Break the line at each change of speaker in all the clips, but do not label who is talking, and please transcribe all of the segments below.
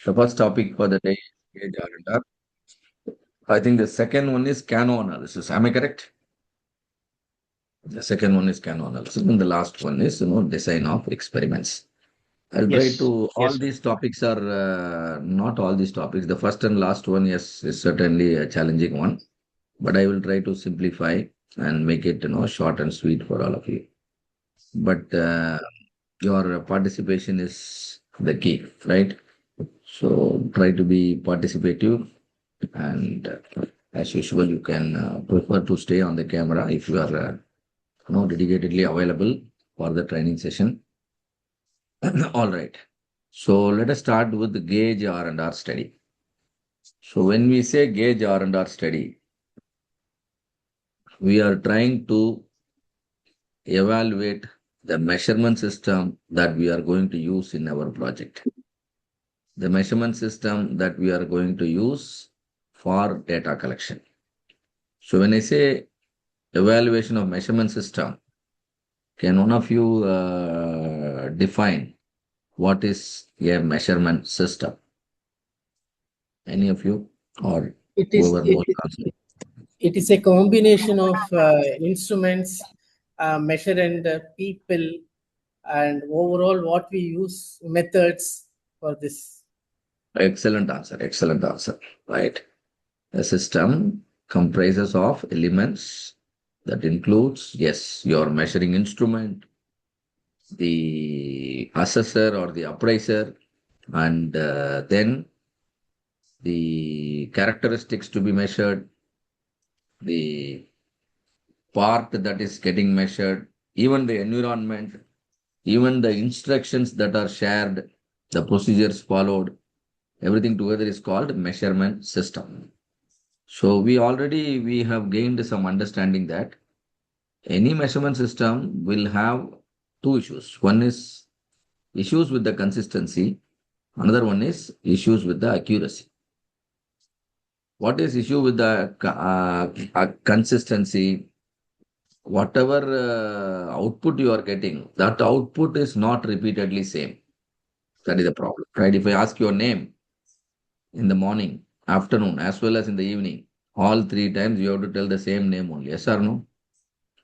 The first topic for the day is gauge R&R. I think the second one is Cano analysis. Am I correct? The second one is Cano analysis. And the last one is, design of experiments. I'll try
Yes,
to,
yes,
all
sir.
these topics are, not all these topics. The first and last one, yes, is certainly a challenging one, but I will try to simplify and make it, short and sweet for all of you. But your participation is the key, right? So try to be participative and as usual, you can prefer to stay on the camera if you are dedicatedly available for the training session. All right. So let us start with the gauge R&R study. So when we say gauge R&R study, we are trying to evaluate the measurement system that we are going to use in our project. The measurement system that we are going to use for data collection. So when I say evaluation of measurement system, can one of you define what is a measurement system? Any of you or
It is
whoever
it,
knows
it,
answer?
it is a combination of instruments, measure and people, and overall what we use methods for this.
Excellent answer. Excellent answer. Right. A system comprises of elements that includes, yes, your measuring instrument, the assessor or the appraiser, and then the characteristics to be measured, the part that is getting measured, even the environment, even the instructions that are shared, the procedures followed, everything together is called measurement system. So we have gained some understanding that any measurement system will have two issues. One is issues with the consistency. Another one is issues with the accuracy. What is issue with the consistency? Whatever output you are getting, that output is not repeatedly same. That is the problem, right? If I ask your name in the morning, afternoon, as well as in the evening, all three times you have to tell the same name only. Yes or no?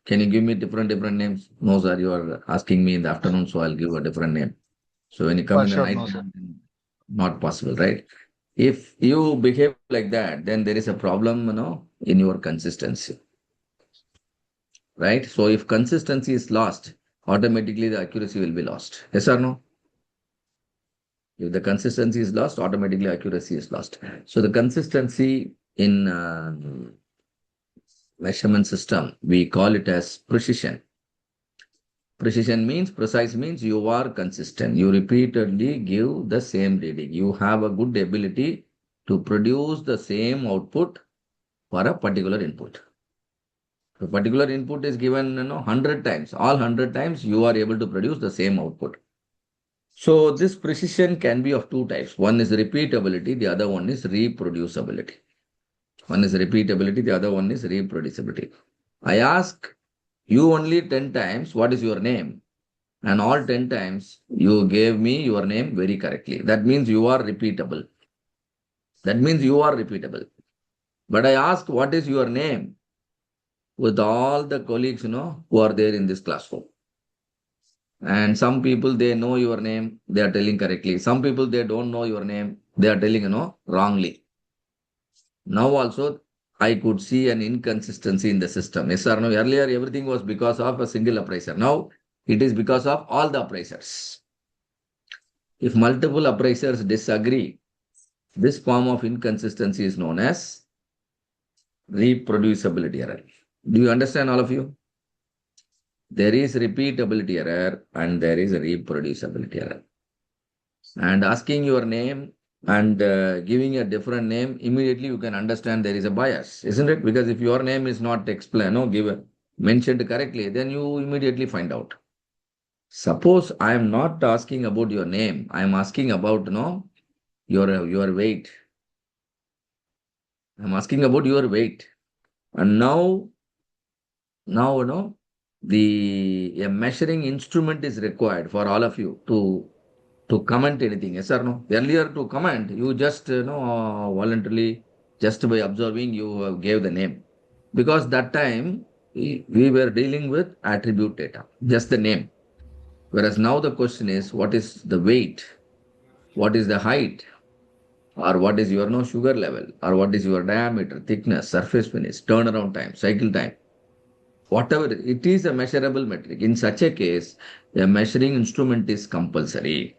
Can you give me different names? No, sir. You are asking me in the afternoon, so I'll give a different name. So when you come
For
in the
sure,
night
no, sir.
time, not possible, right? If you behave like that, then there is a problem, in your consistency, right? So if consistency is lost, automatically the accuracy will be lost. Yes or no? If the consistency is lost, automatically accuracy is lost. So the consistency in measurement system, we call it as precision. Precision means, precise means you are consistent. You repeatedly give the same reading. You have a good ability to produce the same output for a particular input. The particular input is given, 100 times. All 100 times you are able to produce the same output. So this precision can be of two types. One is repeatability, the other one is reproducibility. One is repeatability, the other one is reproducibility. I ask you only 10 times, what is your name? And all 10 times you gave me your name very correctly. That means you are repeatable. That means you are repeatable. But I ask, what is your name? With all the colleagues, who are there in this classroom. And some people, they know your name, they are telling correctly. Some people, they don't know your name, they are telling, wrongly. Now also, I could see an inconsistency in the system. Yes or no? Earlier, everything was because of a single appraiser. Now, it is because of all the appraisers. If multiple appraisers disagree, this form of inconsistency is known as reproducibility error. Do you understand, all of you? There is repeatability error and there is reproducibility error. And asking your name and giving a different name, immediately you can understand there is a bias, isn't it? Because if your name is not explained, no, given, mentioned correctly, then you immediately find out. Suppose I am not asking about your name, I am asking about, your weight. I'm asking about your weight. And now, the a measuring instrument is required for all of you to to comment anything, yes or no? Earlier to comment, you just voluntarily, just by observing, you gave the name, because that time we were dealing with attribute data, just the name. Whereas now the question is, what is the weight, what is the height, or what is your sugar level, or what is your diameter, thickness, surface finish, turnaround time, cycle time, whatever it is, a measurable metric. In such a case, a measuring instrument is compulsory.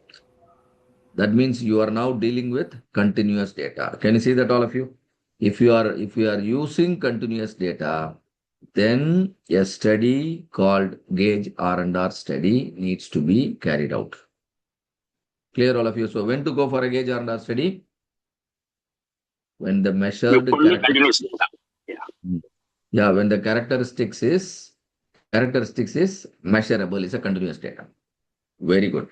That means you are now dealing with continuous data. Can you see that, all of you? If you are using continuous data, then a study called gauge R&R study needs to be carried out. Clear, all of you? So when to go for a gauge R&R study? When the
You
measured
only continuous data. Yeah.
yeah, when the characteristics is measurable, is a continuous data. Very good.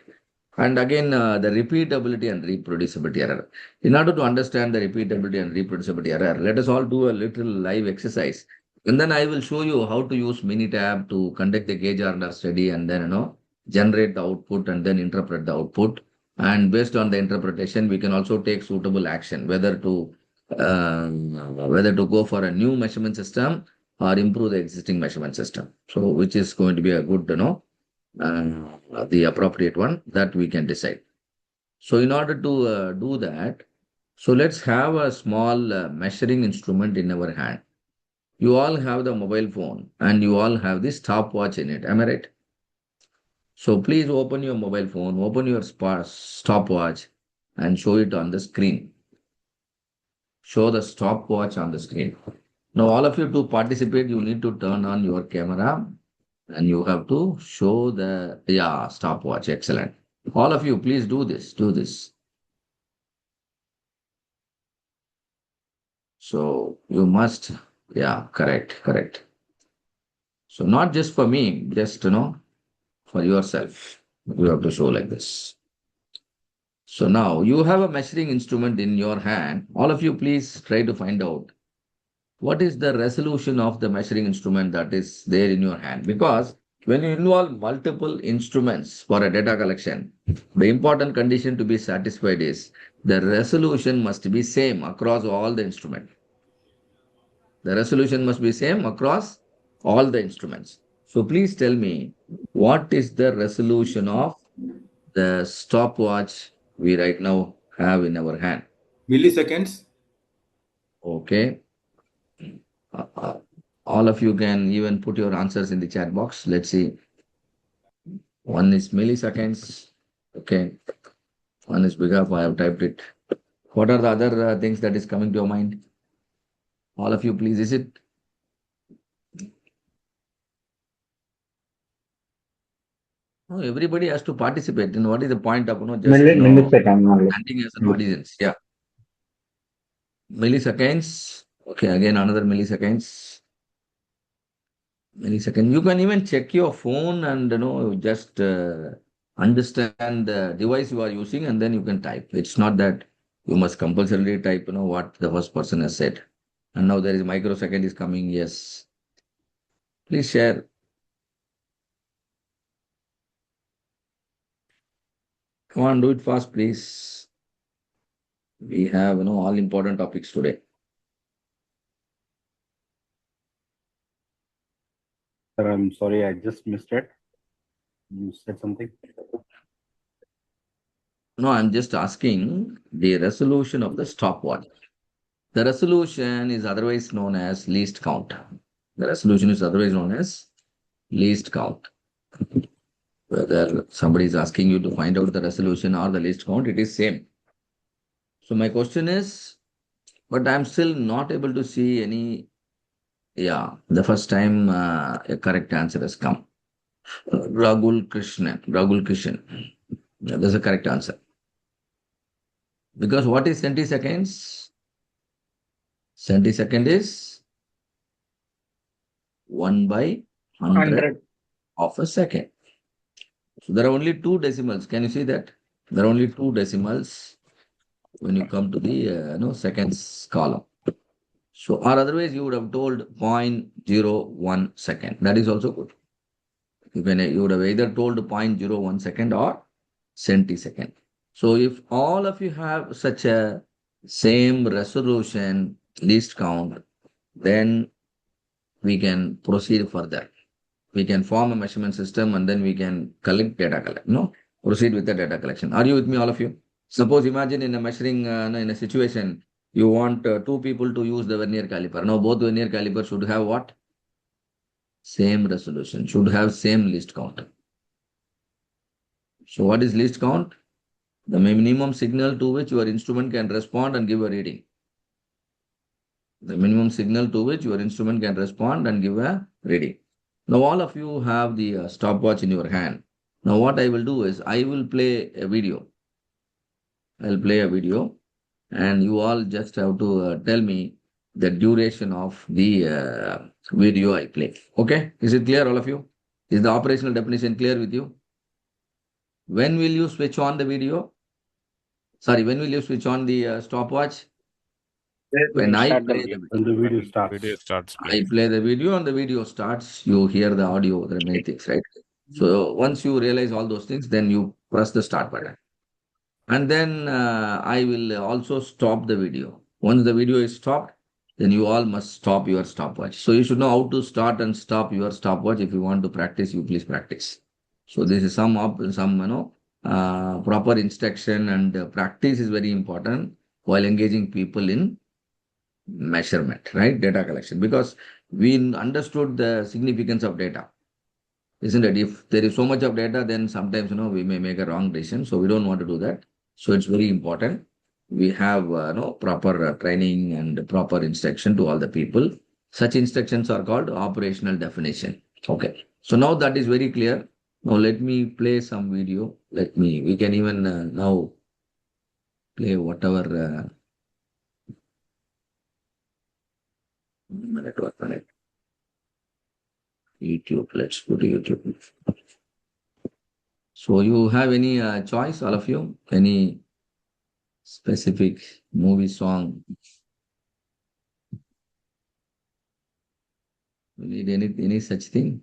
And again, the repeatability and reproducibility error. In order to understand the repeatability and reproducibility error, let us all do a little live exercise. And then I will show you how to use Minitab to conduct the gauge order study, and then, generate the output and then interpret the output. And based on the interpretation, we can also take suitable action, whether to go for a new measurement system or improve the existing measurement system. So, which is going to be a good, the appropriate one that we can decide. So in order to do that, so let's have a small measuring instrument in our hand. You all have the mobile phone and you all have the stopwatch in it. Am I right? So please open your mobile phone, open your stopwatch and show it on the screen. Show the stopwatch on the screen. Now all of you, to participate, you need to turn on your camera and you have to show the stopwatch. Excellent. All of you, please do this. Do this. So you must, correct. So not just for me, just for yourself. You have to show like this. So now you have a measuring instrument in your hand. All of you, please try to find out what is the resolution of the measuring instrument that is there in your hand. Because when you involve multiple instruments for a data collection, the important condition to be satisfied is the resolution must be same across all the instruments. The resolution must be same across all the instruments. So please tell me, what is the resolution of the stopwatch we right now have in our hand?
Milliseconds.
Okay. All of you can even put your answers in the chat box. Let's see. One is milliseconds. Okay. One is bigger. I have typed it. What are the other things that is coming to your mind? All of you, please. Is it? No, everybody has to participate. Then what is the point of just
Millisecond only.
standing as an audience? Yeah. Milliseconds. Okay, again another milliseconds. Millisecond. You can even check your phone and just understand the device you are using, and then you can type. It's not that you must compulsorily type what the first person has said. And now there is microsecond is coming. Yes. Please share. Come on, do it fast, please. We have all important topics today.
Sir, I'm sorry, I just missed it. You said something.
No, I'm just asking the resolution of the stopwatch. The resolution is otherwise known as least count. The resolution is otherwise known as least count. Whether somebody is asking you to find out the resolution or the least count, it is same. So my question is, but I'm still not able to see any. Yeah, the first time a correct answer has come. Ragul Krishnan. Yeah, that's a correct answer. Because what is centiseconds? Centisecond is 1 by 100 of a second. So there are only two decimals. Can you see that? There are only two decimals when you come to the seconds column. So, or otherwise you would have told 0.01 second. That is also good. You would have either told 0.01 second or centisecond. So if all of you have such a same resolution least count, then we can proceed further. We can form a measurement system and then we can collect data collect. No, proceed with the data collection. Are you with me, all of you? Suppose imagine in a measuring, in a situation, you want two people to use the vernier caliper. Now both vernier calipers should have what? Same resolution, should have same least count. So what is least count? The minimum signal to which your instrument can respond and give a reading. The minimum signal to which your instrument can respond and give a reading. Now all of you have the stopwatch in your hand. Now what I will do is I will play a video. I'll play a video and you all just have to tell me the duration of the video I play. Okay? Is it clear, all of you? Is the operational definition clear with you? When will you switch on the video? Sorry, when will you switch on the stopwatch? When I
Start the
play
video.
the
When the video starts.
Video starts
I
playing.
play the video and the video starts, you hear the audio, there are many things, right? So once you realize all those things, then you press the start button. And then I will also stop the video. Once the video is stopped, then you all must stop your stopwatch. So you should know how to start and stop your stopwatch. If you want to practice, you please practice. So this is some proper instruction and practice is very important while engaging people in measurement, right? Data collection, because we understood the significance of data, isn't it? If there is so much of data, then sometimes, we may make a wrong decision. So we don't want to do that. So it's very important. We have, proper training and proper instruction to all the people. Such instructions are called operational definition. Okay. So now that is very clear. Now let me play some video. We can even now play whatever network connect. YouTube, let's go to YouTube. So you have any choice, all of you? Any specific movie song? You need any such thing?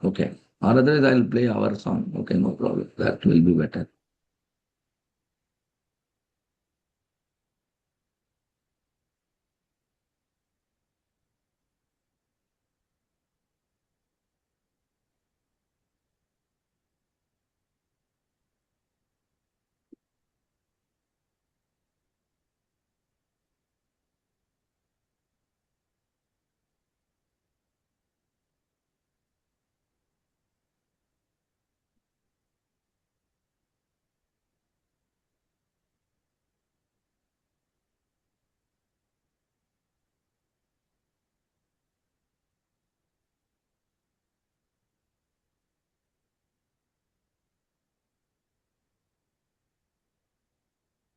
Okay. Or otherwise I'll play our song. Okay, no problem. That will be better.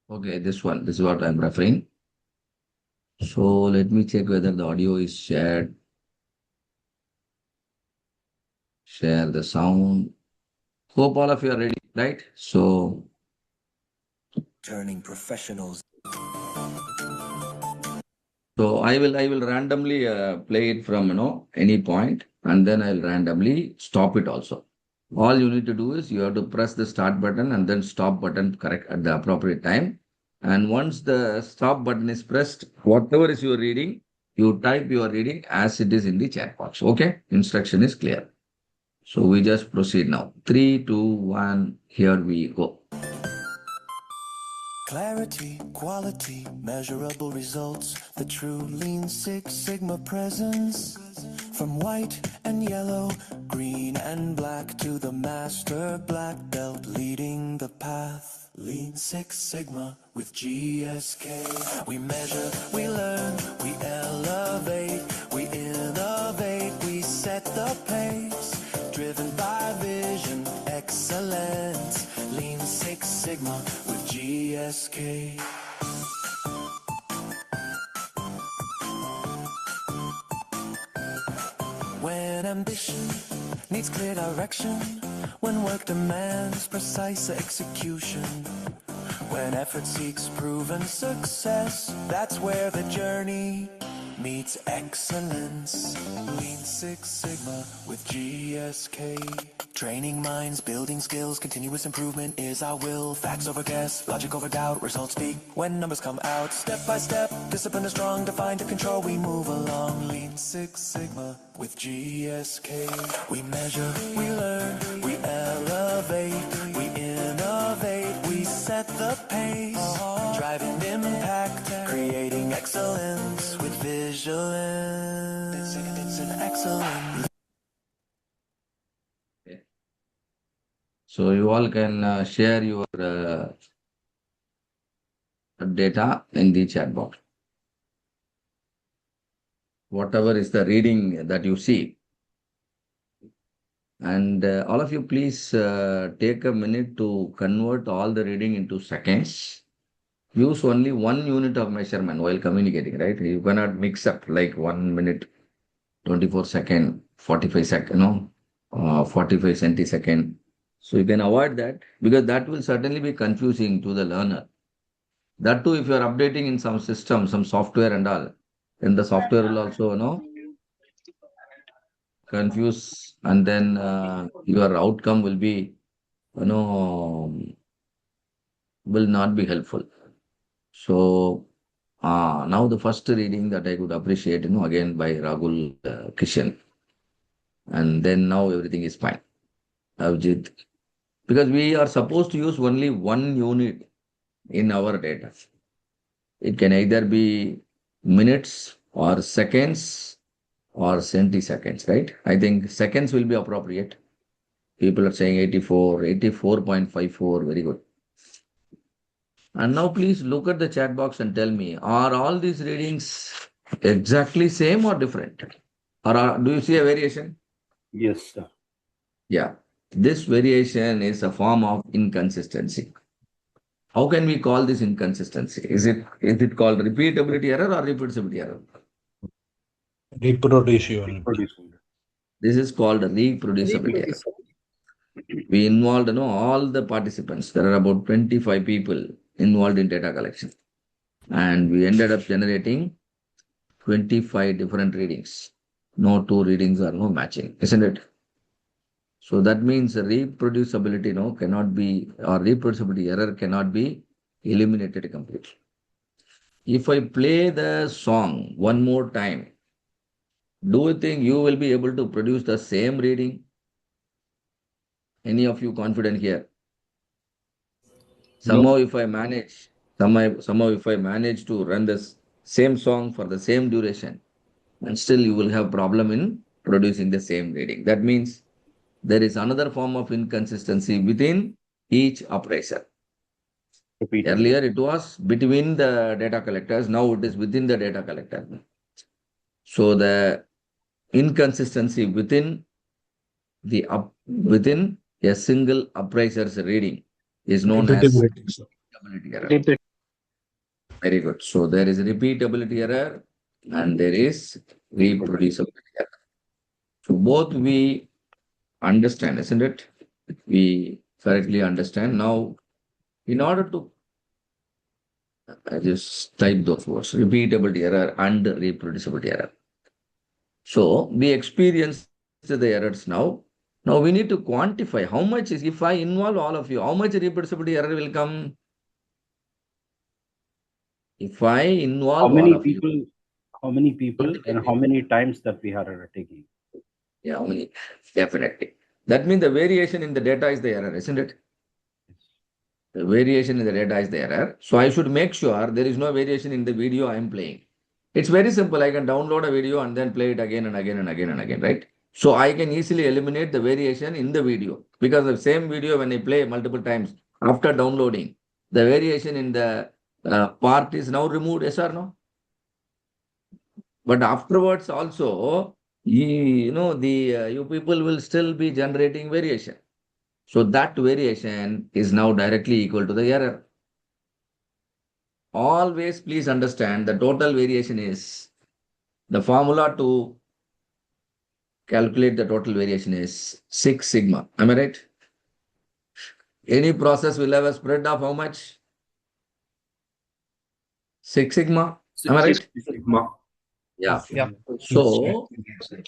Okay, this one. This is what I'm referring. So let me check whether the audio is shared. Share the sound. Hope all of you are ready, right? So
turning professionals.
So I will randomly play it from any point, and then I'll randomly stop it also. All you need to do is you have to press the start button and then stop button correct at the appropriate time. And once the stop button is pressed, whatever is your reading, you type your reading as it is in the chat box. Okay, instruction is clear. So we just proceed now. 3, 2, 1. Here we go.
Clarity, quality, measurable results, the true Lean Six Sigma presence. From white and yellow, green and black to the master black belt leading the path. Lean Six Sigma with GSK. We measure, we learn, we elevate, we innovate, we set the pace. Driven by vision, excellence. Lean Six Sigma with GSK. When ambition needs clear direction, when work demands precise execution, when effort seeks proven success, that's where the journey meets excellence. Lean Six Sigma with GSK. Training minds, building skills, continuous improvement is our will. Facts over guess, logic over doubt, results speak when numbers come out. Step by step, discipline is strong, defined to control, we move along. Lean Six Sigma with GSK. We measure, we learn, we elevate, we innovate, we set the pace, driving impact, creating excellence with vigilance. It's an excellent.
So you all can share your data in the chat box. Whatever is the reading that you see. And all of you, please take a minute to convert all the reading into seconds. Use only 1 unit of measurement while communicating, right? You cannot mix up like 1 minute, 24 second, 45 second, 45 centisecond. So you can avoid that because that will certainly be confusing to the learner. That too, if you are updating in some system, some software and all, then the software will also, confuse, and then your outcome will be, will not be helpful. So now the first reading that I could appreciate, again by Rahul Kishan, and then now everything is fine. Avjit, because we are supposed to use only 1 unit in our data. It can either be minutes or seconds or centiseconds, right? I think seconds will be appropriate. People are saying 84, 84.54, very good. And now please look at the chat box and tell me, are all these readings exactly same or different? Or do you see a variation?
Yes, sir.
Yeah. This variation is a form of inconsistency. How can we call this inconsistency? Is it called repeatability error or reproducibility error?
Reproducible.
This is called reproducibility error. We involved all the participants. There are about 25 people involved in data collection. And we ended up generating 25 different readings. No 2 readings are no matching, isn't it? So that means reproducibility cannot be, or reproducibility error cannot be eliminated completely. If I play the song one more time, do you think you will be able to produce the same reading? Any of you confident here? Somehow if I manage, somehow if I manage to run this same song for the same duration, and still you will have problem in producing the same reading. That means there is another form of inconsistency within each appraiser. Earlier it was between the data collectors, now it is within the data collector. So the inconsistency within within a single appraiser's reading is known as repeatability error. Very good. So there is repeatability error and there is reproducibility error. So both we understand, isn't it? We correctly understand. Now, in order to I just type those words, repeatability error and reproducibility error. So we experience the errors now. Now we need to quantify how much is, if I involve all of you, how much reproducibility error will come? If I involve all of you.
How many people and how many times that we are taking?
Yeah, how many? Definitely. That means the variation in the data is the error, isn't it? The variation in the data is the error. So I should make sure there is no variation in the video I am playing. It's very simple. I can download a video and then play it again and again and again and again, right? So I can easily eliminate the variation in the video because the same video when I play multiple times after downloading, the variation in the part is now removed, yes or no? But afterwards also, you people will still be generating variation. So that variation is now directly equal to the error. Always please understand the total variation is the formula to calculate the total variation is 6 sigma. Am I right? Any process will have a spread of how much? 6 sigma. Am I right?
Sigma.
Yeah.
Yeah.
So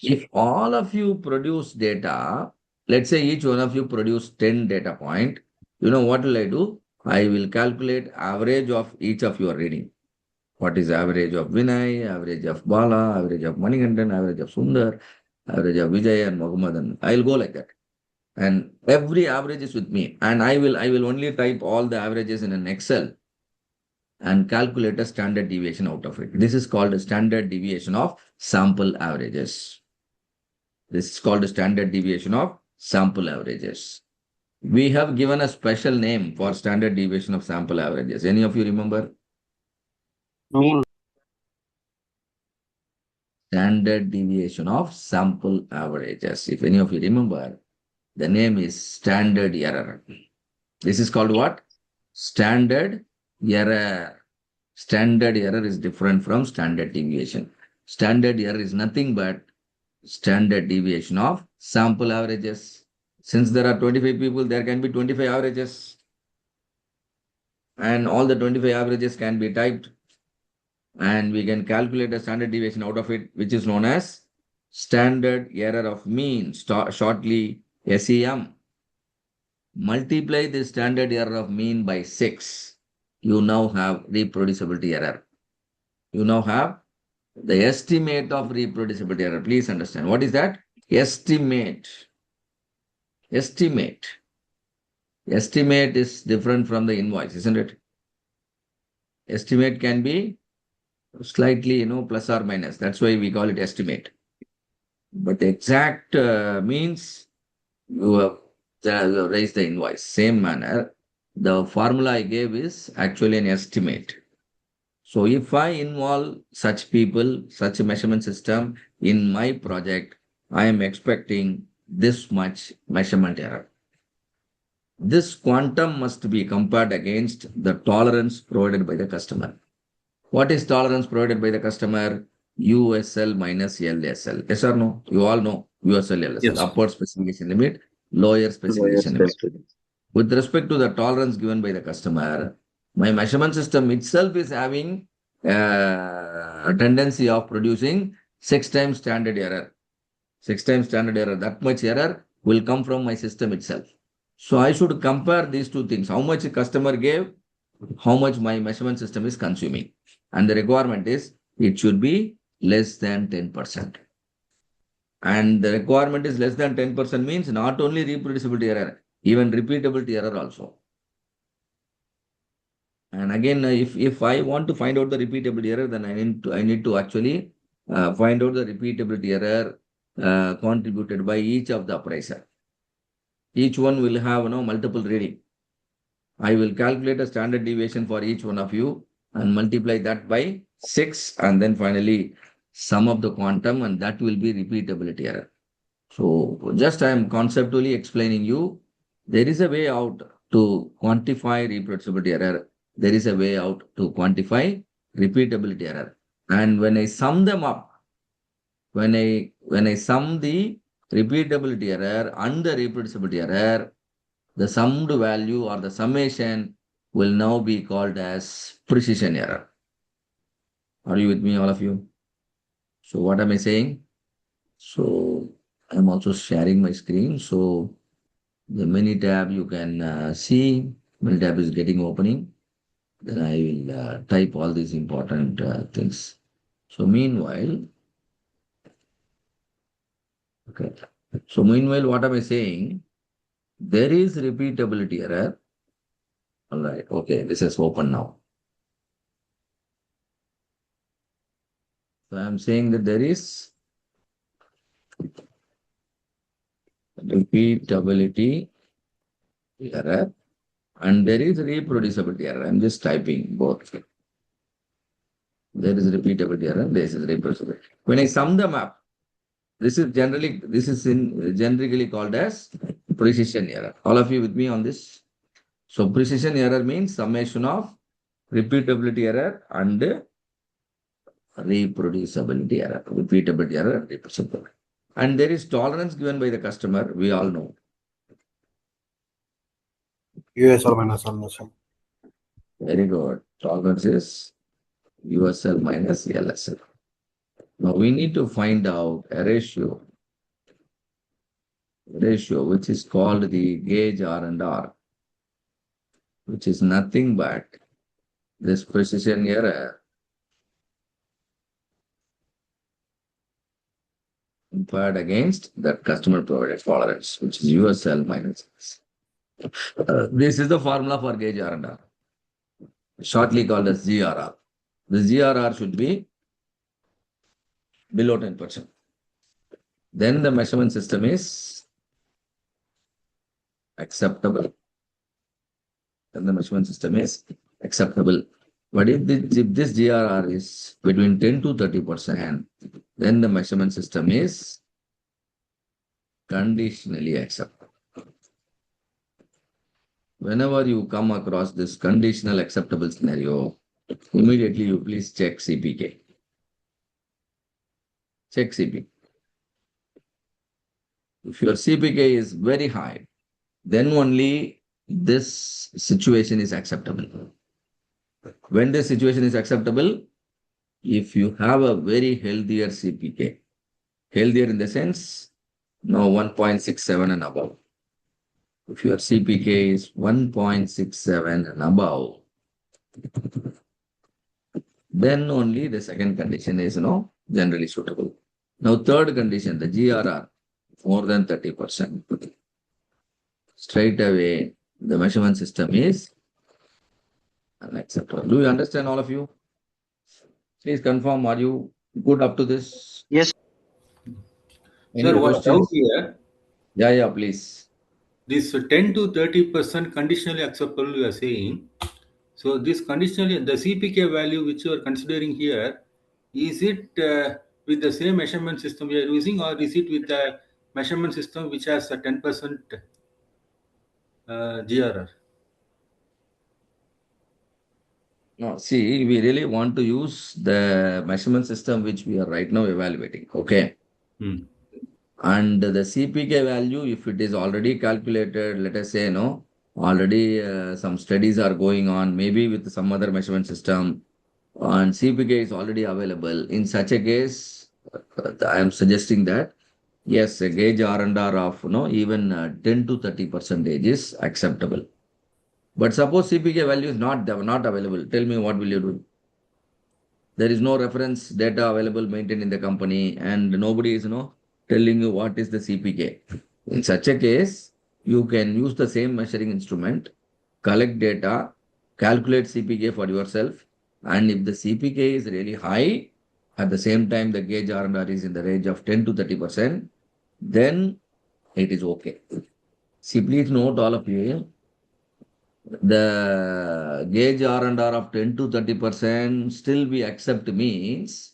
if all of you produce data, let's say each one of you produce 10 data point, you know what will I do? I will calculate average of each of your reading. What is average of Vinay, average of Bala, average of Manikandan, average of Sundar, average of Vijay and Mohammedan. I'll go like that. And every average is with me. And I will only type all the averages in an Excel and calculate a standard deviation out of it. This is called a standard deviation of sample averages. This is called a standard deviation of sample averages. We have given a special name for standard deviation of sample averages. Any of you remember?
Mean.
Standard deviation of sample averages. If any of you remember, the name is standard error. This is called what? Standard error. Standard error is different from standard deviation. Standard error is nothing but standard deviation of sample averages. Since there are 25 people, there can be 25 averages. And all the 25 averages can be typed. And we can calculate a standard deviation out of it, which is known as standard error of mean, shortly SEM. Multiply the standard error of mean by 6. You now have reproducibility error. You now have the estimate of reproducibility error. Please understand. What is that? Estimate. Estimate. Estimate is different from the invoice, isn't it? Estimate can be slightly, plus or minus. That's why we call it estimate. But exact means you have raised the invoice. Same manner, the formula I gave is actually an estimate. So if I involve such people, such a measurement system in my project, I am expecting this much measurement error. This quantum must be compared against the tolerance provided by the customer. What is tolerance provided by the customer? USL minus LSL. Yes or no? You all know USL, LSL.
Yes.
Upward specification limit, lower specification limit. With respect to the tolerance given by the customer, my measurement system itself is having a tendency of producing 6 times standard error. 6 times standard error. That much error will come from my system itself. So I should compare these two things. How much the customer gave, how much my measurement system is consuming. And the requirement is it should be less than 10%. And the requirement is less than 10% means not only reproducibility error, even repeatability error also. And again, if I want to find out the repeatability error, then I need to actually find out the repeatability error contributed by each of the appraiser. Each one will have multiple reading. I will calculate a standard deviation for each one of you and multiply that by 6, and then finally sum of the quantum, and that will be repeatability error. So just I am conceptually explaining you, there is a way out to quantify reproducibility error. There is a way out to quantify repeatability error. And when I sum them up, when I sum the repeatability error and the reproducibility error, the summed value or the summation will now be called as precision error. Are you with me, all of you? So what am I saying? So I'm also sharing my screen. So the mini tab you can see, mini tab is getting opening. Then I will type all these important things. So meanwhile, okay. So meanwhile, what am I saying? There is repeatability error. All right. Okay. This is open now. So I'm saying that there is repeatability error and there is reproducibility error. I'm just typing both. There is repeatability error, there is reproducibility. When I sum them up, this is generically called as precision error. All of you with me on this? So precision error means summation of repeatability error and reproducibility error. Repeatability error, reproducibility. And there is tolerance given by the customer, we all know.
USL minus LSL.
Very good. Tolerance is USL minus LSL. Now we need to find out a ratio which is called the gauge R and R, which is nothing but this precision error compared against that customer provided tolerance, which is USL minus X. This is the formula for gauge R and R, shortly called as GRR. The GRR should be below 10%. Then the measurement system is acceptable. Then the measurement system is acceptable. But if this GRR is between 10 to 30%, then the measurement system is conditionally acceptable. Whenever you come across this conditional acceptable scenario, immediately you please check CPK. Check CPK. If your CPK is very high, then only this situation is acceptable. When this situation is acceptable, if you have a very healthier CPK, healthier in the sense, no 1.67 and above. If your CPK is 1.67 and above, then only the second condition is generally suitable. Now, third condition, the GRR, more than 30%. Straight away, the measurement system is unacceptable. Do you understand, all of you? Please confirm, are you good up to this?
Yes.
Any
Sir, one doubt
questions?
here.
Yeah, please.
This 10 to 30% conditionally acceptable you are saying. So this conditionally, the CPK value which you are considering here, is it with the same measurement system we are using, or is it with the measurement system which has a 10% GRR?
No, see, we really want to use the measurement system which we are right now evaluating. Okay. And the CPK value, if it is already calculated, let us say, already some studies are going on, maybe with some other measurement system, and CPK is already available. In such a case, I am suggesting that, yes, a gauge R&R of, even 10 to 30% is acceptable. But suppose CPK value is not available. Tell me, what will you do? There is no reference data available maintained in the company, and nobody is, telling you what is the CPK. In such a case, you can use the same measuring instrument, collect data, calculate CPK for yourself, and if the CPK is really high, at the same time the gauge R&R is in the range of 10 to 30%, then it is okay. See, please note, all of you, the gauge R&R of 10 to 30% still we accept means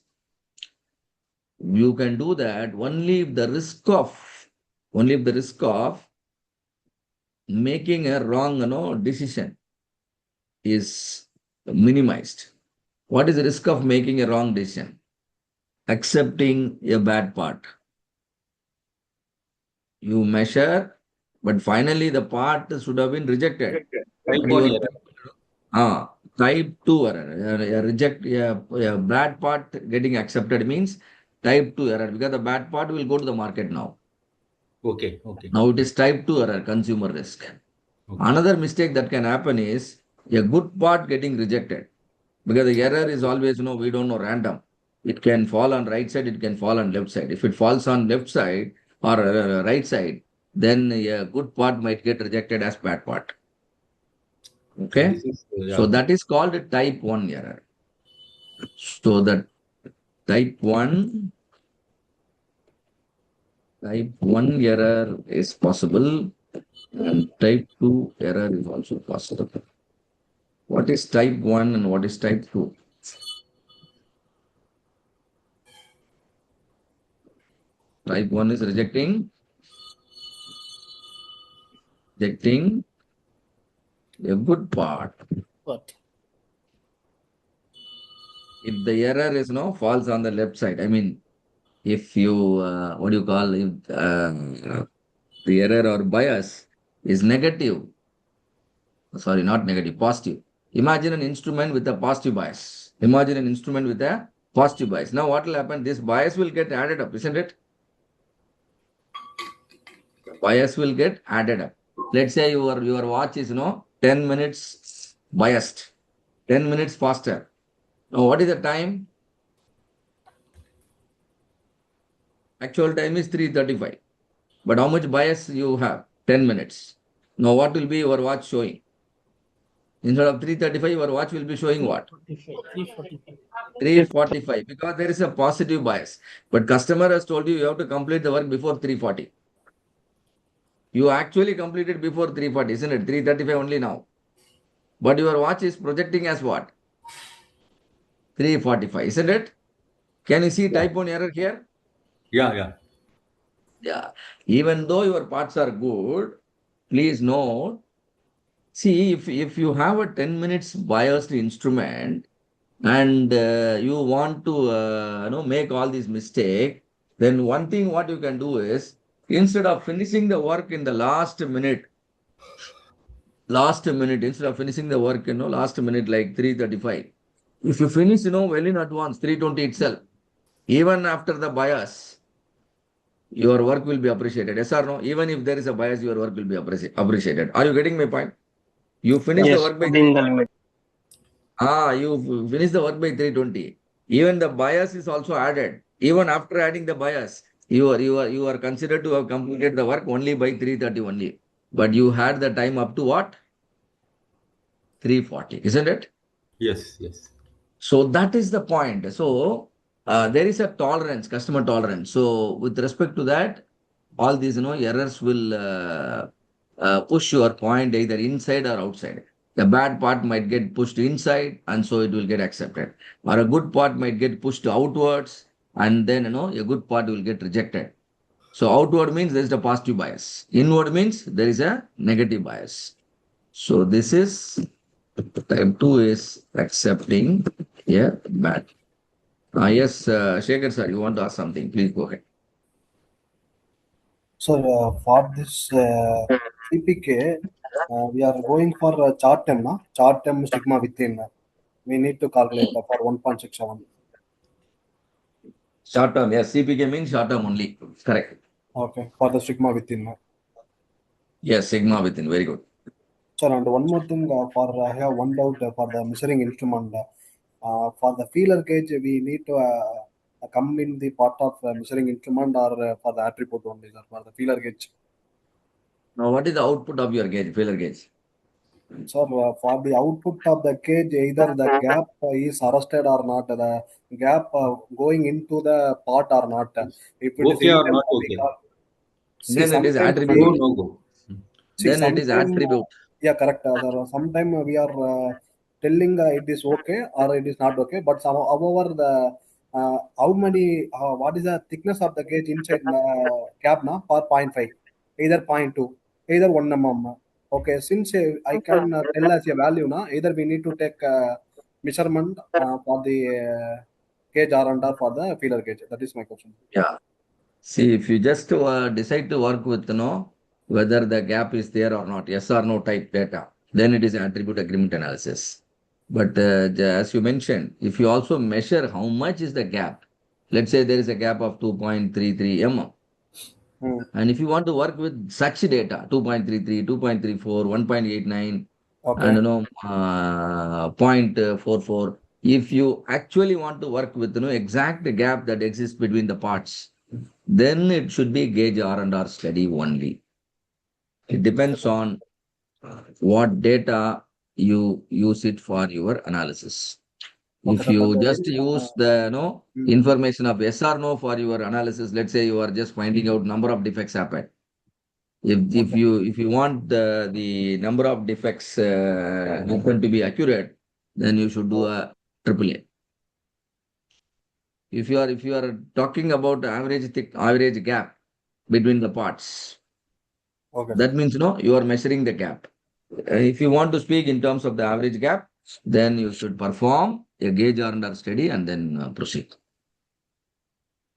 you can do that only if the risk of making a wrong decision is minimized. What is the risk of making a wrong decision? Accepting a bad part. You measure, but finally the part should have been rejected.
Type
But
1
your type 2 error. A bad part getting accepted means type 2 error, because the bad part will go to the market now.
Okay.
Now it is type 2 error, consumer risk.
Okay.
Another mistake that can happen is a good part getting rejected, because the error is always, we don't know, random. It can fall on right side, it can fall on left side. If it falls on left side or right side, then a good part might get rejected as bad part. Okay?
This is,
So that is called a type 1 error. So that type 1 error is possible, and type 2 error is also possible. What is type 1 and what is type 2? Type 1 is rejecting a good part.
What?
If the error is falls on the left side, I mean, if you what do you call, if the error or bias is negative, sorry, not negative, positive. Imagine an instrument with a positive bias. Imagine an instrument with a Positive bias. Now what will happen? This bias will get added up, isn't it? Bias will get added up. Let's say your watch is 10 minutes biased, 10 minutes faster. Now what is the time? Actual time is 3:35. But how much bias you have? 10 minutes. Now what will be your watch showing? Instead of 3:35, your watch will be showing what?
345.
3:45, because there is a positive bias. But customer has told you have to complete the work before 3:40. You actually completed before 3:40, isn't it? 3:35 only now. But your watch is projecting as what? 3:45, isn't it? Can you see
Yeah.
typo error here?
Yeah.
Yeah. Even though your parts are good, please note, see, if you have a 10 minutes biased instrument and you want to make all these mistakes, then one thing what you can do is, instead of finishing the work in the last minute, instead of finishing the work, last minute like 3:35, if you finish, well in advance, 3:20 itself, even after the bias, your work will be appreciated. Yes or no? Even if there is a bias, your work will be appreciated. Are you getting my point? You finish the
Yes,
work by
within the limit.
you finish the work by 3:20. Even the bias is also added. Even after adding the bias, you are considered to have completed the work only by 3:30 only. But you had the time up to what? 3:40, isn't it?
Yes.
So that is the point. So there is a tolerance, customer tolerance. So with respect to that, all these errors will push your point either inside or outside. The bad part might get pushed inside, and so it will get accepted. Or a good part might get pushed outwards, and then a good part will get rejected. So outward means there is a positive bias. Inward means there is a negative bias. So this is type 2 is accepting. Yeah, bad. Yes, Shekhar sir, you want to ask something? Please go ahead.
Sir, for this CPK, we are going for chart term, na? Chart term sigma within. We need to calculate for 1.67.
Short term, yes. CPK means short term only. Correct.
Okay, for the sigma within.
Yes, sigma within. Very good.
Sir, and one more thing, I have one doubt for the measuring instrument. For the feeler gauge, we need to come in the part of measuring instrument or for the attribute only, sir, for the feeler gauge.
Now, what is the output of your gauge, feeler gauge?
Sir, for the output of the cage, either the gap is arrested or not, the gap going into the part or not. If it is
Okay or
inside,
not
we
okay?
call. See,
Then it is
sometimes
Go,
attribute.
we
no go.
see
Then it is
sometime
attribute.
yeah, correct. Sir. Sometime we are telling it is okay or it is not okay, but however the how many what is the thickness of the gauge inside the cap na per point 0.5, either point 0.2, either 1 mm. Okay, since I can tell as a value na, either we need to take measurement for the gauge R and R for the feeler gauge. That is my question.
Yeah. See, if you just decide to work with, whether the gap is there or not, yes or no type data, then it is attribute agreement analysis. But as you mentioned, if you also measure how much is the gap, let's say there is a gap of 2.33 mm.
Hmm.
And if you want to work with such data, 2.33, 2.34, 1.89, and
Okay.
0.44, if you actually want to work with exact gap that exists between the parts, then it should be gauge R and R study only. It depends on what data you use it for your analysis.
Okay,
If
sir. But
you just
then,
use the
hmm.
information of yes or no for your analysis, let's say you are just finding out number of defects happen. If
Okay.
you want the number of defects happen to be accurate, then you should do a triple A. If you are talking about average gap between the parts,
Okay, sir.
that means you are measuring the gap. If you want to speak in terms of the average gap, then you should perform a gauge R&R study and then proceed.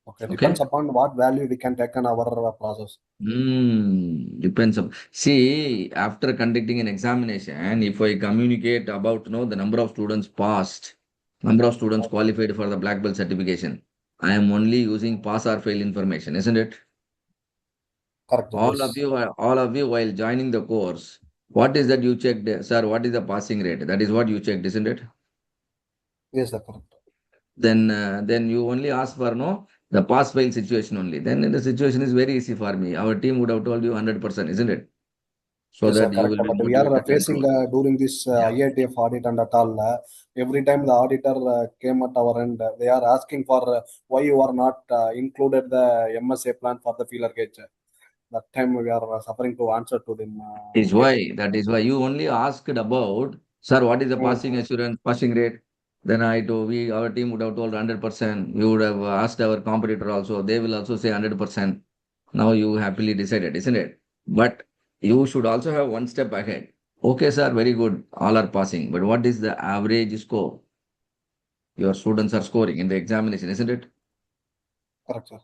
Okay, depends
Okay.
upon what value we can take in our process.
Depends on. See, after conducting an examination, if I communicate about the number of students passed Number of students qualified for the black belt certification. I am only using pass or fail information, isn't it?
Correct. Yes.
All of you, while joining the course, what is that you checked, sir? What is the passing rate? That is what you checked, isn't it?
Yes, sir. Correct.
Then you only ask for no the pass fail situation only. Then the situation is very easy for me. Our team would have told you 100%, isn't it? So
Yes, sir.
that you
Correct.
will be
But we are
motivated to
facing
control.
during this
Yeah.
IITF audit and at all. Every time the auditor came at our end, they are asking for why you are not included the MSA plan for the feeler gauge. That time we are suffering to answer to them.
That is why you only asked about, sir, what is the
Mm.
passing assurance, passing rate? Then our team would have told 100%. We would have asked our competitor also. They will also say 100%. Now you happily decided, isn't it? But you should also have one step ahead. Okay, sir, very good. All are passing. But what is the average score your students are scoring in the examination, isn't it?
Correct, sir.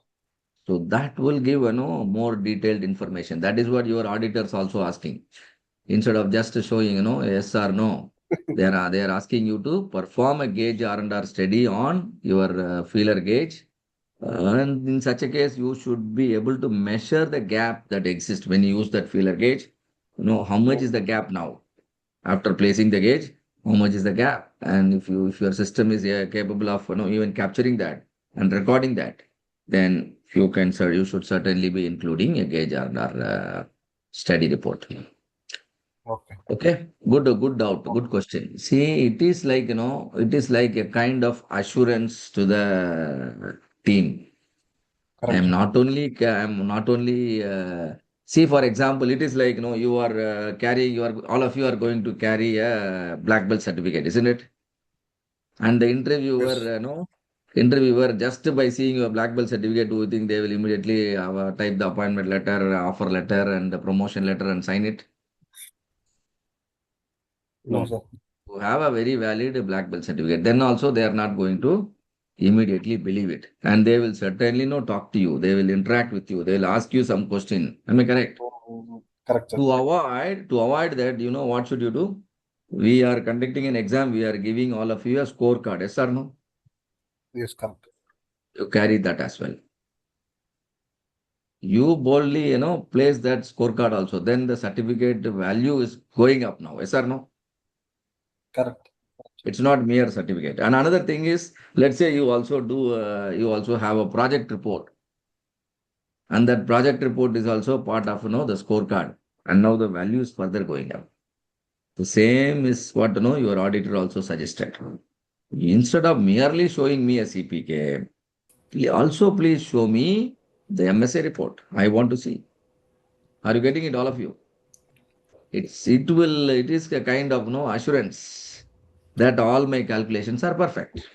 So that will give more detailed information. That is what your auditors also asking. Instead of just showing yes or no, they are asking you to perform a gauge R&R study on your feeler gauge. And in such a case, you should be able to measure the gap that exists when you use that feeler gauge. How much is the gap now after placing the gauge? How much is the gap? And if your system is capable of even capturing that and recording that, then you should certainly be including a gauge R&R study report.
Okay.
Okay, good doubt, good question. See, it is like a kind of assurance to the team.
Correct, sir.
I'm not only, see, for example, it is like, you are all of you are going to carry a black belt certificate, isn't it? And the
Yes.
interviewer, just by seeing your black belt certificate, do you think they will immediately type the appointment letter, offer letter, and the promotion letter and sign it?
No,
No.
sir.
To have a very valid black belt certificate, then also they are not going to immediately believe it. And they will certainly not talk to you. They will interact with you. They will ask you some question. Am I correct?
Correct, sir.
To avoid that, what should you do? We are conducting an exam. We are giving all of you a scorecard. Yes or no?
Yes, correct.
You carry that as well. You boldly, place that scorecard also. Then the certificate value is going up now. Yes or no?
Correct.
It's not mere certificate. And another thing is, let's say you also have a project report, and that project report is also part of the scorecard. And now the value is further going up. The same is what your auditor also suggested. Instead of merely showing me a CPK, also please show me the MSA report. I want to see. Are you getting it, all of you? It is a kind of no assurance that all my calculations are perfect.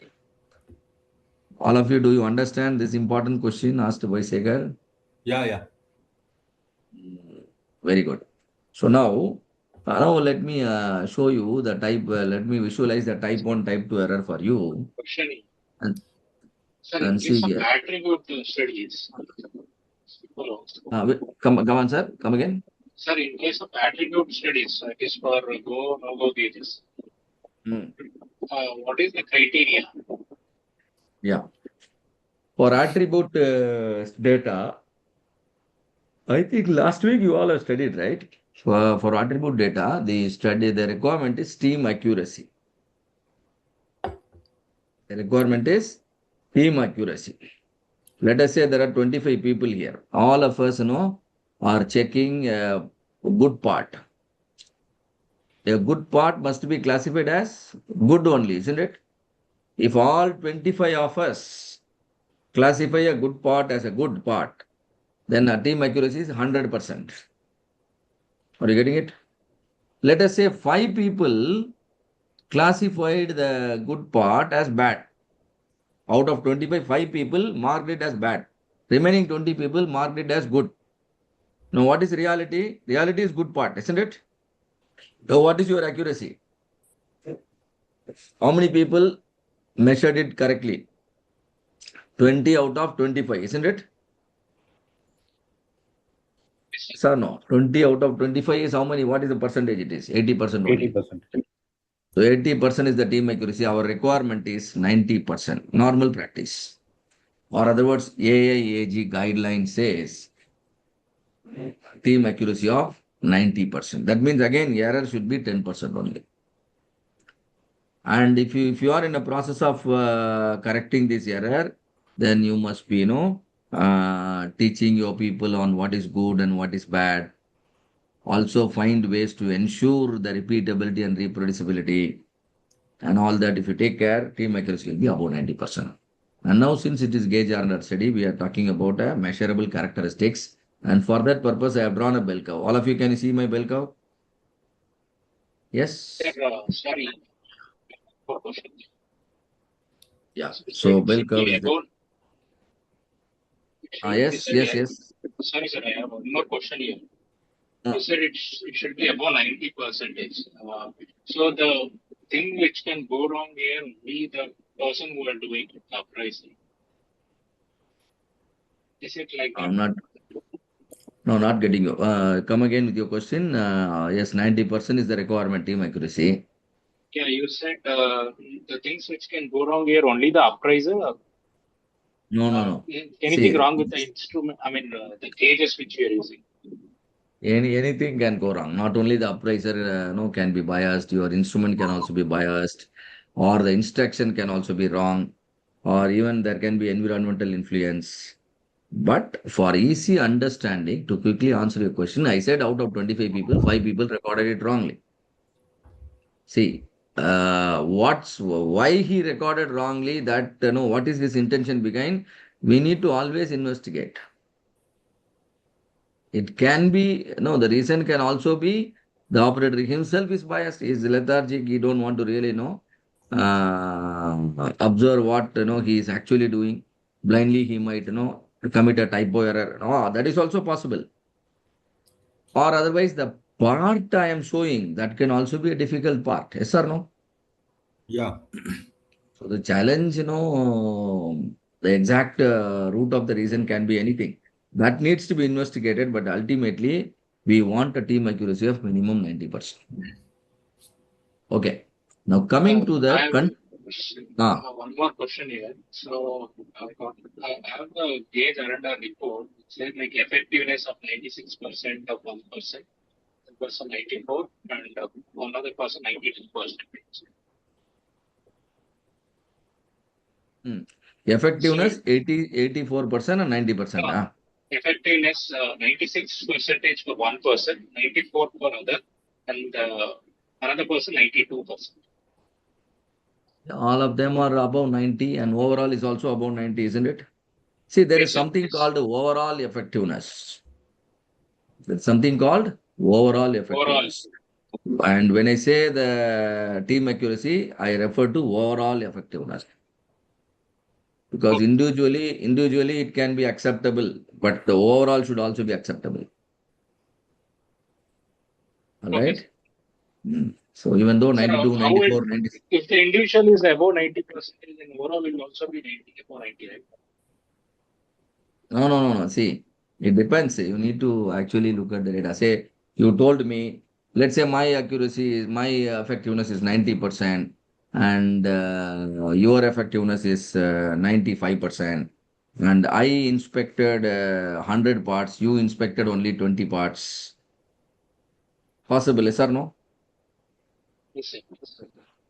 All of you, do you understand this important question asked by Segar?
Yeah, yeah.
Very good. So now let me show you the type. Let me visualize the type 1, type 2 error for you,
Questioning.
and
Sir, in
and see
case of
here.
attribute studies, hello.
Come on, sir. Come again.
Sir, in case of attribute studies, it is for go no go gauges.
Hmm.
What is the criteria?
Yeah. For attribute data, I think last week you all have studied, right? For attribute data, the requirement is team accuracy. The requirement is team accuracy. Let us say there are 25 people here. All of us, are checking a good part. A good part must be classified as good only, isn't it? If all 25 of us classify a good part as a good part, then our team accuracy is 100%. Are you getting it? Let us say 5 people classified the good part as bad. Out of 25, 5 people marked it as bad. Remaining 20 people marked it as good. Now, what is reality? Reality is good part, isn't it? So, what is your accuracy? How many people measured it correctly? 20 out of 25, isn't it? Sir, no. 20 out of 25 is how many? What is the percentage it is? 80% only.
80%.
So 80% is the team accuracy. Our requirement is 90%, normal practice. Or other words, AIAG guideline says team accuracy of 90%. That means again error should be 10% only. And if you are in a process of correcting this error, then you must be teaching your people on what is good and what is bad. Also find ways to ensure the repeatability and reproducibility and all that. If you take care, team accuracy will be above 90%. And now since it is gauge R&R study, we are talking about measurable characteristics. And for that purpose, I have drawn a bell curve. All of you, can you see my bell curve? Yes?
Sir, sorry for question.
Yeah.
So
So
it
bell
should
curve
be
is the...
above. You
Yes,
said,
yes, yes.
sorry, sir, I have one more question here.
Uh,
You said it should be above 90%. So the thing which can go wrong here, be the person who are doing the pricing. Is it like that?
I'm not... No, not getting you. Come again with your question. Yes, 90% is the requirement, team accuracy.
Yeah, you said the things which can go wrong here, only the appraiser.
No, no, no.
Anything
See,
wrong with the instrument? I mean, the gauges which we are using.
anything can go wrong. Not only the appraiser can be biased, your instrument can also be biased, or the instruction can also be wrong, or even there can be environmental influence. But for easy understanding, to quickly answer your question, I said out of 25 people, 5 people recorded it wrongly. See, why he recorded wrongly, that what is his intention behind, we need to always investigate. It can be, the reason can also be the operator himself is biased, is lethargic, he don't want to really observe what he is actually doing. Blindly he might commit a typo error. That is also possible. Or otherwise the part I am showing, that can also be a difficult part. Yes or no?
Yeah.
So the challenge, the exact root of the reason can be anything. That needs to be investigated, but ultimately we want a team accuracy of minimum 90%. Okay. Now coming to
I
the
have one more question here. So I have the gauge R&R report. It said like effectiveness of 96% of one person 94, and another person 92%. So
effectiveness 84% and 90%.
uh, effectiveness 96% for one person, 94 for other, and another person 92%.
All of them are above 90 and overall is also above 90, isn't it? See, there is
Yes, sir.
something
Yes.
called overall effectiveness. There's something called overall
Overall,
effectiveness. And when I say the team accuracy, I refer to overall effectiveness. Because
okay.
individually it can be acceptable, but the overall should also be acceptable. All
Okay,
right?
sir.
So even though
Sir,
92,
how it,
94, 90,
if the individual is above 90%, then overall will also be 90 above 90, right?
no. See, it depends. You need to actually look at the data. Say, you told me, let's say my effectiveness is 90%, and your effectiveness is 95%. And I inspected 100 parts, you inspected only 20 parts. Possible, yes or no?
Yes, sir.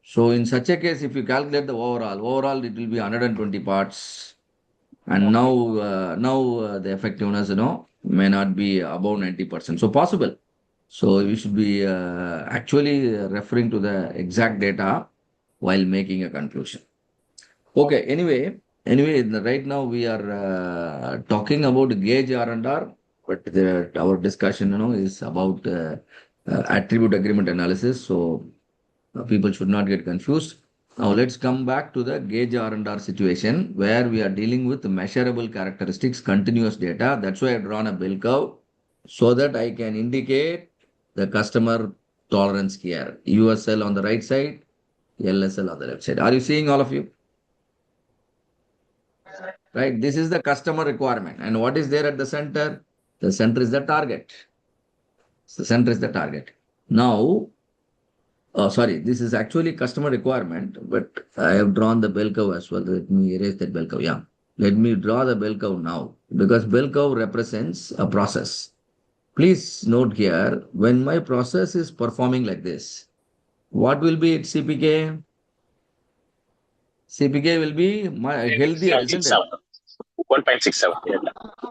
So in such a case, if you calculate the overall it will be 120 parts. And now the effectiveness, may not be above 90%. So possible. So we should be actually referring to the exact data while making a conclusion. Okay. Anyway, right now we are talking about gauge R&R, but our discussion, is about attribute agreement analysis. So people should not get confused. Now let's come back to the gauge R&R situation where we are dealing with measurable characteristics, continuous data. That's why I've drawn a bell curve so that I can indicate the customer tolerance here. USL on the right side, LSL on the left side. Are you seeing, all of you? Right? This is the customer requirement. And what is there at the center? The center is the target. The center is the target. Now, Oh, sorry, this is actually customer requirement, but I have drawn the bell curve as well. Let me erase that bell curve. Yeah. Let me draw the bell curve now because bell curve represents a process. Please note here, when my process is performing like this, what will be its CPK? CPK will be healthier, isn't it?
1.67.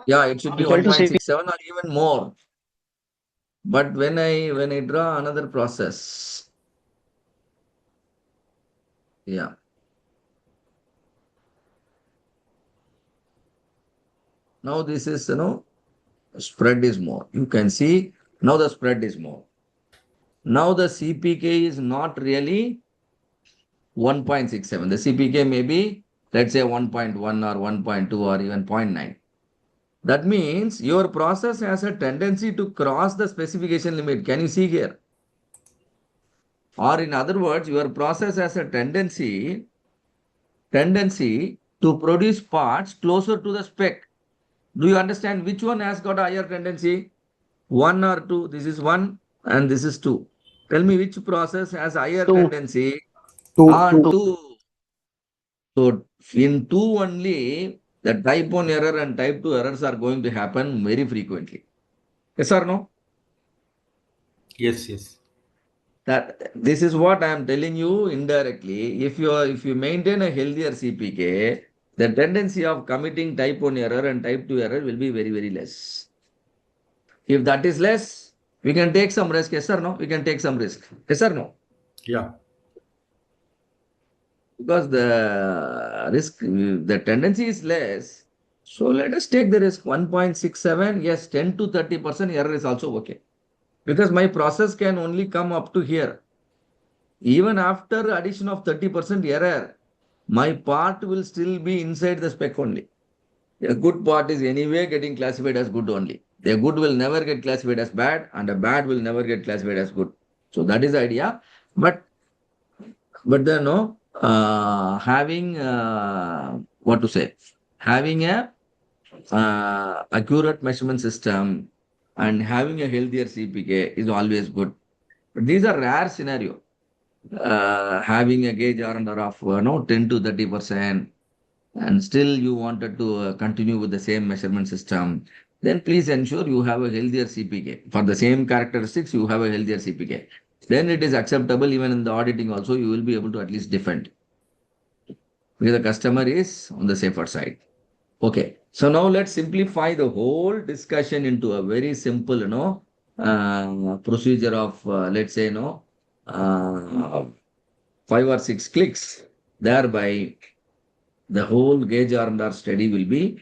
Yeah, it should be
Equal to CP.
1.67 or even more. But when I draw another process, yeah. Now this is, spread is more. You can see now the spread is more. Now the CPK is not really 1.67. The CPK may be, let's say 1.1 or 1.2 or even 0.9. That means your process has a tendency to cross the specification limit. Can you see here? Or in other words, your process has a tendency to produce parts closer to the spec. Do you understand which one has got a higher tendency? One or two? This is one and this is two. Tell me which process has higher tendency?
Two.
Two. So in two only, the type 1 error and type 2 errors are going to happen very frequently. Yes or no?
Yes, yes.
That this is what I am telling you indirectly. If you maintain a healthier CPK, the tendency of committing type 1 error and type 2 error will be very, very less. If that is less, we can take some risk. Yes or no? We can take some risk. Yes or no?
Yeah.
Because the risk, the tendency is less. So let us take the risk 1.67. Yes, 10 to 30% error is also okay. Because my process can only come up to here. Even after addition of 30% error, my part will still be inside the spec only. A good part is anyway getting classified as good only. A good will never get classified as bad, and a bad will never get classified as good. So that is the idea. But then no, having what to say, having a accurate measurement system and having a healthier CPK is always good. But these are rare scenario. Having a gauge R&R of 10 to 30%, and still you wanted to continue with the same measurement system, then please ensure you have a healthier CPK. For the same characteristics, you have a healthier CPK. Then it is acceptable even in the auditing also, you will be able to at least defend. Because the customer is on the safer side. Okay, so now let's simplify the whole discussion into a very simple, procedure of, let's say, 5 or 6 clicks. Thereby, the whole gauge R&R study will be,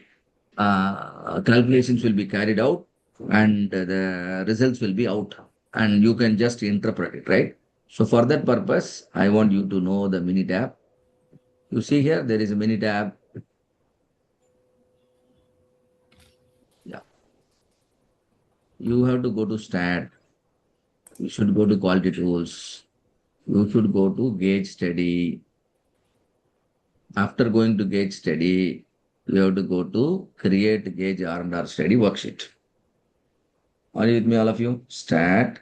calculations will be carried out and the results will be out and you can just interpret it, right? So for that purpose, I want you to know the mini tab. You see here, there is a mini tab. Yeah. You have to go to stat. You should go to quality tools. You should go to gauge study. After going to gauge study, you have to go to create gauge R&R study worksheet. Are you with me, all of you? Stat,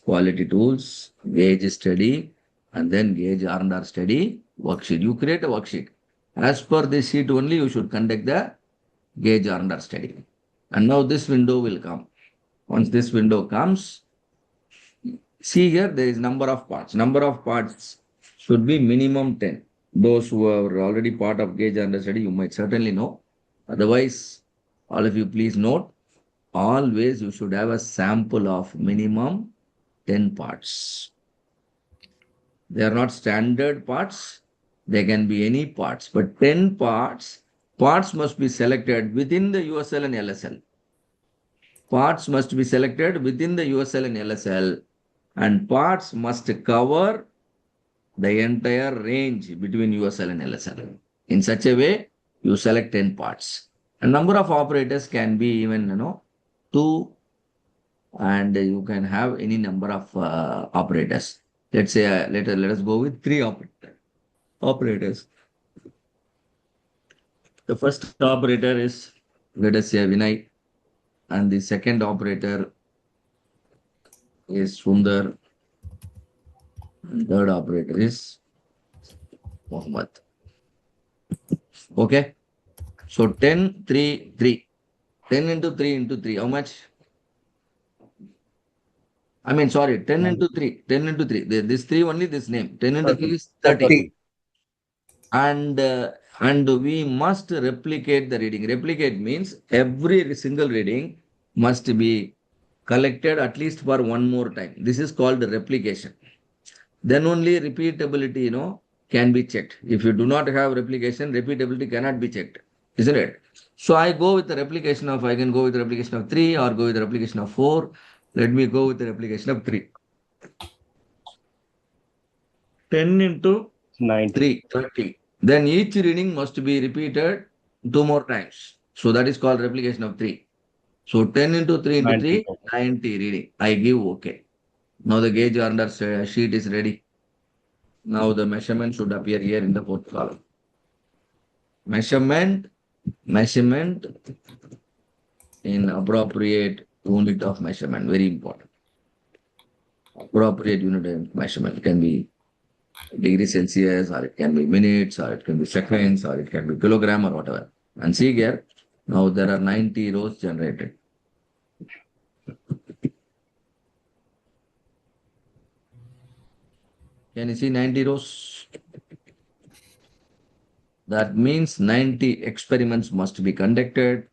quality tools, gauge study, and then gauge R&R study worksheet. You create a worksheet. As per this sheet only, you should conduct the gauge R&R study. And now this window will come. Once this window comes, see here, there is number of parts. Number of parts should be minimum 10. Those who are already part of gauge R&R study, you might certainly know. Otherwise, all of you please note, always you should have a sample of minimum 10 parts. They are not standard parts. They can be any parts, but 10 parts must be selected within the USL and LSL. Parts must be selected within the USL and LSL, and parts must cover the entire range between USL and LSL. In such a way, you select 10 parts. A number of operators can be even, 2, and you can have any number of operators. Let's say, let us go with 3 operators. The first operator is, let us say, Vinay, and the second operator is Sundar, Third operator is Muhammad. Okay. So 10, 3, 3. 10 into 3 into 3. How much? I mean, sorry, 10 into 3. 10 into 3. This 3 only, this name. 10 into 3 is 30.
30.
And we must replicate the reading. Replicate means every single reading must be collected at least for one more time. This is called replication. Then only repeatability, can be checked. If you do not have replication, repeatability cannot be checked, isn't it? So I go with the replication of, I can go with the replication of 3 or go with the replication of 4. Let me go with the replication of 3. 10 into
90.
3, 30. Then each reading must be repeated 2 more times. So that is called replication of 3. So 10 into 3 into
90
3,
total.
90 reading. I give OK. Now the gauge under sheet is ready. Now the measurement should appear here in the fourth column. Measurement in appropriate unit of measurement. Very important. Appropriate unit of measurement can be degrees Celsius, or it can be minutes, or it can be seconds, or it can be kilogram, or whatever. And see here, now there are 90 rows generated. Can you see 90 rows? That means 90 experiments must be conducted,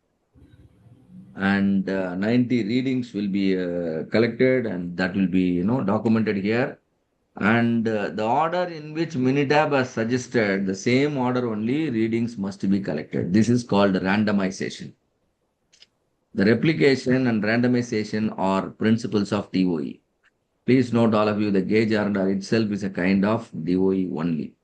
and 90 readings will be collected, and that will be documented here. And the order in which Minitab has suggested, the same order only readings must be collected. This is called randomization. The replication and randomization are principles of DOE. Please note, all of you, the gauge R&R itself is a kind of DOE only.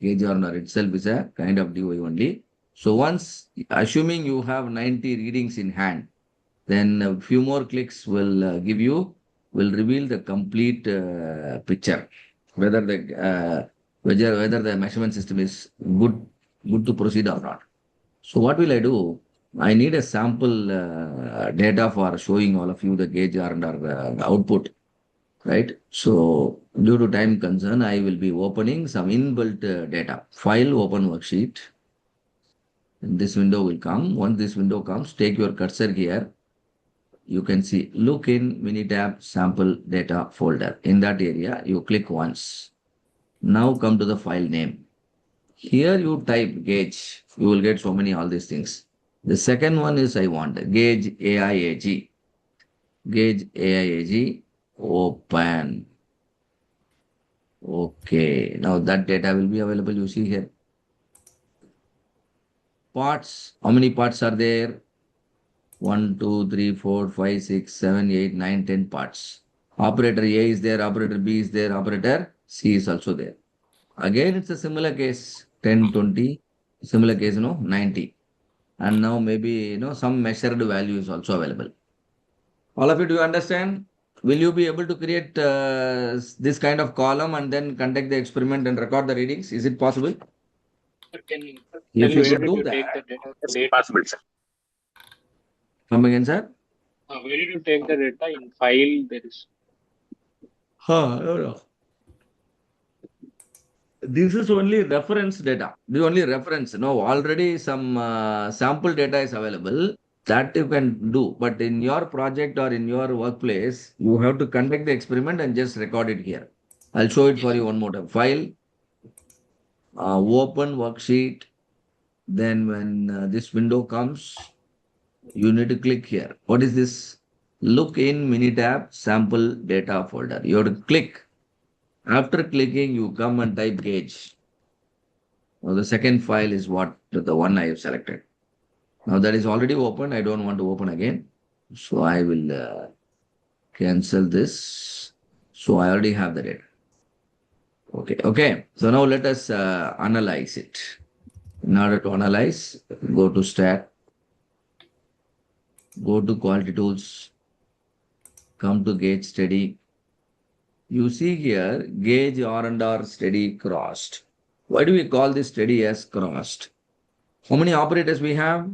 Gauge R&R itself is a kind of DOE only. So once, assuming you have 90 readings in hand, then a few more clicks will will reveal the complete picture, whether the measurement system is good to proceed or not. So what will I do? I need a sample data for showing all of you the gauge R&R output, right? So due to time concern, I will be opening some inbuilt data. File, open worksheet. And this window will come. Once this window comes, take your cursor here. You can see look in Minitab sample data folder. In that area, you click once. Now come to the file name. Here you type gauge. You will get so many all these things. The second one is I want gauge AIAG. Gauge AIAG open. Okay. Now that data will be available. You see here. Parts. How many parts are there? 1, 2, 3, 4, 5, 6, 7, 8, 9, 10 parts. Operator A is there, operator B is there, operator C is also there. Again, it's a similar case, 10, 20, similar case, 90. And now maybe, some measured value is also available. All of you, do you understand? Will you be able to create this kind of column and then conduct the experiment and record the readings? Is it possible?
Can you
If
tell
you
where
could
did
do
you take
that,
the data?
It's possible, sir.
come again, sir?
Where did you take the data? In file, there is.
No. This is only reference data. This is only reference. No, already some sample data is available that you can do. But in your project or in your workplace, you have to conduct the experiment and just record it here. I'll show it for you one more time. File, open worksheet. Then when this window comes, you need to click here. What is this? Look in Minitab sample data folder. You have to click. After clicking, you come and type gauge. Now the second file is the one I have selected. Now that is already open. I don't want to open again. So I will cancel this. So I already have the data. Okay. So now let us analyze it. In order to analyze, go to stat, go to quality tools, come to gauge steady. You see here gauge R&R steady crossed. Why do we call this steady as crossed? How many operators we have?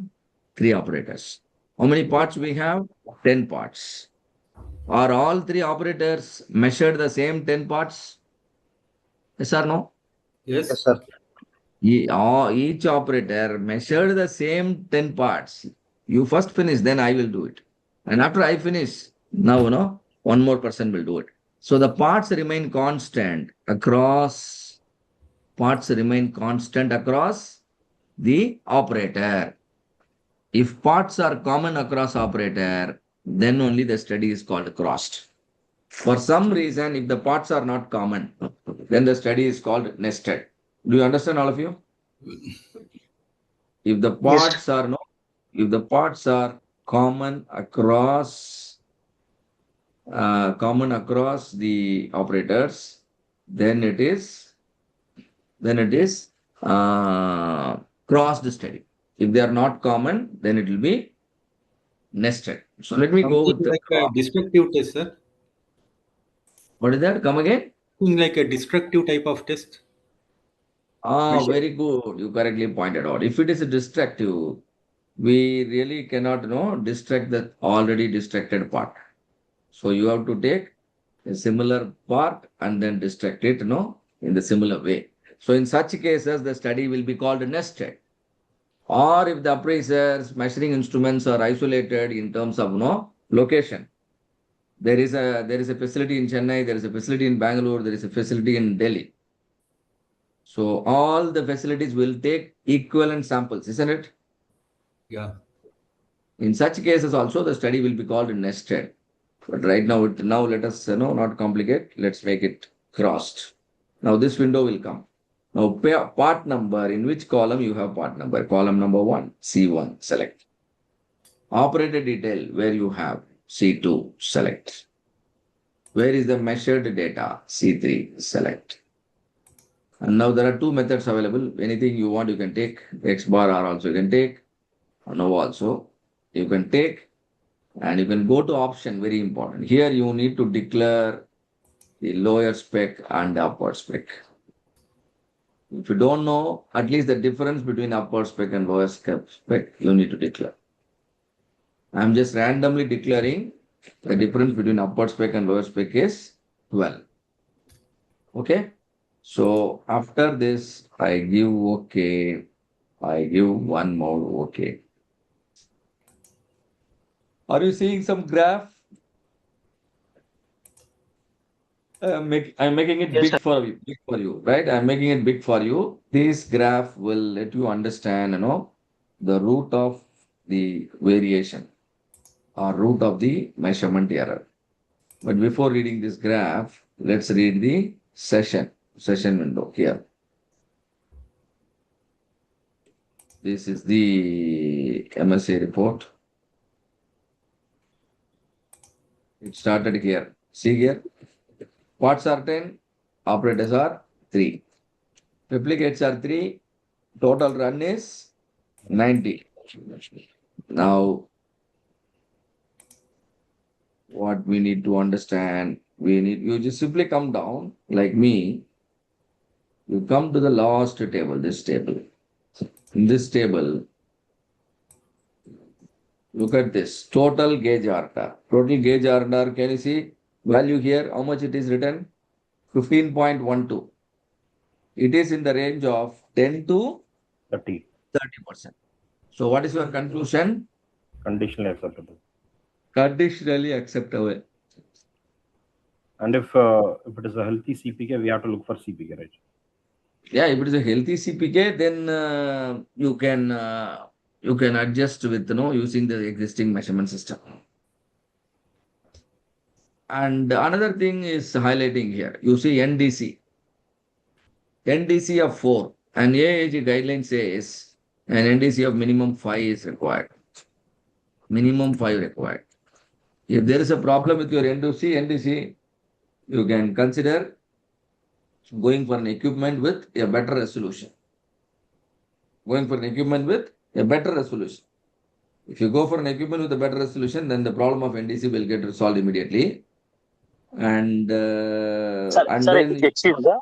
3 operators. How many parts we have? 10 parts. Are all 3 operators measured the same 10 parts? Yes or no?
Yes.
Yes, sir.
Each operator measured the same 10 parts. You first finish, then I will do it. And after I finish, now, one more person will do it. So the parts remain constant across the operator. If parts are common across operator, then only the study is called crossed. For some reason, if the parts are not common, then the study is called nested. Do you understand, all of you? If the
Yes.
parts are no, if the parts are common across the operators, then it is crossed study. If they are not common, then it will be nested. So let me go
Something
with the
like a destructive test, sir.
what is that? Come again?
Something like a destructive type of test. Measure.
Very good. You correctly pointed out. If it is a destructive, we really cannot distract the already distracted part. So you have to take a similar part and then distract it, in the similar way. So in such cases, the study will be called nested. Or if the appraisers, measuring instruments are isolated in terms of location. There is a facility in Chennai, there is a facility in Bangalore, there is a facility in Delhi. So all the facilities will take equivalent samples, isn't it?
Yeah.
In such cases also the study will be called nested. But right now, let us not complicate. Let's make it crossed. Now this window will come. Now part number, in which column you have part number? Column number 1, C1, select. Operator detail, where you have C2, select. Where is the measured data? C3, select. And now there are two methods available. Anything you want, you can take. X bar R also you can take. No also you can take. And you can go to option, very important. Here you need to declare the lower spec and the upper spec. If you don't know, at least the difference between upper spec and lower spec, you need to declare. I'm just randomly declaring the difference between upper spec and lower spec is 12. Okay. So after this, I give OK. I give one more OK. Are you seeing some graph? I'm making it
Yes, sir.
big for you, right? I'm making it big for you. This graph will let you understand, the root of the variation or root of the measurement error. But before reading this graph, let's read the session window here. This is the MSA report. It started here. See here. Parts are 10, operators are 3. Replicates are 3. Total run is 90. Now, what we need to understand, you just simply come down like me. You come to the last table, this table. In this table, look at this total gauge order. Total gauge order, can you see value here? How much it is written? 15.12. It is in the range of 10 to
30.
30%. So, what is your conclusion?
Conditionally acceptable.
Conditionally acceptable.
And if it is a healthy CPK, we have to look for CPK, right?
Yeah, if it is a healthy CPK, then you can adjust with using the existing measurement system. And another thing is highlighting here. You see NDC of 4, and AAG guideline says an NDC of minimum 5 is required. Minimum 5 required. If there is a problem with your NDC, you can consider going for an equipment with a better resolution. Going for an equipment with a better resolution. If you go for an equipment with a better resolution, then the problem of NDC will get resolved immediately. And
Sorry,
then
excuse me.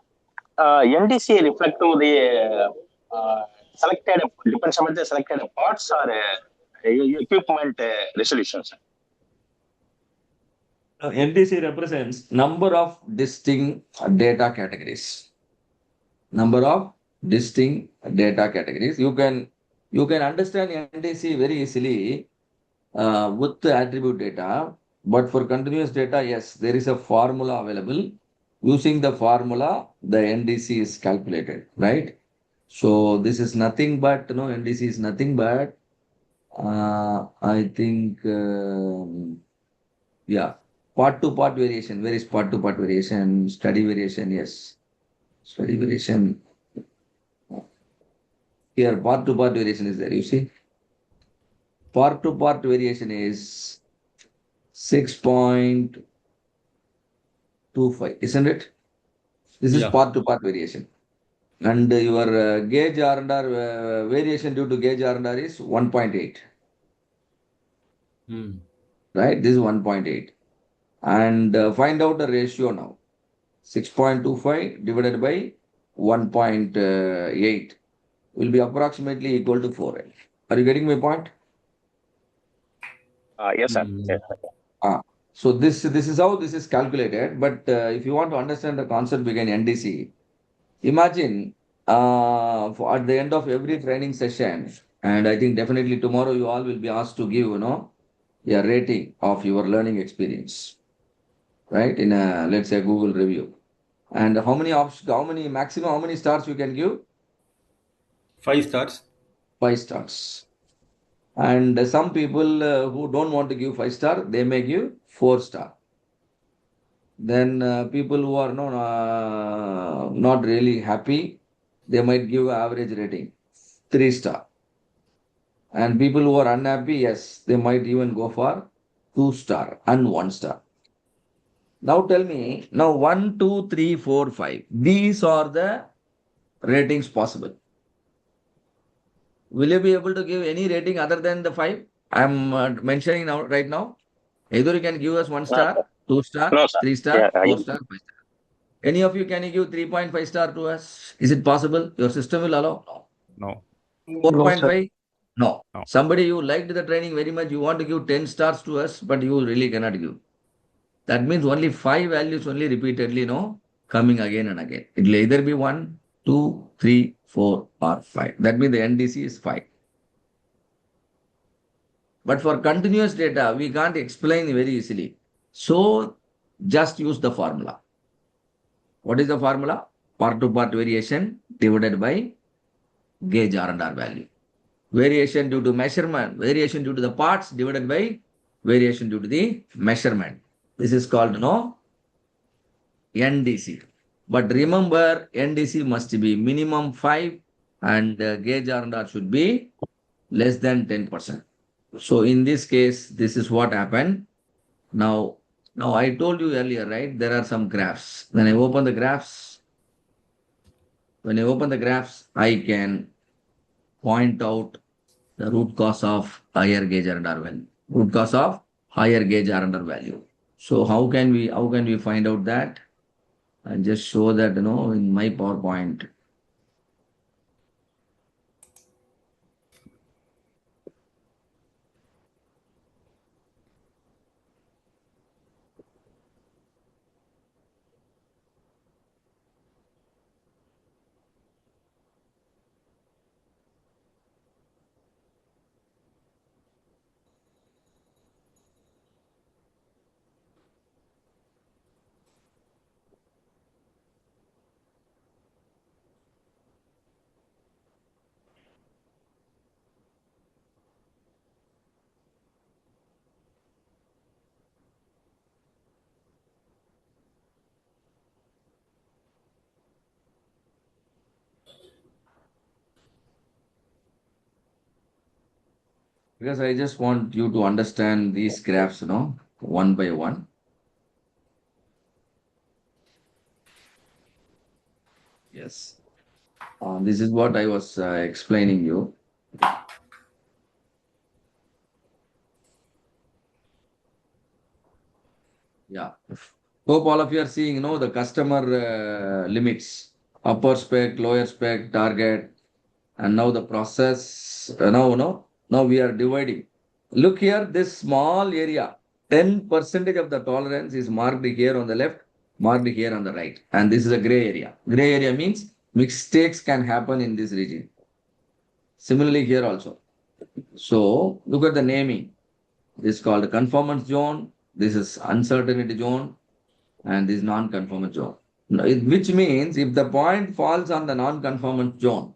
NDC reflect to the selected, depends on the selected parts or equipment resolutions.
NDC represents number of distinct data categories. number of distinct data categories. You can understand NDC very easily with the attribute data, but for continuous data, yes, there is a formula available. Using the formula, the NDC is calculated, right? So this is nothing but, NDC is nothing but, I think, yeah, part to part variation. Where is part to part variation? Study variation, yes. Study variation. Here, part to part variation is there. You see, part to part variation is 6.25, isn't it? This is
Yeah.
part to part variation. And your gauge R&R variation due to gauge R&R is 1.8,
Hmm.
right? This is 1.8. And find out the ratio now. 6.25 divided by 1.8 will be approximately equal to 4. Are you getting my point?
Yes, sir.
Hmm.
Yes, sir.
Ah, so this is how this is calculated. But if you want to understand the concept behind NDC, imagine at the end of every training session, and I think definitely tomorrow you all will be asked to give, a rating of your learning experience, right? In a, let's say, Google review. And how many maximum, how many stars you can give?
5 stars.
5 stars. And some people who don't want to give 5 star, they may give 4 star. Then people who are not really happy, they might give average rating, 3 star. And people who are unhappy, yes, they might even go for 2 star and 1 star. Now tell me, now 1, 2, 3, 4, 5. These are the ratings possible. Will you be able to give any rating other than the 5? I'm mentioning now right now. Either you can give us 1 star, 2 star,
No, sir.
3 star,
Yeah,
4 star, 5 star. Any of you can you give 3.5 star to us? Is it possible? Your system will allow?
No.
No, sir.
4.5? No.
No.
Somebody you liked the training very much, you want to give 10 stars to us, but you really cannot give. That means only 5 values only repeatedly, coming again and again. It will either be 1, 2, 3, 4, or 5. That means the NDC is 5. But for continuous data, we can't explain very easily. So just use the formula. What is the formula? Part to part variation divided by gauge R&R value. Variation due to measurement, variation due to the parts divided by variation due to the measurement. This is called NDC. But remember, NDC must be minimum 5 and gauge R&R should be less than 10%. So in this case, this is what happened. Now I told you earlier, right? There are some graphs. When I open the graphs, I can point out the root cause of higher gauge R&R value. Root cause of higher gauge R&R value. So how can we find out that? And just show that in my PowerPoint. Because I just want you to understand these graphs, one by one. Yes. This is what I was explaining you. Yeah. Hope all of you are seeing, the customer limits, upper spec, lower spec, target, and now the process. Now we are dividing. Look here, this small area, 10% of the tolerance is marked here on the left, marked here on the right. And this is a gray area. Gray area means Mistakes can happen in this region. Similarly here also. So look at the naming. This is called conformance zone. This is uncertainty zone, and this non-conformance zone. Which means if the point falls on the non-conformance zone,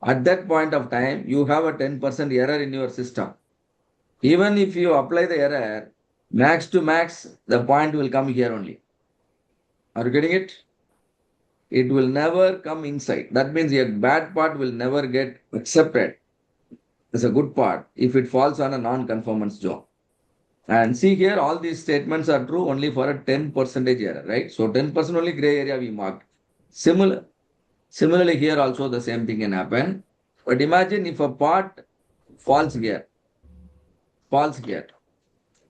at that point of time, you have a 10% error in your system. Even if you apply the error, max to max, the point will come here only. Are you getting it? It will never come inside. That means a bad part will never get accepted as a good part if it falls on a non-conformance zone. And see here, all these statements are true only for a 10% error, right? So 10% only gray area we marked. Similarly, here also the same thing can happen. But imagine if a part falls here, falls here.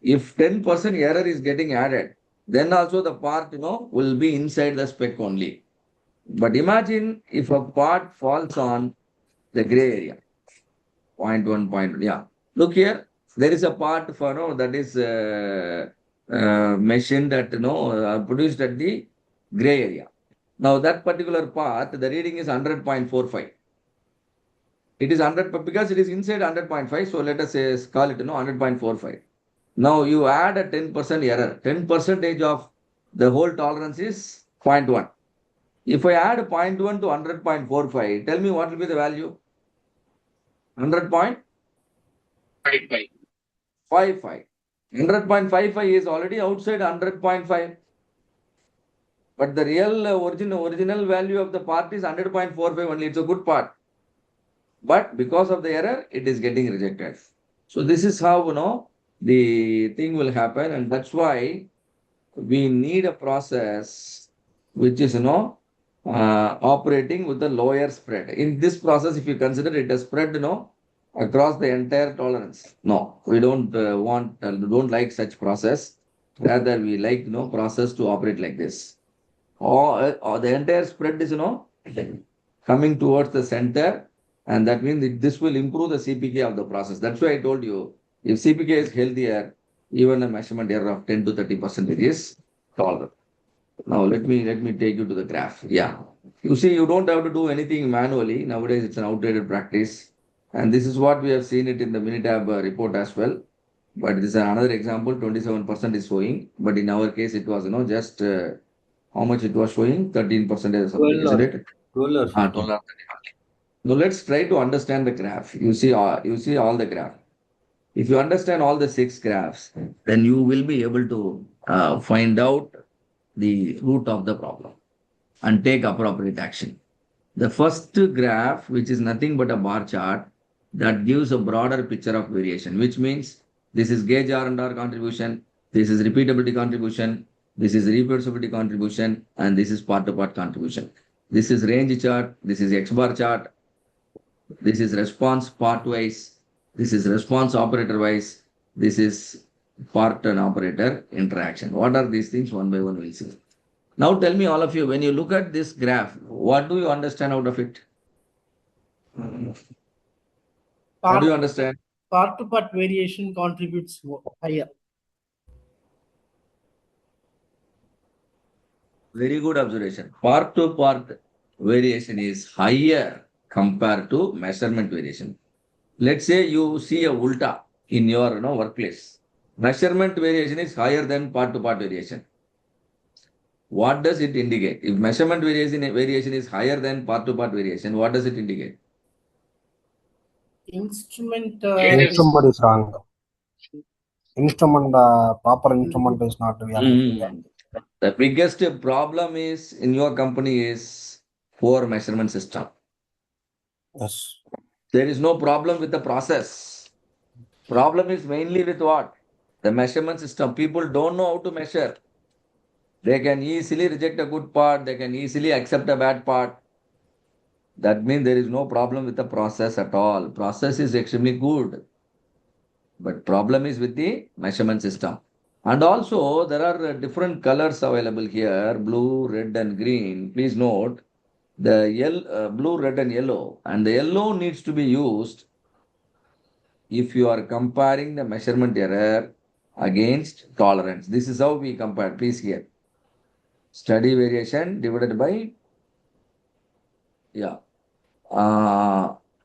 If 10% error is getting added, then also the part, will be inside the spec only. But imagine if a part falls on the gray area, 0.1, yeah. Look here, there is a part for, that is machined at, produced at the gray area. Now that particular part, the reading is 100.45. It is 100 because it is inside 100.5. So let us say call it 100.45. Now you add a 10% error. 10% of the whole tolerance is 0.1. If I add 0.1 to 100.45, tell me what will be the value? 100.55.
5
100.55 is already outside 100.5. But the real original value of the part is 100.45 only. It's a good part. But because of the error, it is getting rejected. So this is how, the thing will happen. And that's why we need a process which is, operating with the lower spread. In this process, if you consider it a spread, across the entire tolerance. No, we don't don't like such process. Rather, we like, process to operate like this. Or the entire spread is, coming towards the center, and that means this will improve the CPK of the process. That's why I told you, if CPK is healthier, even a measurement error of 10 to 30% is tolerable. Now let me take you to the graph. Yeah. You see, you don't have to do anything manually. Nowadays, it's an outdated practice. And this is what we have seen it in the Minitab report as well. But this is another example, 27% is showing. But in our case, it was, just how much it was showing? 13% or something,
12
isn't
or
it?
12 or 15.
12 or 13. Now let's try to understand the graph. You see all the graph. If you understand all the 6 graphs, then you will be able to find out the root of the problem and take appropriate action. The first graph, which is nothing but a bar chart, that gives a broader picture of variation, which means this is gauge R&R contribution, this is repeatability contribution, this is reproducibility contribution, and this is part-to-part contribution. This is range chart, this is X bar chart, this is response part-wise, this is response operator-wise, this is part and operator interaction. What are these things? One by one we'll see. Now tell me, all of you, when you look at this graph, what do you understand out of it? What do you understand?
Part to part variation contributes higher.
Very good observation. Part to part variation is higher compared to measurement variation. Let's say you see a ulta in your workplace. Measurement variation is higher than part to part variation. What does it indicate? If measurement variation is higher than part to part variation, what does it indicate?
Instrument
Instrument is wrong. Instrument, proper instrument is not available.
The biggest problem is in your company is poor measurement system.
Yes.
There is no problem with the process. Problem is mainly with what? The measurement system. People don't know how to measure. They can easily reject a good part. They can easily accept a bad part. That means there is no problem with the process at all. Process is extremely good. But problem is with the measurement system. And also there are different colors available here, blue, red and green. Please note the blue, red and yellow. And the yellow needs to be used if you are comparing the measurement error against tolerance. This is how we compare. Please here. Study variation divided by Yeah.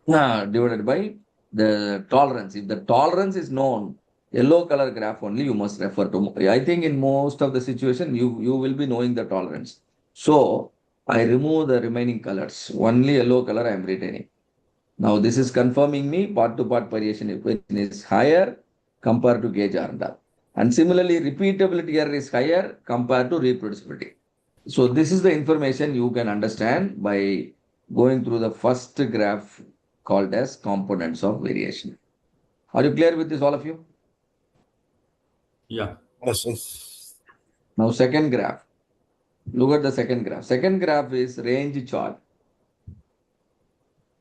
Divided by the tolerance. If the tolerance is known, yellow color graph only you must refer to. I think in most of the situation you will be knowing the tolerance. So I remove the remaining colors. Only yellow color I am retaining. Now this is confirming me part to part variation equation is higher compared to gauge R&R. And similarly, repeatability error is higher compared to reproducibility. So this is the information you can understand by going through the first graph called as components of variation. Are you clear with this, all of you?
Yeah.
Yes, yes.
Now, second graph. Look at the second graph. Second graph is range chart.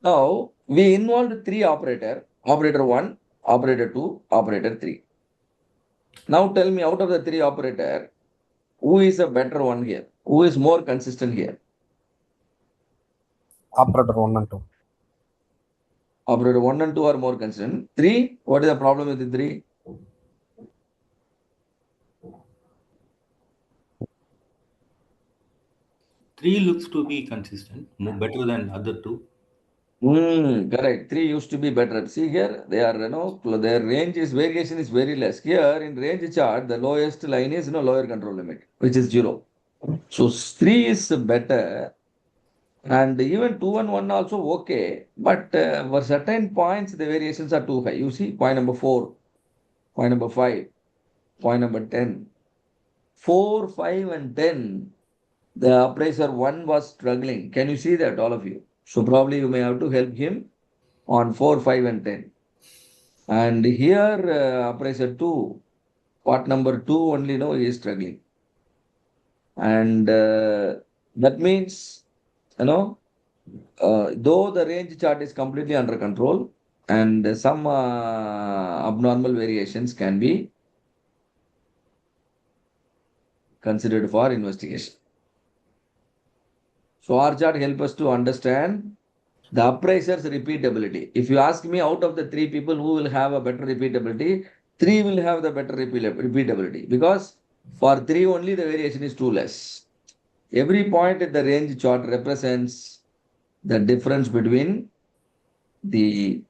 Now, we involved three operator 1, operator 2, operator 3. Now, tell me out of the three operator, who is a better one here? Who is more consistent here?
Operator 1 and 2.
Operator 1 and 2 are more consistent. 3, what is the problem with the 3?
Three looks to be consistent, better than other two.
Correct. 3 used to be better. See here, they are, their variation is very less. Here in range chart, the lowest line is, lower control limit, which is 0. So 3 is better. And even 2 and 1 also okay. But for certain points, the variations are too high. You see, point number 4, point number 5, point number 10. 4, 5, and 10, the appraiser 1 was struggling. Can you see that, all of you? So probably you may have to help him on 4, 5, and 10. And here, appraiser 2, part number 2 only, he is struggling. And that means, though the range chart is completely under control and some abnormal variations can be considered for investigation. So R chart help us to understand the appraiser's repeatability. If you ask me, out of the 3 people who will have a better repeatability, 3 will have the better repeatability because for 3 only the variation is too less. Every point in the range chart represents the difference between the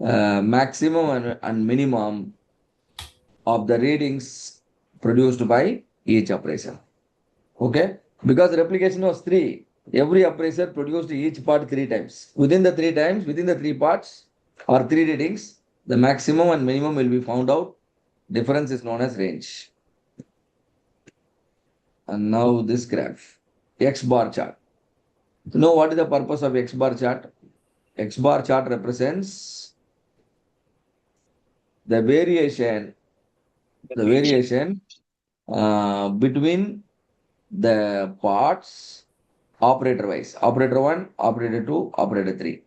maximum and minimum of the readings produced by each appraiser. Okay? Because replication was 3. Every appraiser produced each part 3 times. Within the 3 parts or 3 readings, the maximum and minimum will be found out. Difference is known as range. And now this graph, X bar chart. You know what is the purpose of X bar chart? X bar chart represents the variation between the parts operator wise. Operator 1, operator 2, operator 3.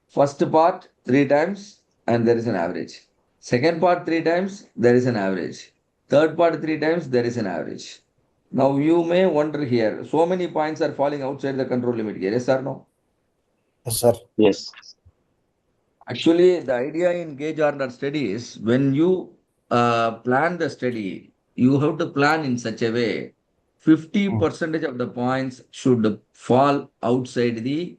First part 3 times and there is an average. Second part 3 times, there is an average. Third part 3 times, there is an average. Now you may wonder here, so many points are falling outside the control limit here. Yes or no?
Yes, sir.
Yes.
Actually, the idea in gauge order study is when you plan the study, you have to plan in such a way 50% of the points should fall outside the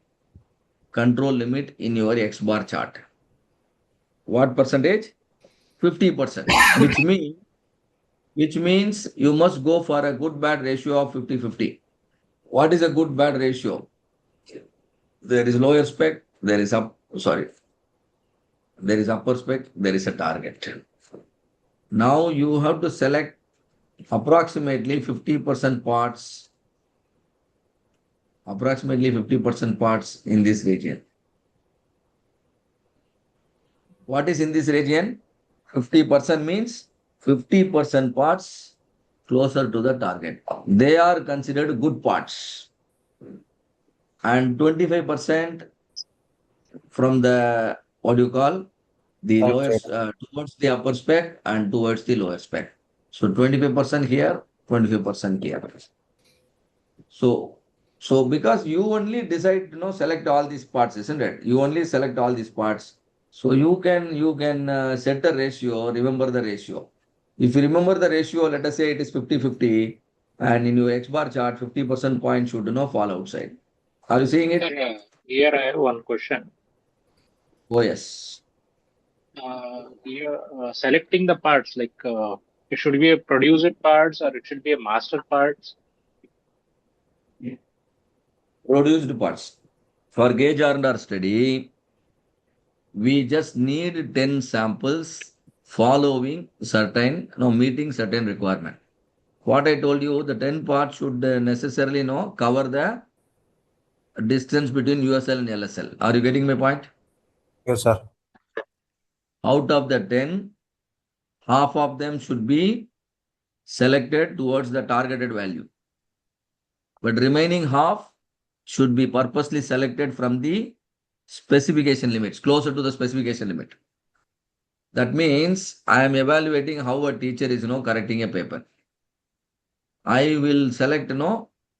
control limit in your X bar chart. What percentage? 50%, which means you must go for a good bad ratio of 50-50. What is a good bad ratio? There is lower spec, there is upper spec, there is a target. Now you have to select approximately 50% parts in this region. What is in this region? 50% means 50% parts closer to the target. They are considered good parts. And 25% from the, what do you call, the lowest, towards the upper spec and towards the lower spec. So 25% here, 25% here. So because you only decide, select all these parts, isn't it? You only select all these parts. So you can set a ratio, remember the ratio. If you remember the ratio, let us say it is 50-50, and in your X bar chart, 50% point should fall outside. Are you seeing it?
here I have one question.
Oh, yes.
Here, selecting the parts, like it should be a produced parts or it should be a master parts.
Produced parts. For gauge R&R study, we just need 10 samples following certain, meeting certain requirement. What I told you, the 10 parts should necessarily cover the distance between USL and LSL. Are you getting my point?
Yes, sir.
Out of the 10, half of them should be selected towards the targeted value. But remaining half should be purposely selected from the specification limits, closer to the specification limit. That means I am evaluating how a teacher is correcting a paper. I will select,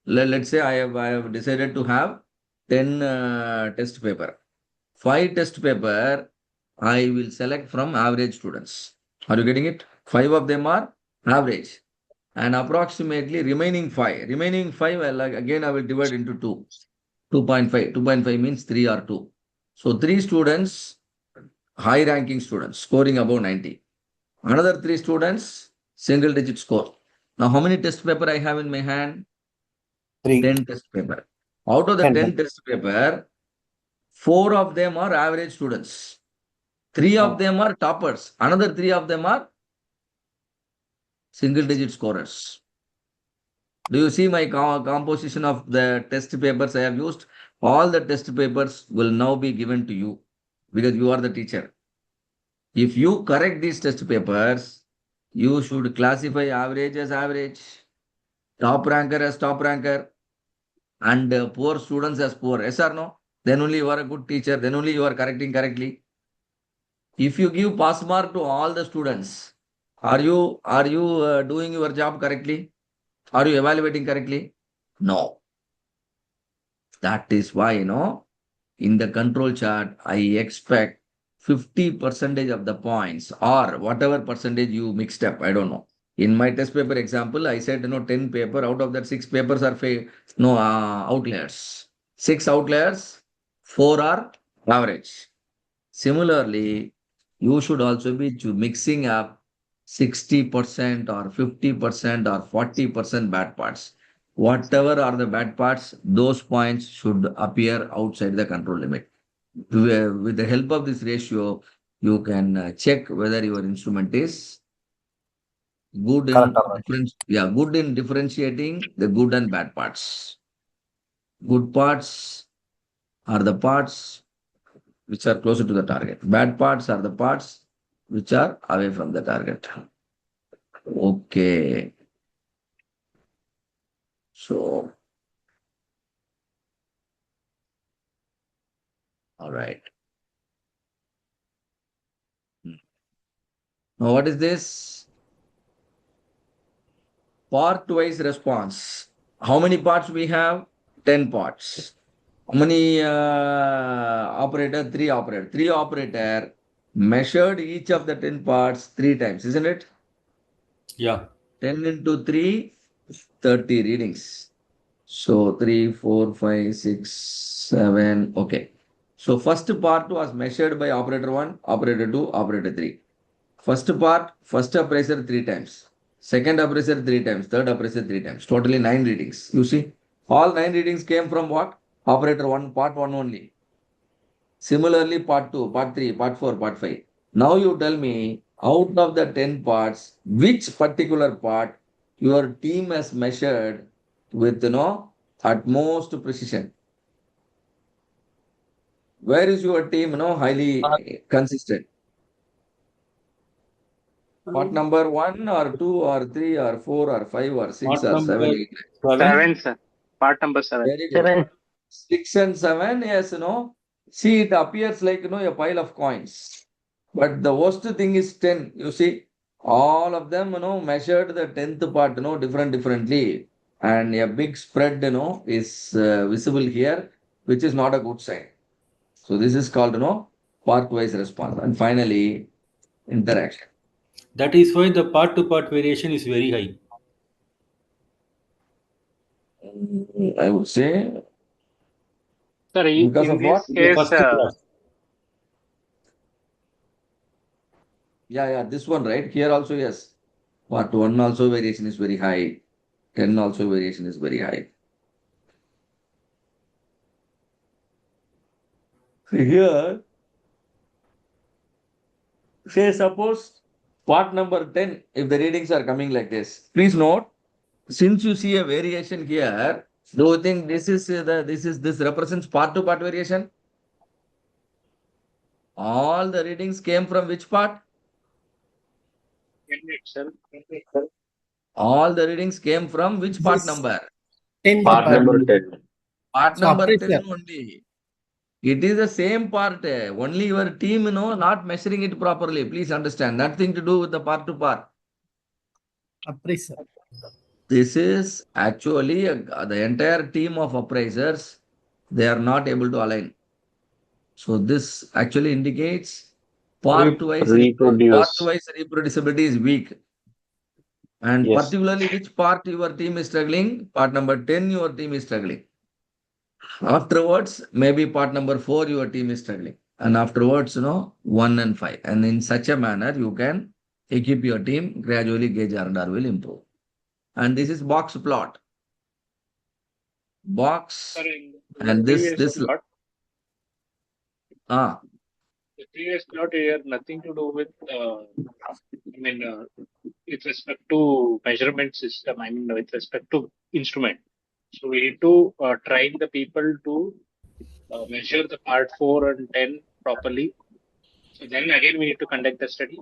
let's say I have decided to have 10 test paper. 5 test paper, I will select from average students. Are you getting it? 5 of them are average. And approximately remaining 5. Remaining 5, again, I will divide into 2. 2.5. 2.5 means 3 or 2. So 3 students, high ranking students, scoring above 90. Another 3 students, single digit score. Now, how many test paper I have in my hand?
3.
10 test paper. Out of the 10 test paper, 4 of them are average students. 3 of them are toppers. Another 3 of them are single digit scorers. Do you see my composition of the test papers I have used? All the test papers will now be given to you because you are the teacher. If you correct these test papers, you should classify average as average, top ranker as top ranker, and poor students as poor. Yes or no? Then only you are a good teacher. Then only you are correcting correctly. If you give pass mark to all the students, are you doing your job correctly? Are you evaluating correctly? No. That is why, in the control chart, I expect 50 percentage of the points or whatever percentage you mixed up. I don't know. In my test paper example, I said, 10 paper, out of that 6 papers are outliers. 6 outliers, 4 are average. Similarly, you should also be mixing up 60% or 50% or 40% bad parts. Whatever are the bad parts, those points should appear outside the control limit. With the help of this ratio, you can check whether your instrument is good in good in differentiating the good and bad parts. Good parts are the parts which are closer to the target. Bad parts are the parts which are away from the target. Okay. So, all right. Now, what is this? Part-wise response. How many parts we have? 10 parts. How many operator? 3 operator. 3 operator measured each of the 10 parts 3 times, isn't it?
Yeah.
10 into 3, 30 readings. So 3, 4, 5, 6, 7. Okay. So first part was measured by operator 1, operator 2, operator 3. First part, first appraiser 3 times. Second appraiser 3 times. Third appraiser 3 times. Totally 9 readings. You see, all 9 readings came from what? Operator 1, part 1 only. Similarly, part 2, part 3, part 4, part 5. Now you tell me, out of the 10 parts, which particular part your team has measured with, utmost precision? Where is your team, highly consistent? Part number 1 or 2 or 3 or 4 or 5 or 6
Part
or 7,
number
8?
7, sir. Part number 7.
Very good.
7.
6 and 7, yes, See, it appears like, a pile of coins. But the worst thing is 10. You see, all of them, measured the 10th part, differently. And a big spread, is visible here, which is not a good sign. So this is called, part-wise response. And finally, interaction.
That is why the part to part variation is very high.
I would say
Sir,
Because
in
of what?
this case,
First class.
Yeah, this one, right? Here also, yes. Part 1 also variation is very high. 10 also variation is very high. So here, say suppose part number 10, if the readings are coming like this, please note, since you see a variation here, do you think this represents part to part variation? All the readings came from which part?
10 itself.
All the readings came from which part
This
number?
10th
Part
part.
number 10.
Part
So
number 10
appraiser,
only. It is the same part. Only your team, not measuring it properly. Please understand. Nothing to do with the part to part.
appraiser.
This is actually the entire team of appraisers. They are not able to align. So this actually indicates
Reproduce.
part-wise reproducibility is weak. And
Yes.
particularly which part your team is struggling, part number 10 your team is struggling. Afterwards, maybe part number 4 your team is struggling. And afterwards, 1 and 5. And in such a manner, you can equip your team, gradually gauge R&R will improve. And this is box plot.
Sir,
Box
in
and
the previous plot here, nothing to do with, with respect to measurement system, with respect to instrument. So we need to train the people to measure the part 4 and 10 properly. So then again, we need to conduct the study.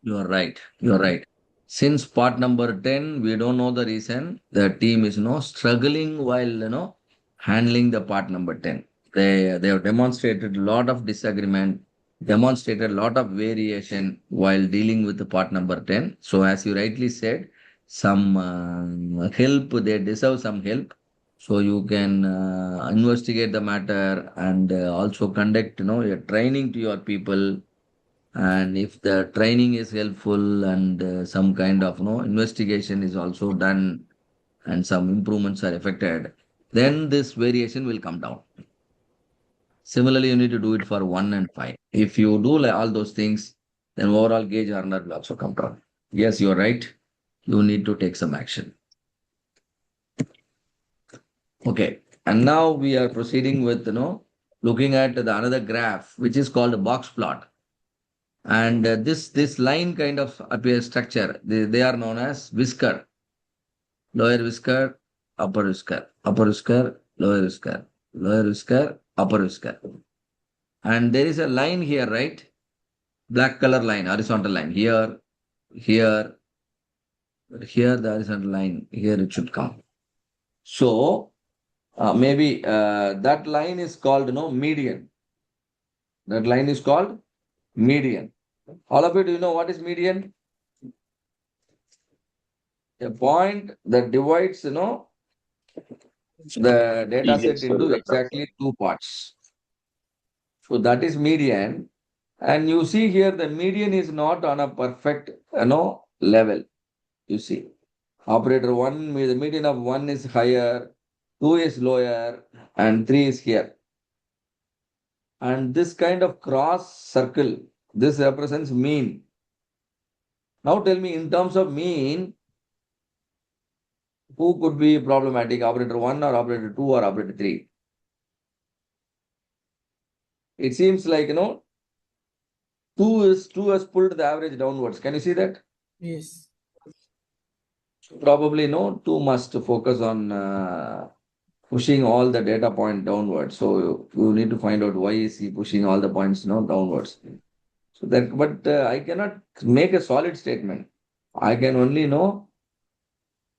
You are right. You are right. Since part number 10, we don't know the reason. The team is struggling while handling the part number 10. They have demonstrated a lot of disagreement, demonstrated a lot of variation while dealing with the part number 10. So as you rightly said, some help, they deserve some help. So you can investigate the matter and also conduct a training to your people, and if the training is helpful and some kind of investigation is also done and some improvements are effected, then this variation will come down. Similarly, you need to do it for 1 and 5. If you do all those things, then overall gauge earner will also come down. Yes, you're right. You need to take some action. Okay. And now we are proceeding with, looking at the another graph, which is called a box plot. And this line kind of appears structure. They are known as whisker, lower whisker, upper whisker, upper whisker, lower whisker, lower whisker, upper whisker. And there is a line here, right? Black color line, horizontal line. Here, here, here the horizontal line. Here it should come. So maybe that line is called median. That line is called median. All of you, do you know what is median? A point that divides, the data set into exactly two parts. So that is median. And you see here the median is not on a perfect, level. You see, operator 1, the median of 1 is higher, 2 is lower, and 3 is here. And this kind of cross circle, this represents mean. Now tell me, in terms of mean, who could be problematic, operator 1 or operator 2 or operator 3? It seems like, 2 has pulled the average downwards. Can you see that?
Yes.
Probably no, 2 must focus on pushing all the data point downwards. So you need to find out why is he pushing all the points downwards. So that, but I cannot make a solid statement. I can only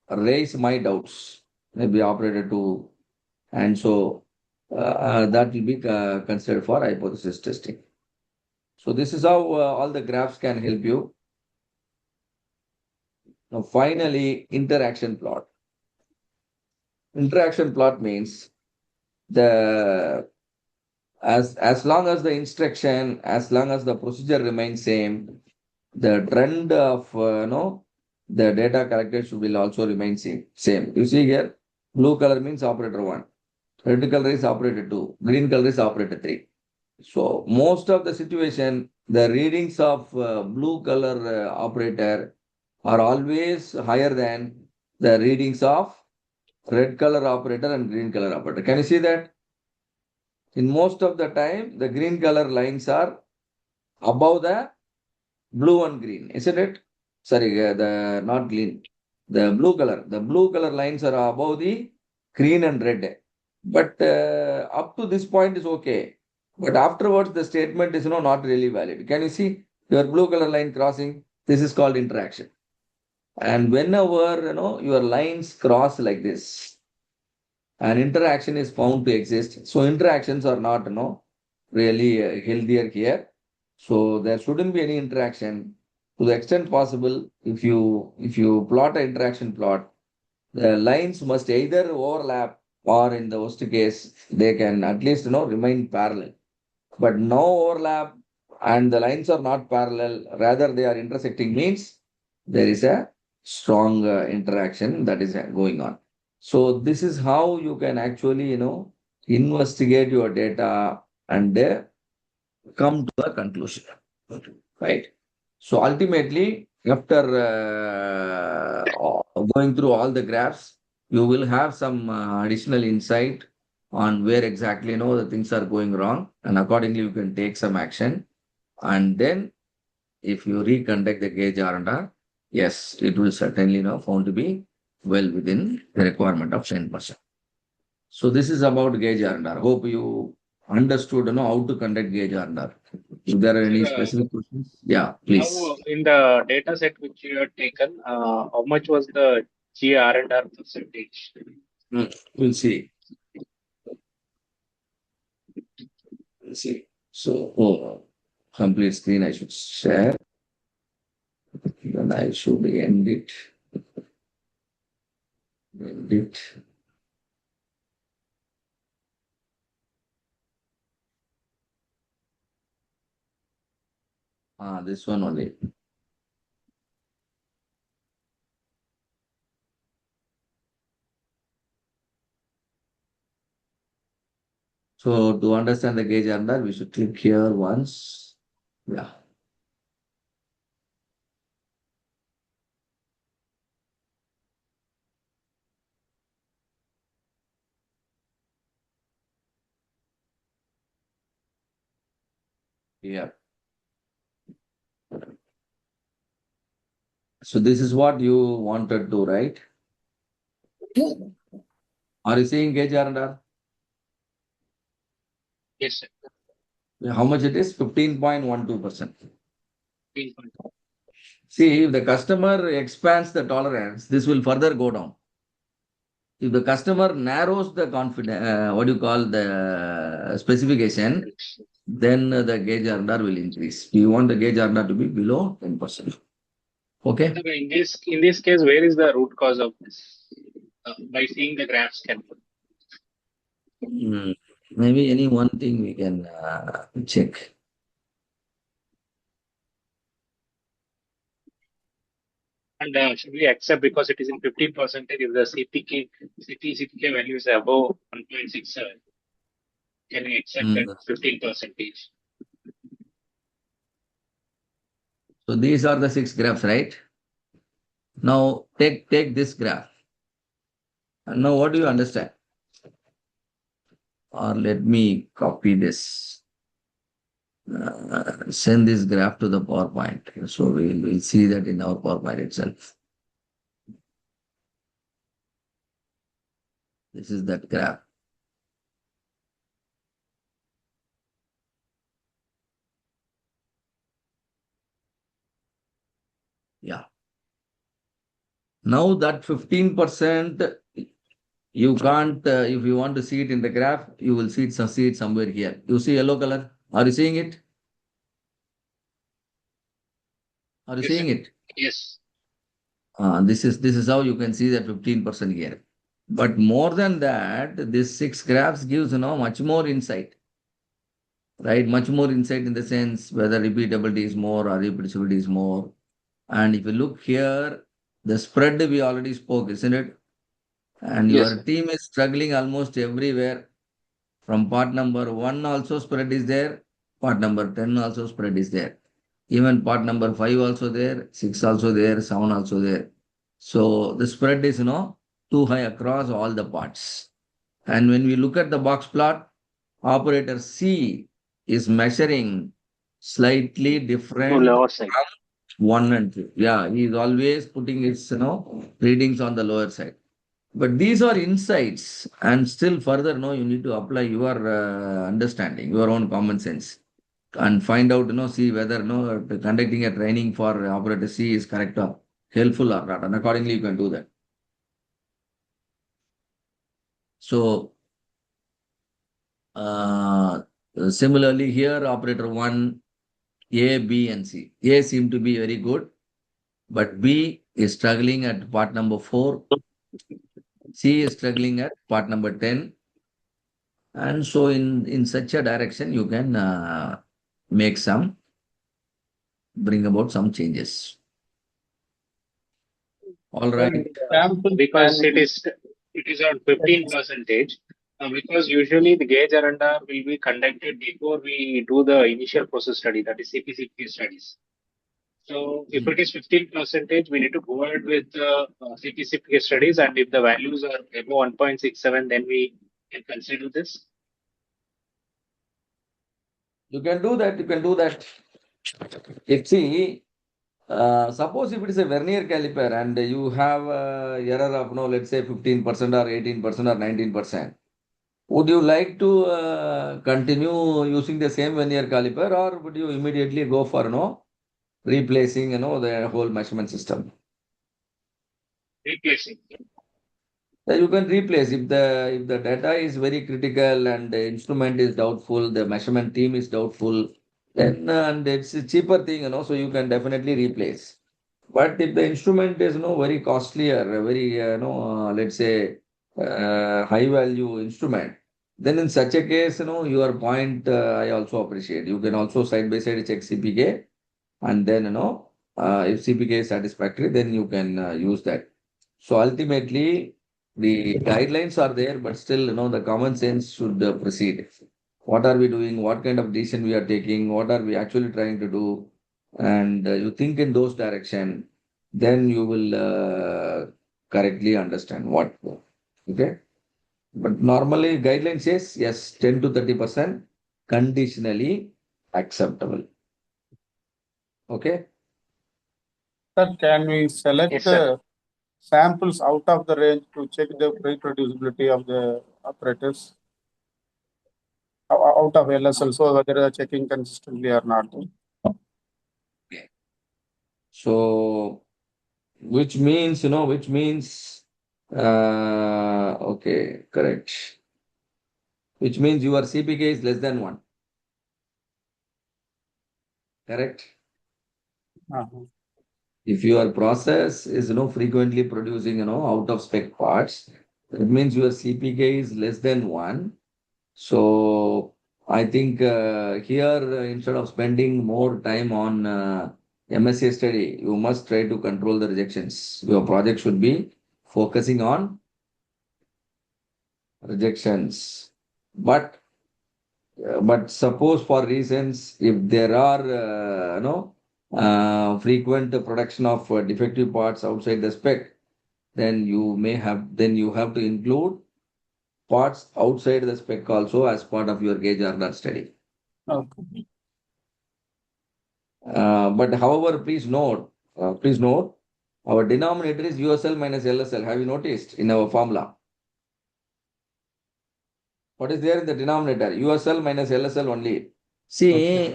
raise my doubts. Maybe operator 2, and so that will be considered for hypothesis testing. So this is how all the graphs can help you. Now finally, interaction plot. Interaction plot means the as long as the instruction, as long as the procedure remains same, the trend of the data collected will also remain same. You see here, blue color means operator 1, red color is operator 2, green color is operator 3. So most of the situation, the readings of blue color operator are always higher than the readings of red color operator and green color operator. Can you see that? In most of the time, the green color lines are above the blue and green, isn't it? Sorry, the not green, the blue color. The blue color lines are above the green and red. But up to this point is okay. But afterwards, the statement is not really valid. Can you see your blue color line crossing? This is called interaction. And whenever your lines cross like this, an interaction is found to exist. So interactions are not really healthier here. So there shouldn't be any interaction. To the extent possible, if you plot an interaction plot, the lines must either overlap or in the worst case, they can at least remain parallel. But no overlap and the lines are not parallel, rather they are intersecting means there is a strong interaction that is going on. So this is how you can actually, investigate your data and come to a conclusion, right? So ultimately, after going through all the graphs, you will have some additional insight on where exactly the things are going wrong, and accordingly you can take some action. And then, if you reconduct the gauge R&R, yes, it will certainly found to be well within the requirement of 10%. So this is about gauge R&R. Hope you understood how to conduct gauge R&R. If there are any
Sir,
specific questions, yeah,
now
please.
in the data set which you have taken, how much was the GR&R percentage?
We'll see. We'll see. So, complete screen I should share. Then I should end it. End it. This one only. So to understand the gauge under, we should click here once. Yeah. Yeah. So this is what you wanted to write. Are you seeing gauge under?
Yes, sir.
How much it is? 15.12%.
15.
See, if the customer expands the tolerance, this will further go down. If the customer narrows the confidence, what do you call the specification, then the gauge R&R will increase. You want the gauge R&R to be below 10%. Okay?
In this case, where is the root cause of this? By seeing the graphs carefully.
Maybe any one thing we can check.
And should we accept because it is in 15% if the CPK value is above 1.67? Can we accept that 15%?
So these are the 6 graphs, right? Now take this graph. And now what do you understand? Or let me copy this. Send this graph to the PowerPoint. So we'll see that in our PowerPoint itself. This is that graph. Yeah. Now that 15%, you can't, if you want to see it in the graph, you will see it somewhere here. You see yellow color? Are you seeing it? Are you
Yes,
seeing
sir.
it?
Yes.
This is how you can see that 15% here. But more than that, this 6 graphs gives much more insight. Right? Much more insight in the sense whether repeatability is more or reproducibility is more. And if you look here, the spread we already spoke, isn't it? And
Yes,
your
sir.
team is struggling almost everywhere. From part number 1 also spread is there. Part number 10 also spread is there. Even part number 5 also there, 6 also there, 7 also there. So the spread is, too high across all the parts. And when we look at the box plot, operator C is measuring slightly
To
different
lower side.
from 1 and 2. Yeah, he is always putting its, readings on the lower side. But these are insights, and still further, you need to apply your understanding, your own common sense, and find out, see whether, conducting a training for operator C is correct or helpful or not, and accordingly you can do that. So, similarly here, operator 1, A, B, and C. A seem to be very good, but B is struggling at part number 4. C is struggling at part number 10. And so in such a direction, you can bring about some changes. All right.
Because it is on 15 percentage. Because usually the gauge R&R will be conducted before we do the initial process study, that is CPCP studies. So if it is 15 percentage, we need to go ahead with CPCP studies, and if the values are above 1.67, then we can consider this.
You can do that. You can do that. If see, suppose if it is a vernier caliper and you have error of, let's say 15% or 18% or 19%, would you like to continue using the same vernier caliper, or would you immediately go for, replacing, the whole measurement system?
Replacing.
You can replace if the data is very critical and the instrument is doubtful, the measurement team is doubtful, then and it's a cheaper thing, so you can definitely replace. But if the instrument is, very costly or very, let's say, high value instrument, then in such a case, your point I also appreciate. You can also side by side check CPK, and then, if CPK is satisfactory, then you can use that. So ultimately, the guidelines are there, but still, the common sense should proceed. What are we doing? What kind of decision we are taking? What are we actually trying to do? And you think in those direction, then you will correctly understand what. Okay. But normally guideline says yes, 10 to 30% conditionally acceptable. Okay.
Sir, can we select
Yes, sir.
samples out of the range to check the reproducibility of the operators out of LSL, so whether they are checking consistently or not?
Okay. So, which means, okay, correct. Which means your CPK is less than 1. Correct. If your process is, frequently producing, out of spec parts, that means your CPK is less than 1. So I think here, instead of spending more time on MSA study, you must try to control the rejections. Your project should be focusing on rejections. But suppose for reasons, if there are, frequent production of defective parts outside the spec, then you have to include parts outside the spec also as part of your gauge R study.
Okay.
But however, please note, our denominator is USL minus LSL. Have you noticed in our formula? What is there in the denominator? USL minus LSL only. See,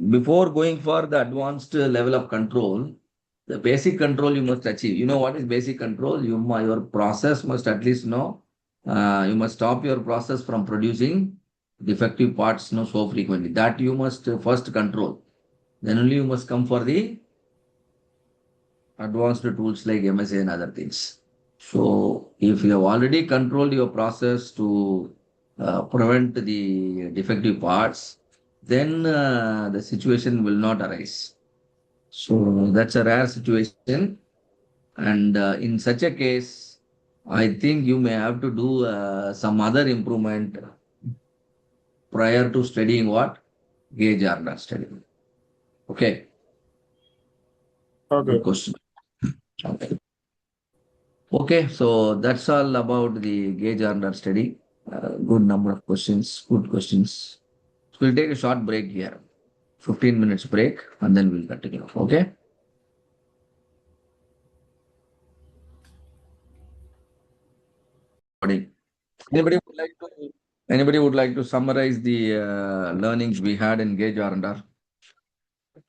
before going for the advanced level of control, the basic control you must achieve. You know what is basic control? Your process must at least know. You must stop your process from producing defective parts so frequently. That you must first control. Then only you must come for the advanced tools like MSA and other things. So if you have already controlled your process to prevent the defective parts, then the situation will not arise. So that's a rare situation. And in such a case, I think you may have to do some other improvement prior to studying what? Gauge R&R study. Okay.
Okay.
Good question. Okay. Okay, so that's all about the gauge R&R study. Good number of questions, good questions. So we'll take a short break here, 15 minutes break, and then we'll continue. Okay. Anybody would like to summarize the learnings we had in gauge R&R?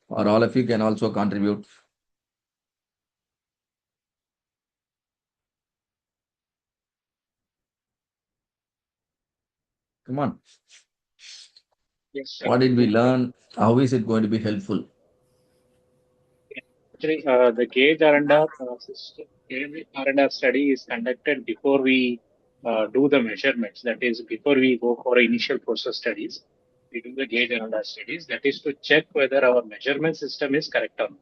Or all of you can also contribute. Come on.
Yes, sir.
What did we learn? How is it going to be helpful?
Actually, the gauge R&R system, gauge R&R study is conducted before we do the measurements. That is, before we go for initial process studies, we do the gauge R&R studies. That is to check whether our measurement system is correct or not.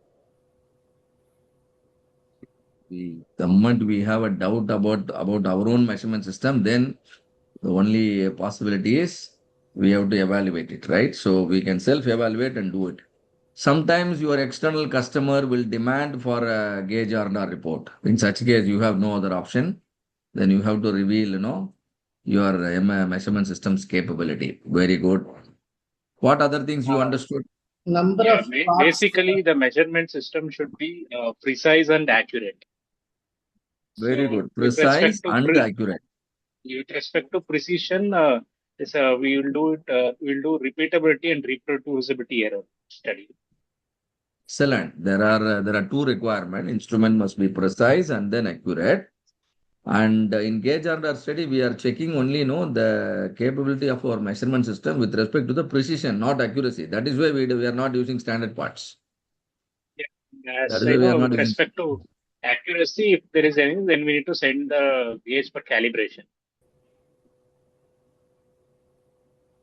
The moment we have a doubt about our own measurement system, then the only possibility is we have to evaluate it, right? So we can self-evaluate and do it. Sometimes your external customer will demand for a gauge R&R report. In such case, you have no other option. Then you have to reveal, your measurement system's capability. Very good. What other things you understood?
Number
Yeah,
of parts.
basically, the measurement system should be precise and accurate.
Very
So,
good.
with respect
Precise
to
and accurate.
with respect to precision, we will do it. We'll do repeatability and reproducibility error study.
Excellent. There are two requirements. Instrument must be precise and then accurate. And in gauge R&R study, we are checking only the capability of our measurement system with respect to the precision, not accuracy. That is why we are not using standard parts.
Yeah.
That
As
is
I
why we are
know,
not
with
using.
respect to accuracy, if there is anything, then we need to send the gauge for calibration.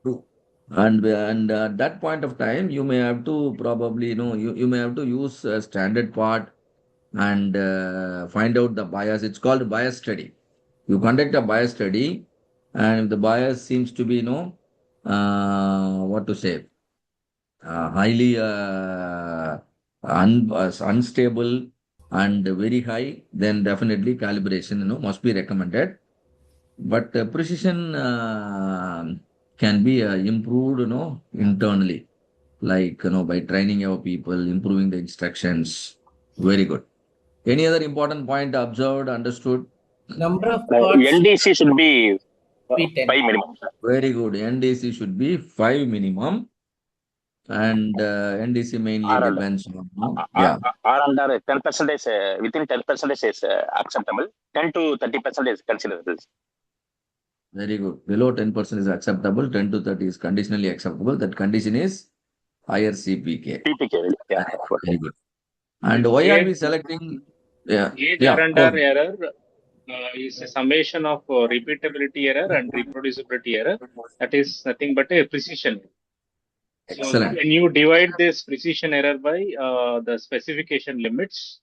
True. And at that point of time, you may have to probably, you may have to use a standard part and find out the bias. It's called bias study. You conduct a bias study, and if the bias seems to be, what to say, highly unstable and very high, then definitely calibration, must be recommended. But precision can be improved, internally, like, by training our people, improving the instructions. Very good. Any other important point observed, understood?
Number of parts
NDC should be
be 10.
5 minimum.
Very good. NDC should be 5 minimum. And NDC mainly
R&R.
depends on, yeah.
R&R 10% is within 10% is acceptable. 10 to 30% is considerable.
Very good. Below 10% is acceptable. 10 to 30 is conditionally acceptable. That condition is higher CPK.
PPK, yeah.
Very good. And why are we selecting? Yeah.
Gauge
Yeah.
R&R error is a summation of repeatability error and reproducibility error. That is nothing but a precision. So
Excellent.
when you divide this precision error by the specification limits,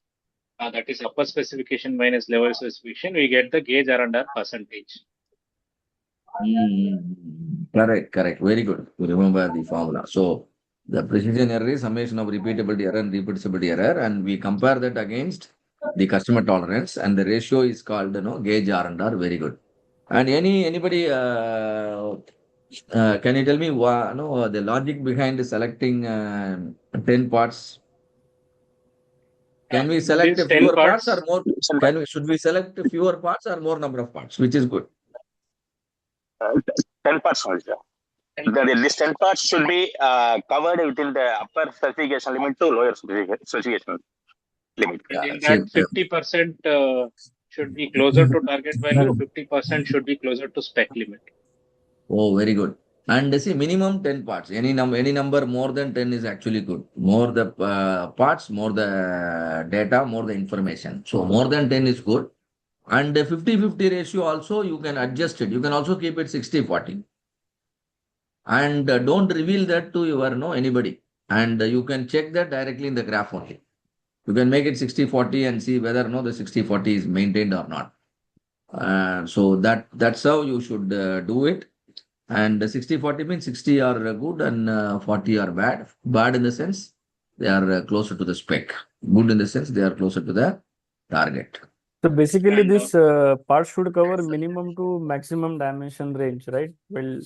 that is upper specification minus lower specification, we get the gauge R&R percentage.
Correct. Very good. You remember the formula. So the precision error is summation of repeatability error and reproducibility error, and we compare that against the customer tolerance, and the ratio is called, gauge R&R. Very good. And anybody, can you tell me the logic behind selecting 10 parts? Can we select
These 10
fewer parts or
parts,
more? Should we select fewer parts or more number of parts? Which is good?
10 parts also. This 10 parts should be covered within the upper specification limit to lower specification limit.
and in that 50% should be closer to target value, 50% should be closer to spec limit.
Oh, very good. And see, minimum 10 parts. Any number more than 10 is actually good. More the parts, more the data, more the information. So more than 10 is good. And the 50-50 ratio also, you can adjust it. You can also keep it 60-40. And don't reveal that to anybody. And you can check that directly in the graph only. You can make it 60-40 and see whether the 60-40 is maintained or not. So that's how you should do it. And 60-40 means 60 are good and 40 are bad. Bad in the sense they are closer to the spec. Good in the sense they are closer to the target.
So basically,
And
this part should cover minimum to maximum dimension range, right? Well,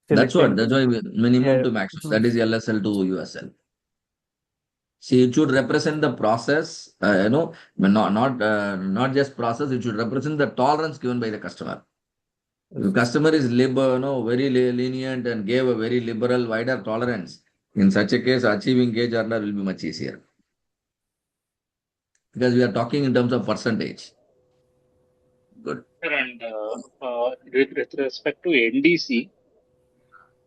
That's what.
selecting.
That's why minimum
Yeah.
to maximum. That is LSL to USL. See, it should represent the process. Not just process. It should represent the tolerance given by the customer. If customer is very lenient and gave a very liberal, wider tolerance, in such a case, achieving gauge earner will be much easier. Because we are talking in terms of percentage. Good.
and with respect to NDC,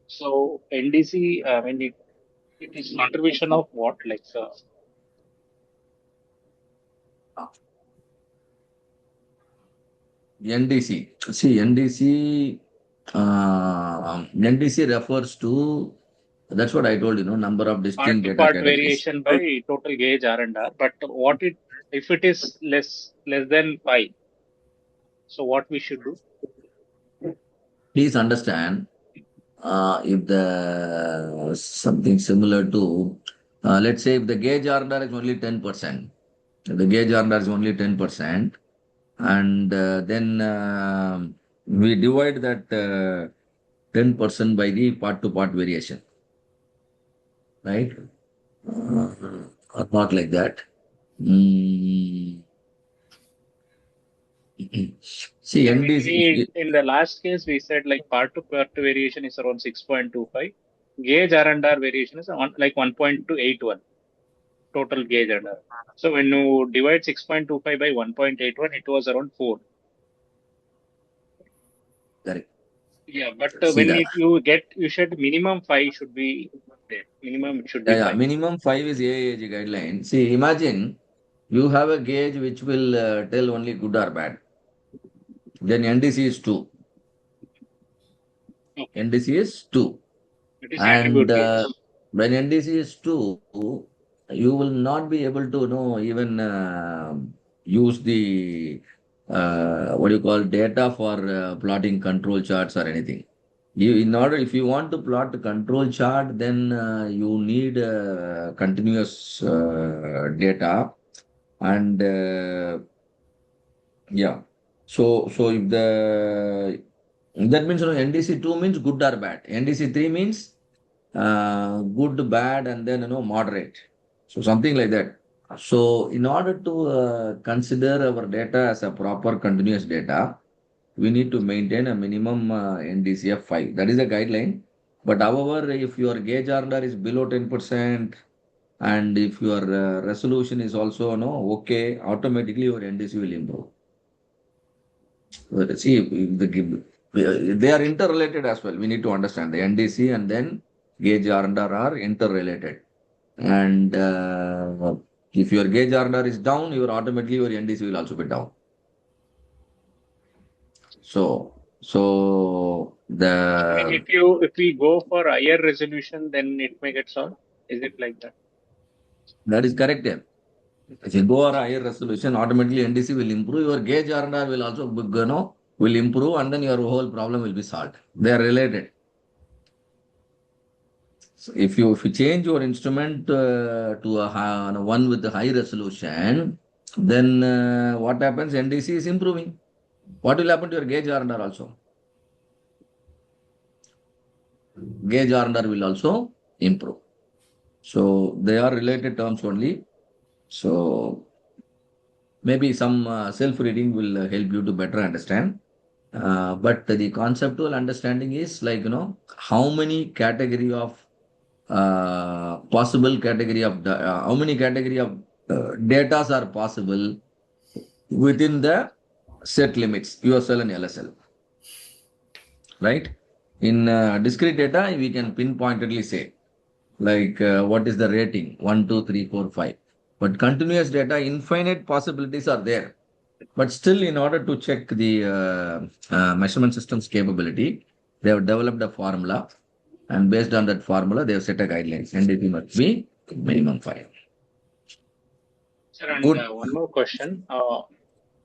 so NDC, I mean, it is contribution of what? Like,
NDC. See, NDC refers to, that's what I told you, number of distinct data
part-to-part
categories.
variation by total gauge R&R. But what if it is less than 5? So what we should do?
Please understand, if the something similar to, let's say if the gauge order is only 10%, the gauge order is only 10%, and then we divide that 10% by the part-to-part variation, right? Or not like that. Mm. See, NDC,
In the last case, we said like part-to-part variation is around 6.25. Gauge R&R variation is like 1.281 total gauge R&R. So when you divide 6.25 by 1.81, it was around 4.
correct.
Yeah, but
See that.
you said minimum 5 should be there. Minimum it should be
Yeah,
5.
minimum 5 is AAG guideline. See, imagine you have a gauge which will tell only good or bad. Then NDC is 2.
Okay.
NDC is 2.
It is
And
attribute gauge.
when NDC is 2, you will not be able to even use the what do you call data for plotting control charts or anything. If you want to plot the control chart, then you need continuous data, and yeah. So if that means NDC 2 means good or bad. NDC 3 means good, bad, and then moderate. So something like that. So in order to consider our data as a proper continuous data, we need to maintain a minimum NDC of 5. That is a guideline. But however, if your gauge order is below 10% and if your resolution is also okay, automatically your NDC will improve. See, they are interrelated as well. We need to understand the NDC and then gauge R&R are interrelated. And if your gauge R&R is down, automatically your NDC will also be down. So
I mean, if we go for higher resolution, then it may get solved. Is it like that?
that is correct. Yeah. If you go for higher resolution, automatically NDC will improve. Your gauge R&R will also will improve, and then your whole problem will be solved. They are related. So if you change your instrument to one with the high resolution, then what happens? NDC is improving. What will happen to your gauge R&R also? Gauge R&R will also improve. So they are related terms only. So maybe some self-reading will help you to better understand. But the conceptual understanding is like, how many category of possible category of how many category of datas are possible within the set limits, USL and LSL, right? In discrete data, we can pinpointedly say, like what is the rating, 1, 2, 3, 4, 5. But continuous data, infinite possibilities are there. But still, in order to check the measurement system's capability, they have developed a formula. And based on that formula, they have set a guidelines. NDP must be minimum 5.
Sir, and
Good.
one more question.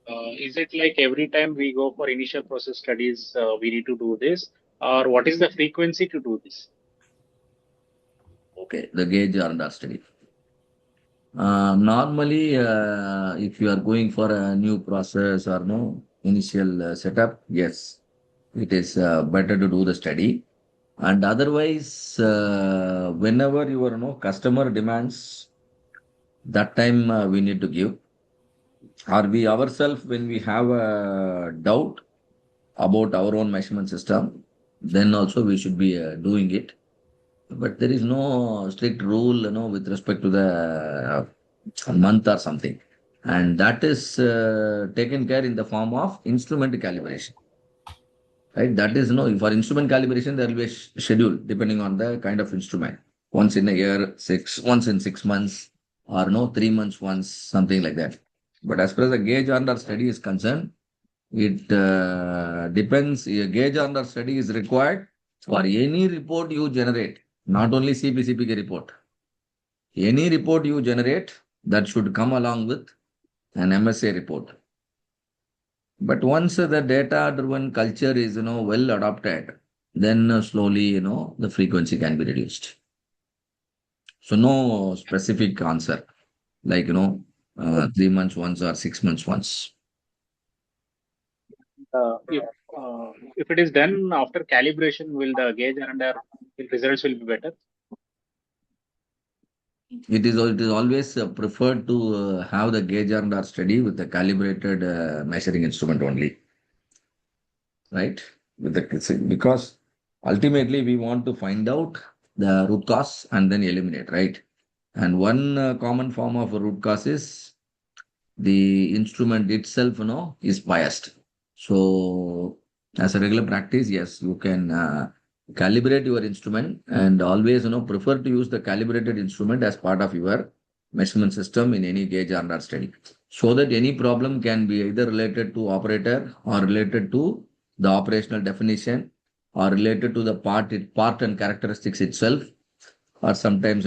Is it like every time we go for initial process studies, we need to do this, or what is the frequency to do this?
Okay, the gauge R&R study. Normally, if you are going for a new process or no initial setup, yes, it is better to do the study. And otherwise, whenever your customer demands, that time we need to give. Or we ourselves, when we have a doubt about our own measurement system, then also we should be doing it. But there is no strict rule, with respect to the month or something. And that is taken care in the form of instrument calibration. Right? That is, for instrument calibration, there will be a schedule depending on the kind of instrument. Once in a year, once in 6 months, or no, 3 months once, something like that. But as far as the gauge under study is concerned, it depends. A gauge under study is required for any report you generate, not only CPCPK report. Any report you generate, that should come along with an MSA report. But once the data-driven culture is, well adopted, then slowly, the frequency can be reduced. So no specific answer, like, 3 months once or 6 months once.
If it is done after calibration, will the gauge R&R results will be better?
It is always preferred to have the gauge R&R study with the calibrated measuring instrument only, right? Because ultimately we want to find out the root cause and then eliminate, right? And one common form of root cause is the instrument itself, is biased. So as a regular practice, yes, you can calibrate your instrument and always, prefer to use the calibrated instrument as part of your measurement system in any gauge R&R study. So that any problem can be either related to operator or related to the operational definition or related to the part and characteristics itself, or sometimes,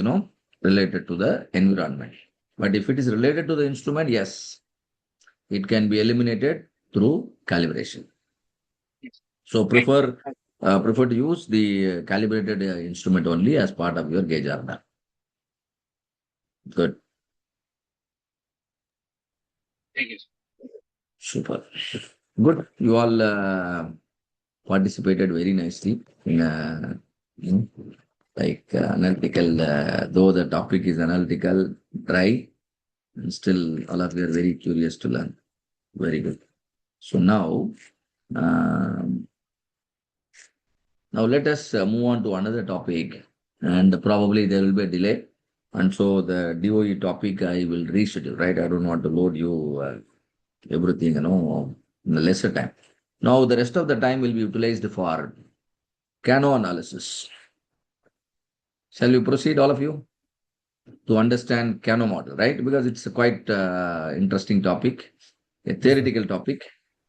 related to the environment. But if it is related to the instrument, yes, it can be eliminated through calibration. So prefer to use the calibrated instrument only as part of your gauge R&R. Good.
Thank you.
Super. Good. You all participated very nicely in analytical, though the topic is analytical, dry, and still all of you are very curious to learn. Very good. So now let us move on to another topic, and probably there will be a delay. And so the DOE topic I will reschedule, right? I don't want to load you everything, in a lesser time. Now the rest of the time will be utilized for Cano analysis. Shall we proceed, all of you, to understand Cano model, right? Because it's a quite interesting topic, a theoretical topic,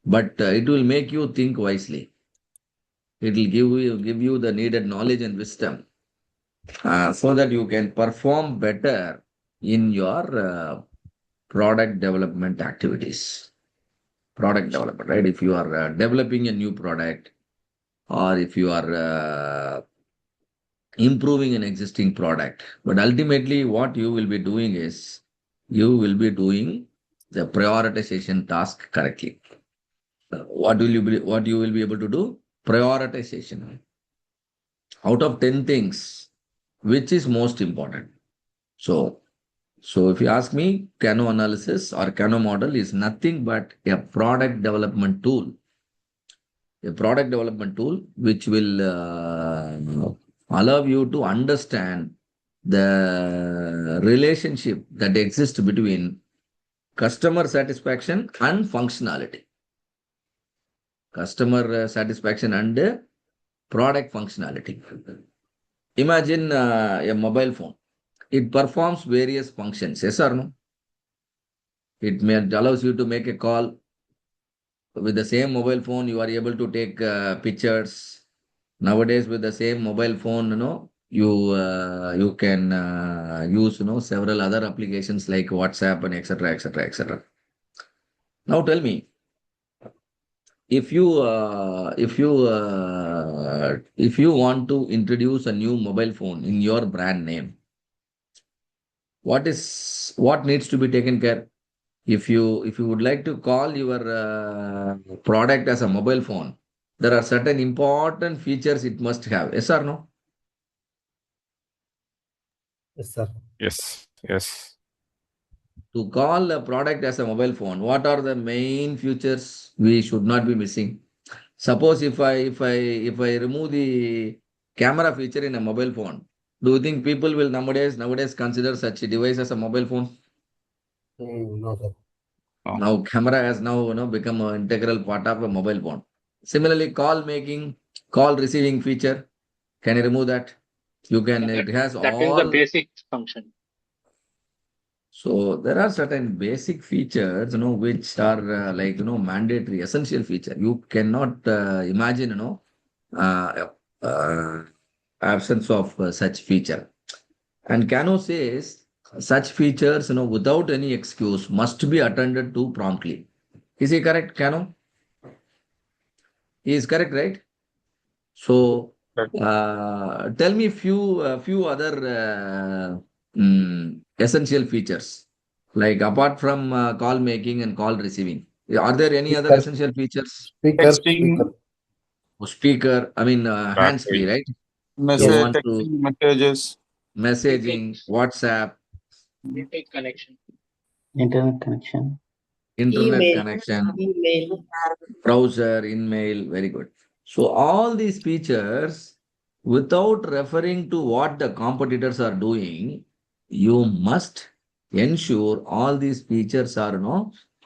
but it will make you think wisely. It will give you the needed knowledge and wisdom so that you can perform better in your product development activities. Product development, right? If you are developing a new product, or if you are improving an existing product. But ultimately, what you will be doing is you will be doing the prioritization task correctly. What you will be able to do? Prioritization. Out of 10 things, which is most important? So if you ask me, Cano analysis or Cano model is nothing but a product development tool. A product development tool which will allow you to understand the relationship that exists between customer satisfaction and functionality. Customer satisfaction and product functionality. Imagine a mobile phone. It performs various functions, yes or no? It allows you to make a call. With the same mobile phone, you are able to take pictures. Nowadays, with the same mobile phone, you can use several other applications like WhatsApp and etc. etc. etc. Now tell me, if you want to introduce a new mobile phone in your brand name, what needs to be taken care? If you would like to call your product as a mobile phone, there are certain important features it must have. Yes or no?
Yes, sir.
Yes. Yes.
To call a product as a mobile phone, what are the main features we should not be missing? Suppose if I remove the camera feature in a mobile phone, do you think people will nowadays consider such a device as a mobile phone?
No, sir.
No.
Now camera has now become an integral part of a mobile phone. Similarly, call making, call receiving feature. Can you remove that? You can.
Yeah,
It has
that is the
all.
basic function.
So there are certain basic features, which are mandatory, essential feature. You cannot imagine, uh, uh, absence of such feature. And Kano says such features, without any excuse, must be attended to promptly. Is he correct, Kano? He is correct, right? So
Right.
tell me few other essential features, like apart from call making and call receiving. Are there any other
Speaker,
essential features?
speaker.
Texting,
Oh, speaker, I mean hands free,
right.
right? You
Yes.
Message,
want to
texting messages.
Bluetooth,
messaging, WhatsApp,
Bluetooth connection.
internet connection.
internet
Email.
connection,
Email.
browser, email, very good. So all these features, without referring to what the competitors are doing, you must ensure all these features are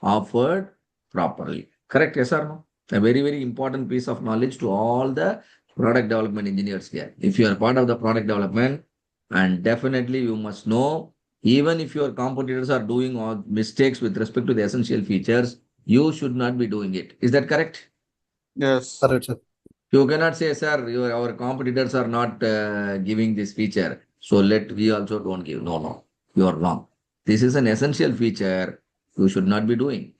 offered properly. Correct? Yes or no? A very, very important piece of knowledge to all the product development engineers here. If you are part of the product development, and definitely you must know, even if your competitors are doing all mistakes with respect to the essential features, you should not be doing it. Is that correct?
Yes.
Correct, sir.
You cannot say, sir, our competitors are not giving this feature, so let we also don't give. No, no, you are wrong. This is an essential feature. You should not be doing.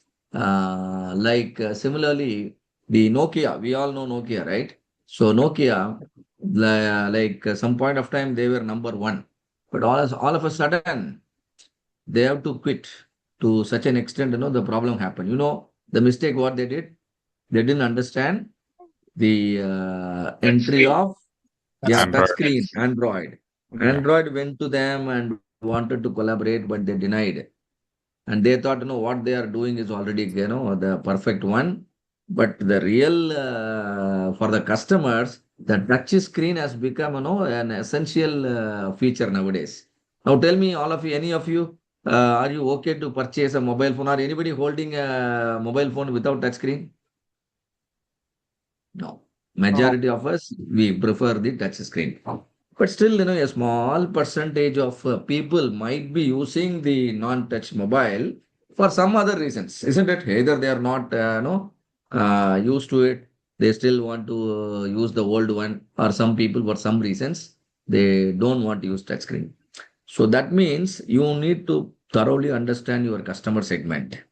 Similarly, the Nokia, we all know Nokia, right? So Nokia, some point of time they were number one, but all of a sudden they have to quit. To such an extent, the problem happened. The mistake what they did, they didn't understand the
Touch
entry
screen.
of touch
Android.
screen Android.
Yeah.
Android went to them and wanted to collaborate, but they denied. And they thought, what they are doing is already, the perfect one. But the real for the customers, the touch screen has become, an essential feature nowadays. Now tell me, all of you, any of you, are you okay to purchase a mobile phone, or anybody holding a mobile phone without touch screen? No.
No.
Majority of us, we prefer the touch screen. But still, a small percentage of people might be using the non-touch mobile for some other reasons, isn't it? Either they are not, used to it, they still want to use the old one, or some people, for some reasons, they don't want to use touch screen. So that means you need to thoroughly understand your customer segment.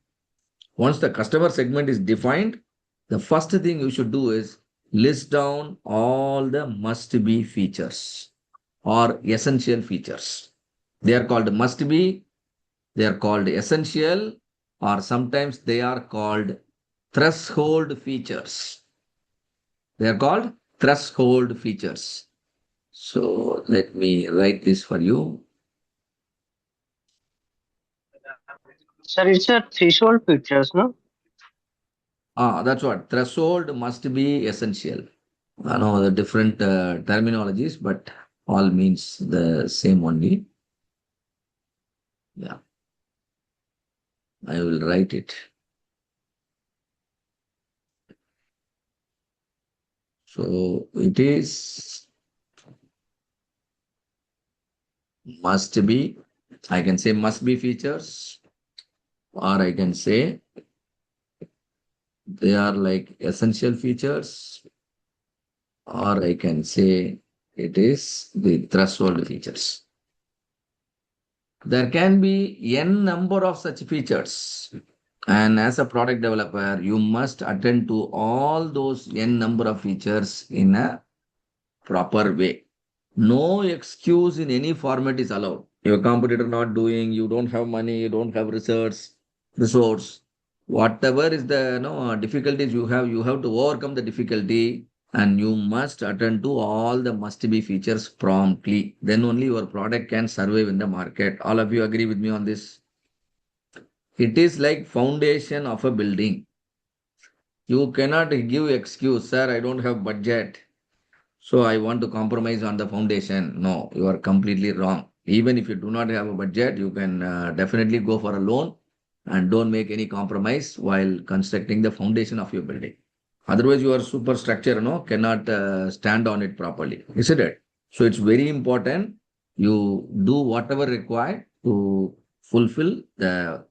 Once the customer segment is defined, the first thing you should do is list down all the must be features or essential features. They are called must be, they are called essential, or sometimes they are called threshold features. They are called threshold features. So let me write this for you.
Sir, it's a threshold features, no?
That's what threshold must be essential. I know the different terminologies, but all means the same only. Yeah, I will write it. So it is must be. I can say must be features, or I can say they are like essential features, or I can say it is the threshold features. There can be n number of such features. And as a product developer, you must attend to all those n number of features in a proper way. No excuse in any format is allowed. Your competitor not doing, you don't have money, you don't have resource. Whatever is the difficulties you have to overcome the difficulty, and you must attend to all the must be features promptly. Then only your product can survive in the market. All of you agree with me on this? It is like foundation of a building. You cannot give excuse, sir, I don't have budget, so I want to compromise on the foundation. No, you are completely wrong. Even if you do not have a budget, you can definitely go for a loan and don't make any compromise while constructing the foundation of your building. Otherwise, your superstructure, cannot stand on it properly, isn't it? So it's very important you do whatever required to fulfill the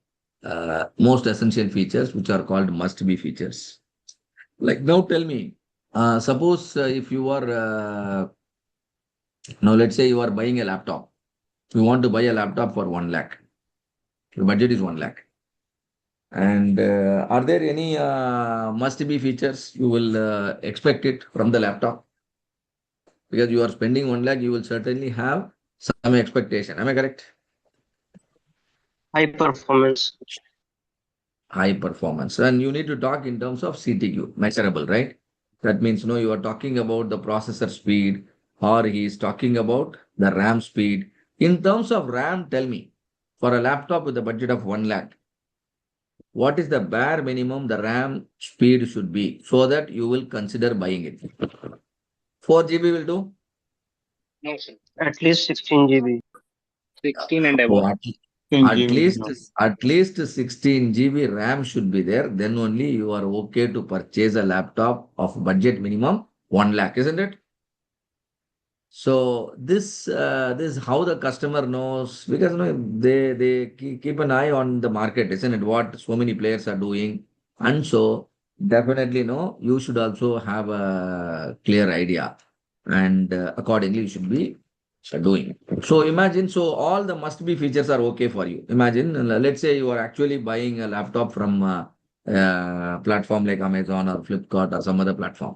most essential features, which are called must-be features. Like now, tell me, suppose if you are now, let's say you are buying a laptop. You want to buy a laptop for 1 lakh. Your budget is 1 lakh. And are there any must-be features you will expect it from the laptop? Because you are spending 1 lakh, you will certainly have some expectation. Am I correct?
High performance.
High performance. And you need to talk in terms of CTQ, measurable, right? That means, you are talking about the processor speed, or he is talking about the RAM speed. In terms of RAM, tell me, for a laptop with a budget of 1 lakh, what is the bare minimum the RAM speed should be so that you will consider buying it? 4 GB will do?
No, sir.
At least 16 GB.
16 and
Oh,
above.
at least 16 GB RAM should be there. Then only you are okay to purchase a laptop of budget minimum 1 lakh, isn't it? So this is how the customer knows, because they keep an eye on the market, isn't it? What so many players are doing, and so definitely you should also have a clear idea, and accordingly you should be doing. So imagine, so all the must be features are okay for you. Imagine, let's say you are actually buying a laptop from a platform like Amazon or Flipkart or some other platform.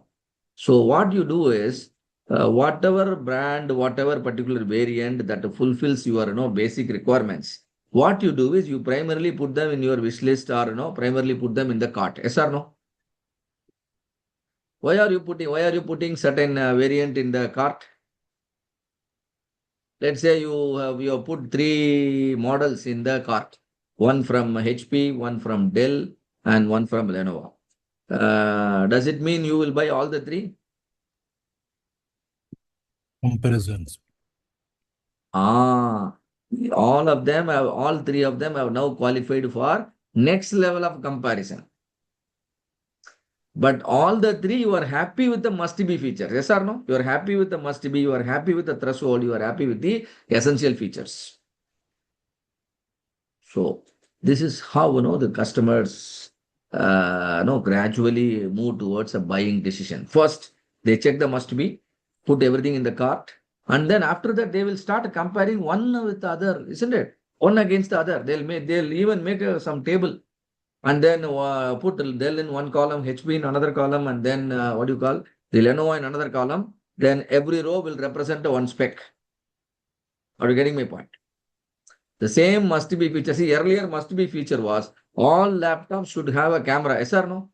So what you do is, whatever brand, whatever particular variant that fulfills your basic requirements, what you do is you primarily put them in your wish list, or primarily put them in the cart. Yes or no? Why are you putting certain variant in the cart? Let's say you have put 3 models in the cart. One from HP, one from Dell, and one from Lenovo. Does it mean you will buy all the 3?
Comparisons.
All 3 of them have now qualified for next level of comparison. But all the 3, you are happy with the must-be features. Yes or no? You are happy with the must-be, you are happy with the threshold, you are happy with the essential features. So this is how the customers gradually move towards a buying decision. First, they check the must-be, put everything in the cart, and then after that they will start comparing one with the other, isn't it? One against the other. They'll even make some table, and then put Dell in one column, HP in another column, and then what do you call the Lenovo in another column. Then every row will represent one spec. Are you getting my point? The same must-be feature. See, earlier must-be feature was all laptops should have a camera. Yes or no?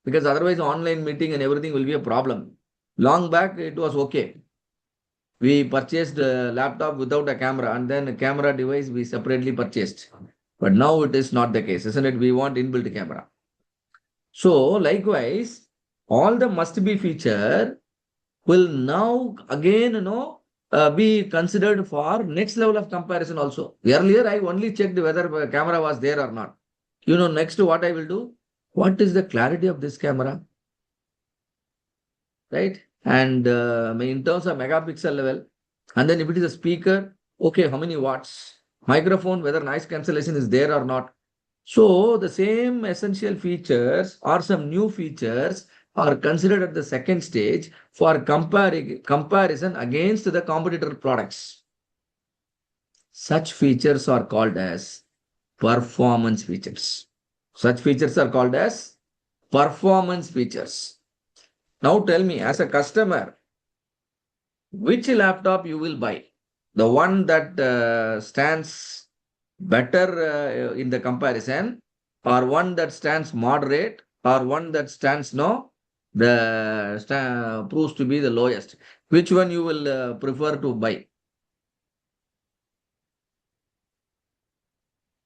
Because otherwise online meeting and everything will be a problem. Long back it was okay. We purchased a laptop without a camera, and then a camera device we separately purchased. But now it is not the case, isn't it? We want inbuilt camera. So likewise, all the must-be feature will now again, be considered for next level of comparison also. Earlier, I only checked whether the camera was there or not. Next what I will do? What is the clarity of this camera? Right? And in terms of megapixel level, and then if it is a speaker, okay, how many watts? Microphone, whether noise cancellation is there or not. So the same essential features or some new features are considered at the second stage for comparison against the competitor products. Such features are called as performance features. Such features are called as performance features. Now tell me, as a customer, which laptop you will buy? The one that stands better in the comparison, or one that stands moderate, or one that stands proves to be the lowest. Which one you will prefer to buy?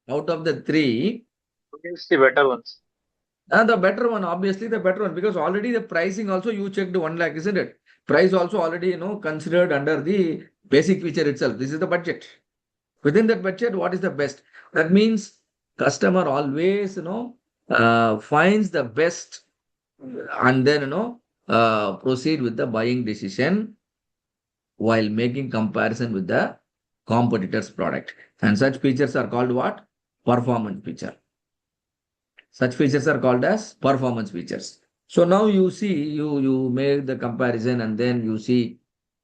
Out of the three,
It's the better ones.
the better one, obviously the better one, because already the pricing also you checked 1 lakh, isn't it? Price also already considered under the basic feature itself. This is the budget. Within that budget, what is the best? That means customer always finds the best, and then proceed with the buying decision while making comparison with the competitor's product. And such features are called what? Performance feature. Such features are called as performance features. So now you see, you make the comparison, and then you see,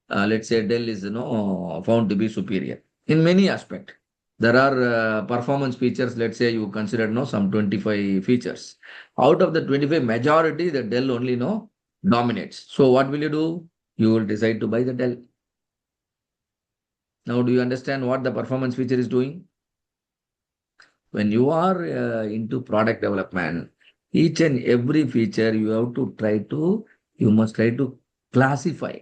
let's say Dell is found to be superior in many aspects. There are performance features. Let's say you consider some 25 features. Out of the 25, majority the Dell only dominates. So what will you do? You will decide to buy the Dell. Now, do you understand what the performance feature is doing? When you are into product development, each and every feature you must try to classify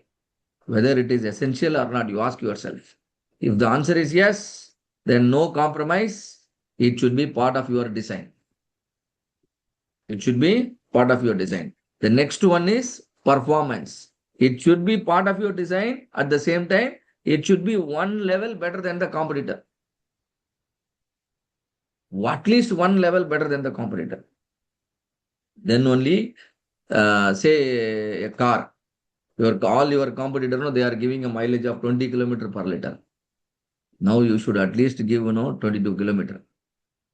whether it is essential or not. You ask yourself. If the answer is yes, then no compromise. It should be part of your design. It should be part of your design. The next one is performance. It should be part of your design. At the same time, it should be one level better than the competitor. At least one level better than the competitor. Then only, say a car. All your competitors, they are giving a mileage of 20 km per liter. Now you should at least give 22 km.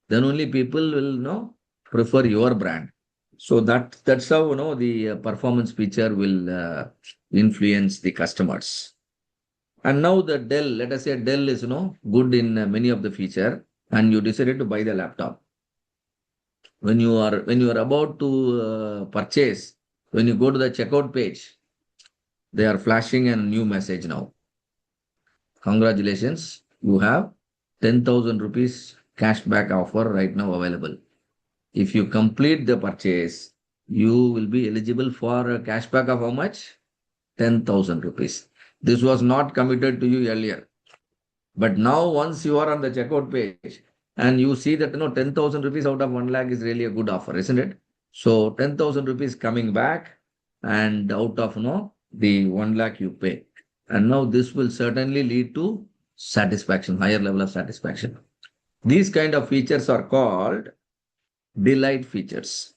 Then only people will prefer your brand. So that's how the performance feature will influence the customers. And now the Dell, let us say Dell is good in many of the feature, and you decided to buy the laptop. When you are about to purchase, when you go to the checkout page, they are flashing a new message now. Congratulations, you have 10,000 rupees cashback offer right now available. If you complete the purchase, you will be eligible for a cashback of how much? 10,000 rupees. This was not committed to you earlier. But now once you are on the checkout page and you see that 10,000 rupees out of 1 lakh is really a good offer, isn't it? So 10,000 rupees coming back, and out of the 1 lakh you pay. And now this will certainly lead to satisfaction, higher level of satisfaction. These kind of features are called delight features.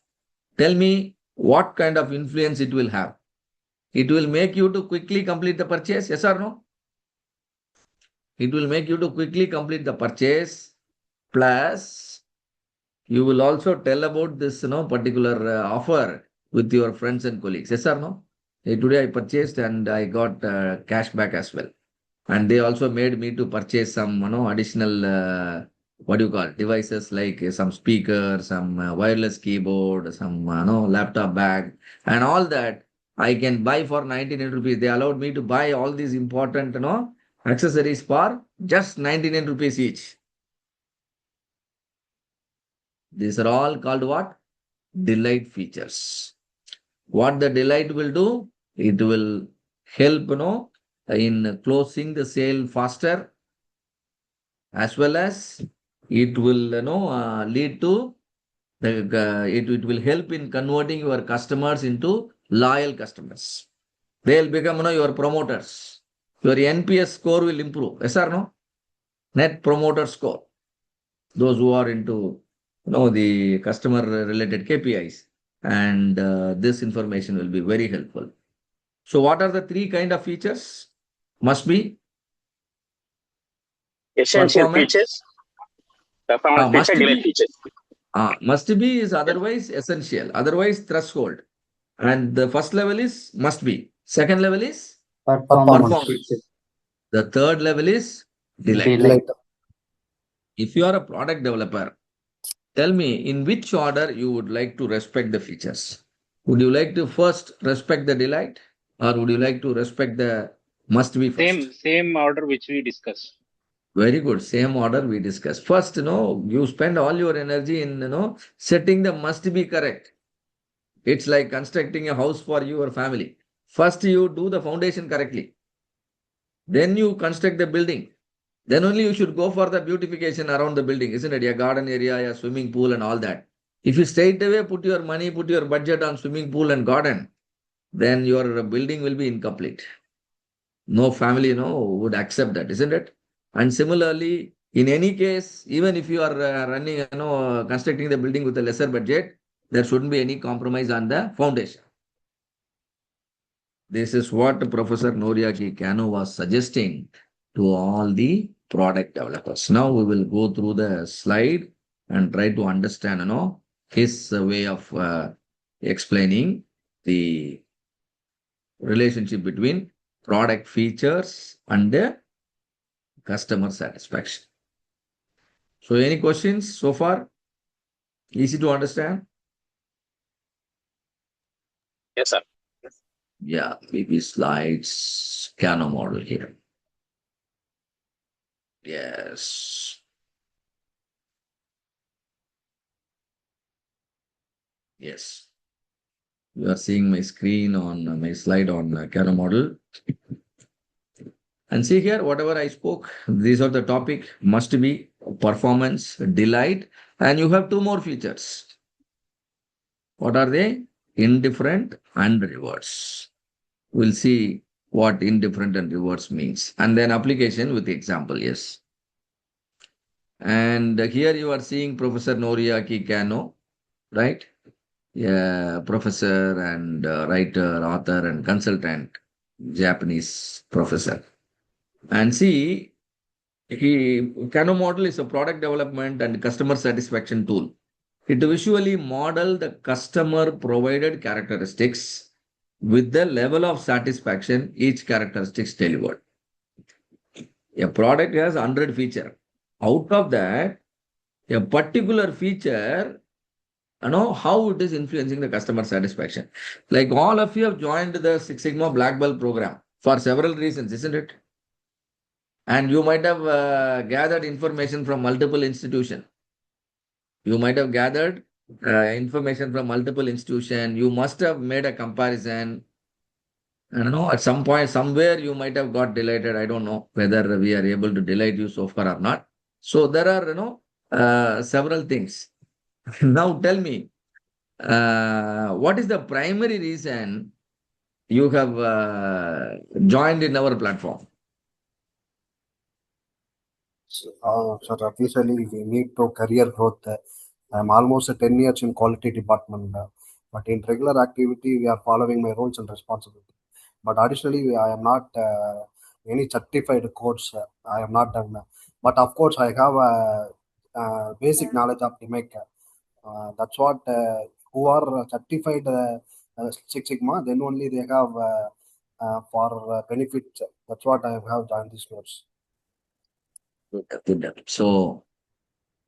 Tell me what kind of influence it will have. It will make you to quickly complete the purchase, yes or no? It will make you to quickly complete the purchase, plus you will also tell about this particular offer with your friends and colleagues, yes or no? Hey, today I purchased and I got cash back as well. And they also made me to purchase some additional devices like some speaker, some wireless keyboard, some laptop bag, and all that I can buy for 99 rupees. They allowed me to buy all these important accessories for just 99 rupees each. These are all called what? Delight features. What the delight will do? It will help in closing the sale faster, as well as it will lead to it will help in converting your customers into loyal customers. They'll become your promoters. Your NPS score will improve, yes or no? Net promoter score. Those who are into the customer related KPIs, and this information will be very helpful. So what are the three kind of features? Must be
Essential features, performance
must
feature, delay
be
features.
must be is otherwise essential, otherwise threshold. And the first level is must be. Second level is performance. The third level is delight.
Delight.
If you are a product developer, Tell me, in which order you would like to respect the features? Would you like to first respect the delight, or would you like to respect the must be first?
Same order which we discussed.
Very good. Same order we discussed. First, you spend all your energy in, setting the must be correct. It's like constructing a house for your family. First, you do the foundation correctly. Then you construct the building. Then only you should go for the beautification around the building, isn't it? A garden area, a swimming pool, and all that. If you straight away put your money, put your budget on swimming pool and garden, then your building will be incomplete. No family, would accept that, isn't it? And similarly, in any case, even if you are running, constructing the building with a lesser budget, there shouldn't be any compromise on the foundation. This is what Professor Noriaki Kano was suggesting to all the product developers. Now we will go through the slide and try to understand, his way of explaining the relationship between product features and the customer satisfaction. So any questions so far? Easy to understand?
Yes, sir.
Yeah, maybe slides, Kano model here. Yes. Yes. You are seeing my screen on my slide on Kano model. And see here, whatever I spoke, these are the topic, must be, performance, delight, and you have two more features. What are they? Indifferent and rewards. We'll see what indifferent and rewards means. And then application with example, yes. And here you are seeing Professor Noriaki Kano, right? Yeah, professor and writer, author, and consultant, Japanese professor. And see, Kano model is a product development and customer satisfaction tool. It visually model the customer provided characteristics with the level of satisfaction each characteristics delivered. A product has 100 feature. Out of that, a particular feature, how it is influencing the customer satisfaction. Like all of you have joined the Six Sigma Black Belt program for several reasons, isn't it? And you might have gathered information from multiple institutions. You might have gathered information from multiple institutions. You must have made a comparison. I don't know, at some point, somewhere you might have got delighted. I don't know whether we are able to delight you so far or not. So there are, several things. Now tell me, what is the primary reason you have joined in our platform?
So officially, we need to career growth. I'm almost 10 years in quality department, but in regular activity, we are following my roles and responsibility. But additionally, I am not any certified course. I am not done. But of course, I have a basic knowledge of DMEC. That's what who are certified Six Sigma, then only they have for benefit. That's what I have joined this course.
Good. So,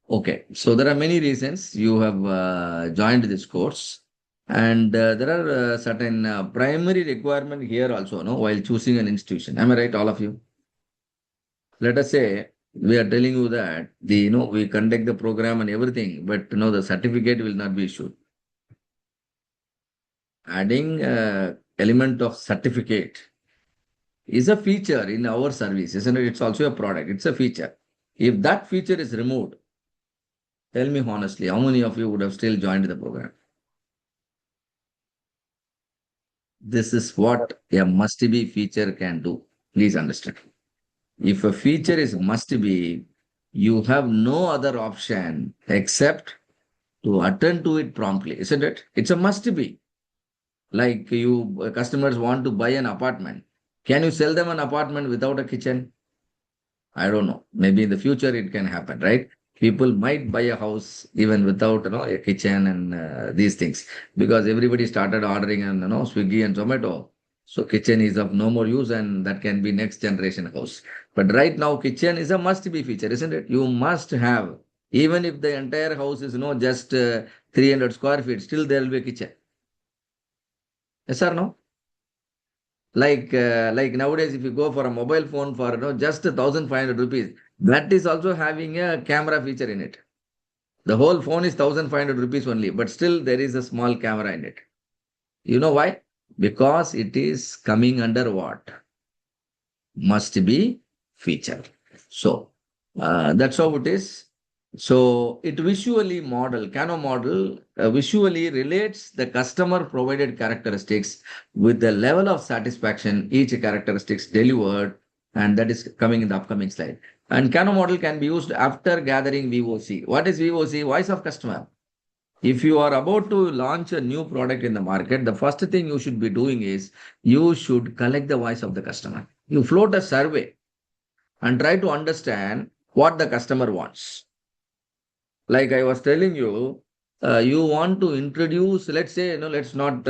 okay. So there are many reasons you have joined this course. And there are certain primary requirement here also, no, while choosing an institution. Am I right, all of you? Let us say we are telling you that we conduct the program and everything, but the certificate will not be issued. Adding element of certificate is a feature in our service, isn't it? It's also a product. It's a feature. If that feature is removed, tell me honestly, how many of you would have still joined the program? This is what a must-be feature can do. Please understand. If a feature is must-be, you have no other option except to attend to it promptly, isn't it? It's a must-be. Like you customers want to buy an apartment. Can you sell them an apartment without a kitchen? I don't know. Maybe in the future it can happen, right? People might buy a house even without a kitchen and these things, because everybody started ordering and Swiggy and Zomato. So kitchen is of no more use, and that can be next generation house. But right now kitchen is a must be feature, isn't it? You must have Even if the entire house is just 300 square feet, still there will be a kitchen. Yes or no? Like nowadays, if you go for a mobile phone for just 1,500 rupees, that is also having a camera feature in it. The whole phone is 1,500 rupees only, but still there is a small camera in it. You know why? Because it is coming under what? Must be feature. So that's how it is. So it visually model, Cano model visually relates the customer provided characteristics with the level of satisfaction each characteristics delivered, and that is coming in the upcoming slide. And Cano model can be used after gathering VOC. What is VOC? Voice of customer. If you are about to launch a new product in the market, the first thing you should be doing is you should collect the voice of the customer. You float a survey and try to understand what the customer wants. Like I was telling you, you want to introduce, let's say, let's not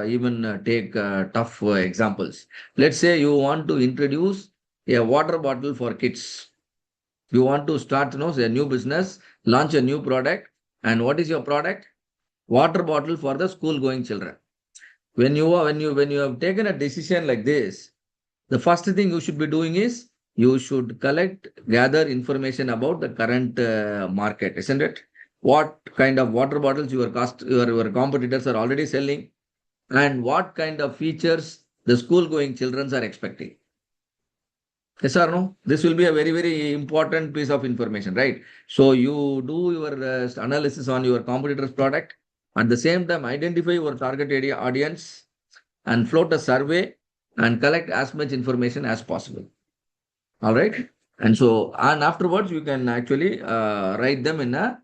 even take tough examples. Let's say you want to introduce a water bottle for kids. You want to start, say a new business, launch a new product. And what is your product? Water bottle for the school going children. When you have taken a decision like this, the first thing you should be doing is you should gather information about the current market, isn't it? What kind of water bottles your competitors are already selling, and what kind of features the school going children are expecting. Yes or no? This will be a very, very important piece of information, right? So you do your analysis on your competitor's product. At the same time, identify your target area audience and float a survey and collect as much information as possible. All right. And afterwards, you can actually write them in a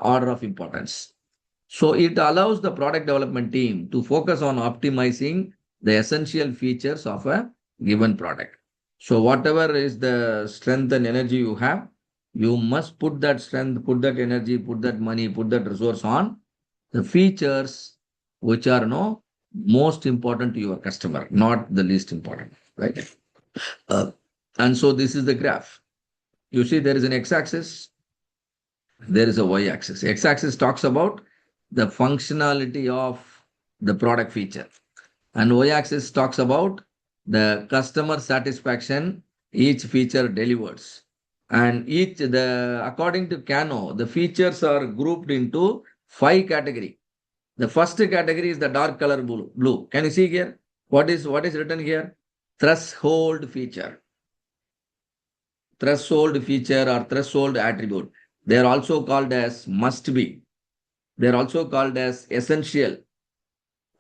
order of importance. So it allows the product development team to focus on optimizing the essential features of a given product. So whatever is the strength and energy you have, you must put that strength, put that energy, put that money, put that resource on the features which are most important to your customer, not the least important, right? And so this is the graph. You see there is an x-axis, there is a y-axis. X-axis talks about the functionality of the product feature. And y-axis talks about the customer satisfaction each feature delivers. And according to Cano, the features are grouped into 5 categories. The first category is the dark color blue. Can you see here? What is written here? Threshold feature. Threshold feature or threshold attribute. They are also called as must be. They are also called as essential.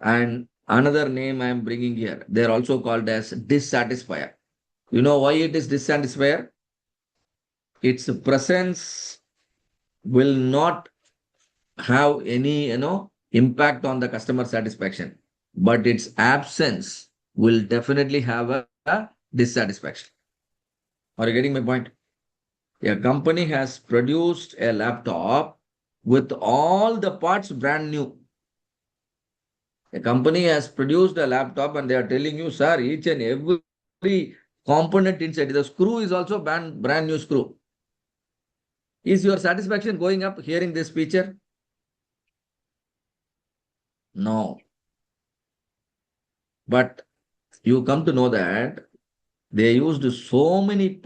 And another name I am bringing here. They are also called as dissatisfier. You know why it is dissatisfier? Its presence will not have any impact on the customer satisfaction, but its absence will definitely have a dissatisfaction. Are you getting my point? A company has produced a laptop with all the parts brand new. A company has produced a laptop and they are telling you, sir, each and every component inside, the screw is also brand new screw. Is your satisfaction going up hearing this feature? No. But you come to know that they used so many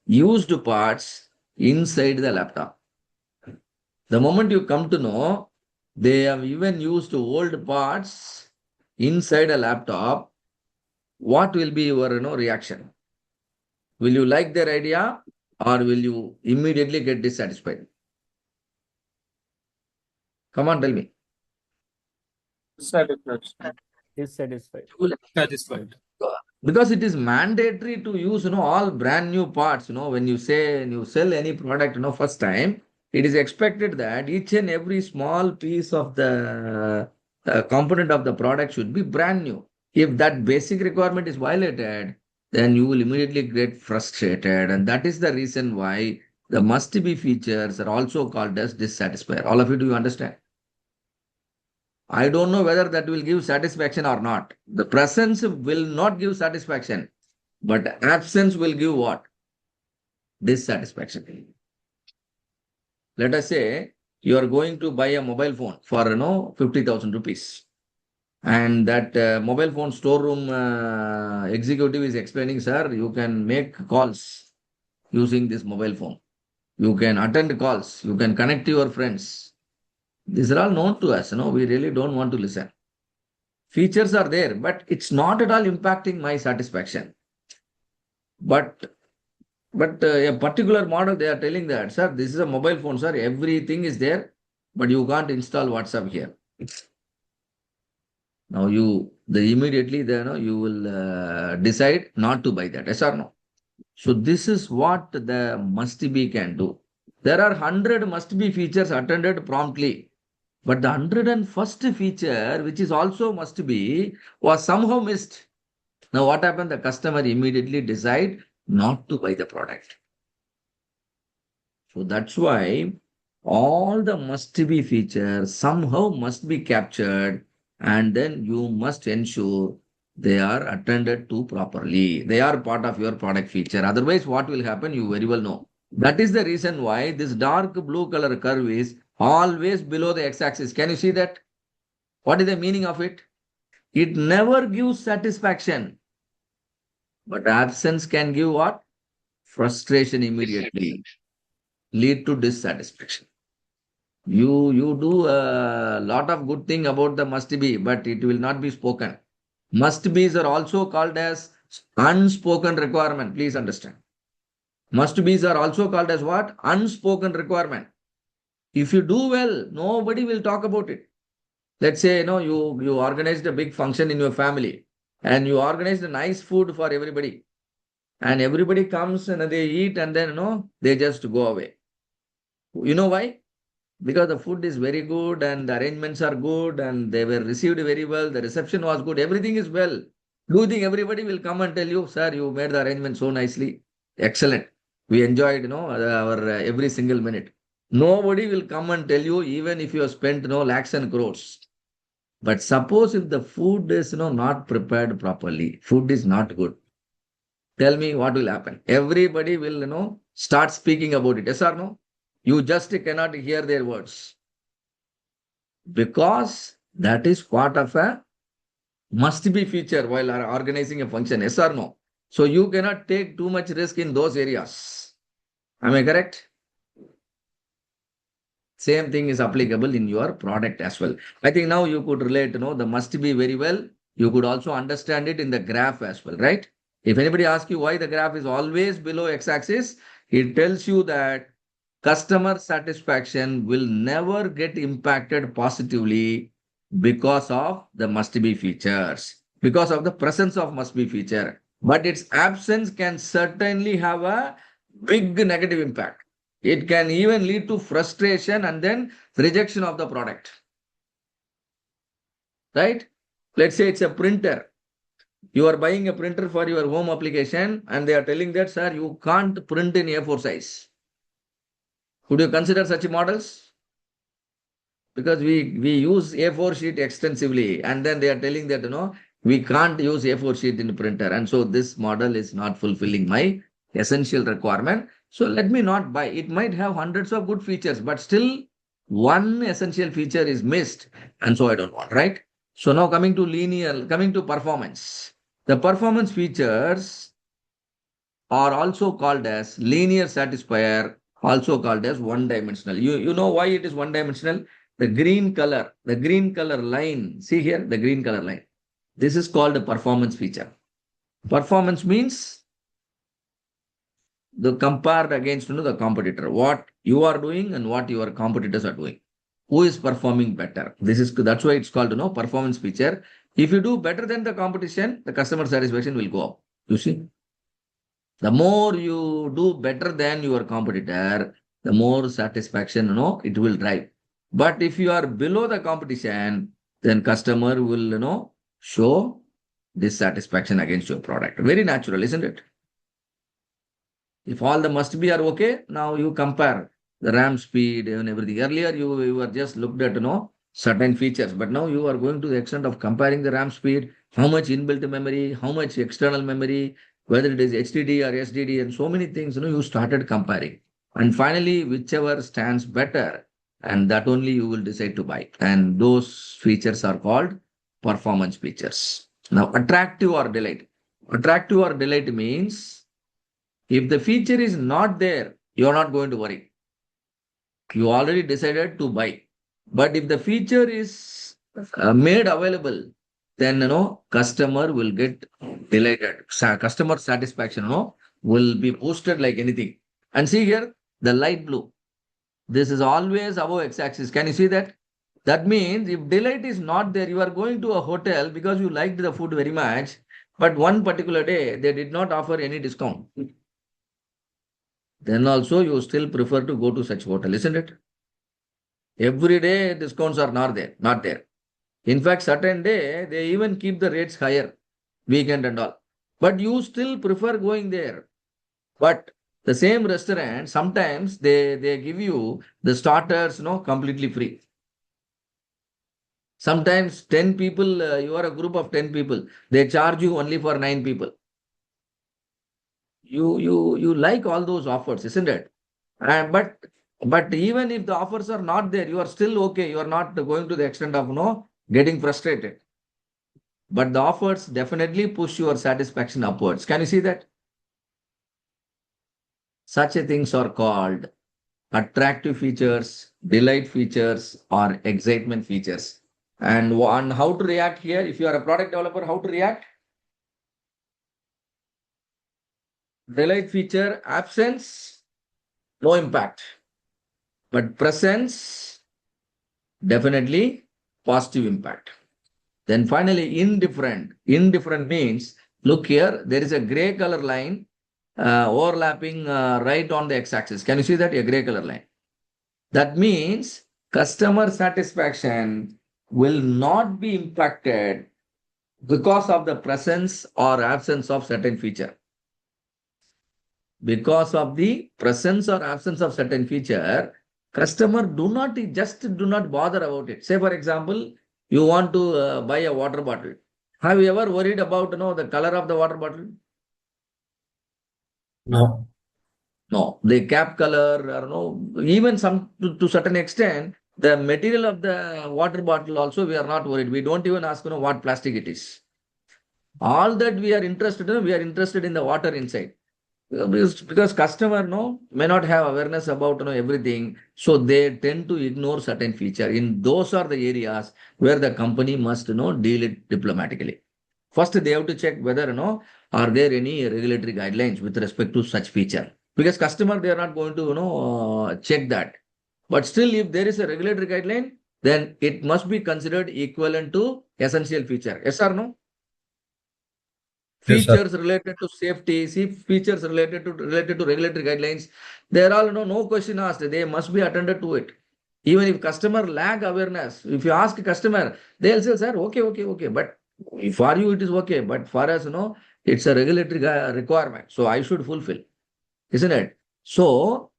used parts inside the laptop. The moment you come to know, they have even used old parts inside a laptop, what will be your reaction? Will you like their idea or will you immediately get dissatisfied? Come on, tell me.
Satisfied.
Dissatisfied.
Satisfied.
Because it is mandatory to use all brand new parts. When you sell any product first time, it is expected that each and every small piece of the component of the product should be brand new. If that basic requirement is violated, then you will immediately get frustrated, and that is the reason why the must be features are also called as dissatisfier. All of you, do you understand? I don't know whether that will give satisfaction or not. The presence will not give satisfaction, but absence will give what? Dissatisfaction. Let us say you are going to buy a mobile phone for 50,000 rupees. And that mobile phone storeroom executive is explaining, sir, you can make calls using this mobile phone. You can attend calls. You can connect to your friends. These are all known to us. We really don't want to listen. Features are there, but it's not at all impacting my satisfaction. But a particular model, they are telling that, sir, this is a mobile phone, sir. Everything is there, but you can't install WhatsApp here. Now immediately then you will decide not to buy that. Yes or no? So this is what the must be can do. There are 100 must be features attended promptly. But the 101st feature, which is also must be, was somehow missed. Now what happened? The customer immediately decide not to buy the product. So that's why all the must be features somehow must be captured, and then you must ensure they are attended to properly. They are part of your product feature. Otherwise, what will happen? You very well know. That is the reason why this dark blue color curve is always below the x-axis. Can you see that? What is the meaning of it? It never gives satisfaction. But absence can give what? Frustration immediately. Lead to dissatisfaction. You do a lot of good thing about the must be, but it will not be spoken. Must be's are also called as unspoken requirement. Please understand. Must be's are also called as what? Unspoken requirement. If you do well, nobody will talk about it. Let's say, you organized a big function in your family and you organized a nice food for everybody. And everybody comes and they eat and then, they just go away. You know why? Because the food is very good and the arrangements are good and they were received very well. The reception was good. Everything is well. Do you think everybody will come and tell you, sir, you made the arrangement so nicely? Excellent. We enjoyed, our every single minute. Nobody will come and tell you, even if you have spent, lakhs and crores. But suppose if the food is, not prepared properly, food is not good. Tell me what will happen. Everybody will, start speaking about it. Yes or no? You just cannot hear their words. Because that is part of a must be feature while organizing a function. Yes or no? So you cannot take too much risk in those areas. Am I correct? Same thing is applicable in your product as well. I think now you could relate, the must be very well. You could also understand it in the graph as well, right? If anybody asks you why the graph is always below x-axis, it tells you that customer satisfaction will never get impacted positively because of the must be features, because of the presence of must be feature. But its absence can certainly have a big negative impact. It can even lead to frustration and then rejection of the product. Right? Let's say it's a printer. You are buying a printer for your home application and they are telling that, sir, you can't print in A4 size. Could you consider such models? Because we use A4 sheet extensively and then they are telling that, we can't use A4 sheet in the printer. And so this model is not fulfilling my essential requirement. So let me not buy. It might have hundreds of good features, but still one essential feature is missed. And so I don't want, right? So now coming to performance. The performance features are also called as linear satisfier, also called as one-dimensional. You know why it is one-dimensional? The green color line, see here, the green color line. This is called a performance feature. Performance means the compared against the competitor, what you are doing and what your competitors are doing. Who is performing better? That's why it's called performance feature. If you do better than the competition, the customer satisfaction will go up. You see? The more you do better than your competitor, the more satisfaction, it will drive. But if you are below the competition, then customer will, show dissatisfaction against your product. Very natural, isn't it? If all the must be are okay, now you compare the RAM speed and everything. Earlier, you were just looked at, certain features, but now you are going to the extent of comparing the RAM speed, how much inbuilt memory, how much external memory, whether it is HDD or SDD, and so many things, you started comparing. And finally, whichever stands better, and that only you will decide to buy. And those features are called performance features. Now, attractive or delight. Attractive or delight means if the feature is not there, you are not going to worry. You already decided to buy. But if the feature is made available, then customer will get delighted. Customer satisfaction will be boosted like anything. And see here, the light blue. This is always above x-axis. Can you see that? That means if delight is not there, you are going to a hotel because you liked the food very much, but one particular day they did not offer any discount. Then also you still prefer to go to such hotel, isn't it? Every day discounts are not there, not there. In fact, certain day they even keep the rates higher, weekend and all. But you still prefer going there. But the same restaurant, sometimes they give you the starters, completely free. Sometimes 10 people, you are a group of 10 people, they charge you only for 9 people. You like all those offers, isn't it? And but even if the offers are not there, you are still okay. You are not going to the extent of getting frustrated. But the offers definitely push your satisfaction upwards. Can you see that? Such a things are called attractive features, delight features, or excitement features. And on how to react here, if you are a product developer, how to react? Delight feature, absence, no impact. But presence, definitely positive impact. Then finally, indifferent. Indifferent means, look here, there is a gray color line overlapping right on the x-axis. Can you see that? A gray color line. That means customer satisfaction will not be impacted because of the presence or absence of certain feature. Because of the presence or absence of certain feature, customer do not bother about it. Say for example, you want to buy a water bottle. Have you ever worried about the color of the water bottle?
No.
No, the cap color or even some to certain extent, the material of the water bottle also we are not worried. We don't even ask what plastic it is. All that we are interested in, we are interested in the water inside. Because customer may not have awareness about everything, so they tend to ignore certain feature. In those are the areas where the company must deal it diplomatically. First, they have to check whether are there any regulatory guidelines with respect to such feature. Because customer they are not going to check that. But still, if there is a regulatory guideline, then it must be considered equivalent to essential feature. Yes or no?
Yes, sir.
Features related to safety, see features related to regulatory guidelines, they are all no question asked. They must be attended to it. Even if customer lack awareness, if you ask customer, they'll say, sir, okay. But for you it is okay, but for us, it's a regulatory requirement. So I should fulfill, isn't it? So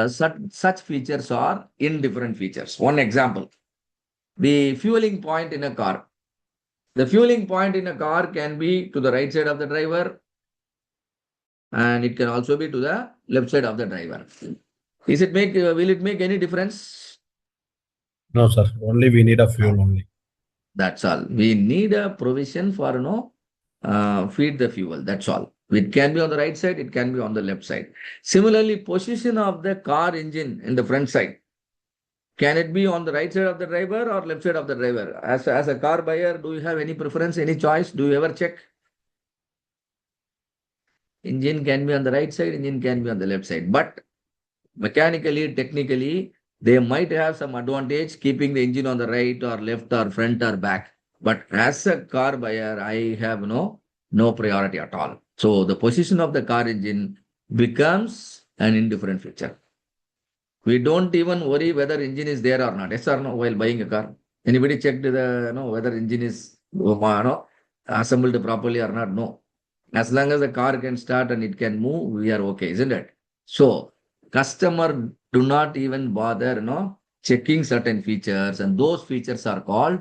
such features are indifferent features. One example, the fueling point in a car. The fueling point in a car can be to the right side of the driver, and it can also be to the left side of the driver. Will it make any difference?
No, sir. Only we need a fuel only.
That's all. We need a provision for feed the fuel. That's all. It can be on the right side, it can be on the left side. Similarly, position of the car engine in the front side. Can it be on the right side of the driver or left side of the driver? As a car buyer, do you have any preference, any choice? Do you ever check? Engine can be on the right side, engine can be on the left side. But mechanically, technically, they might have some advantage keeping the engine on the right or left or front or back. But as a car buyer, I have no priority at all. So the position of the car engine becomes an indifferent feature. We don't even worry whether engine is there or not. Yes or no, while buying a car. Anybody checked whether engine is assembled properly or not? No. As long as the car can start and it can move, we are okay, isn't it? So customer do not even bother, checking certain features, and those features are called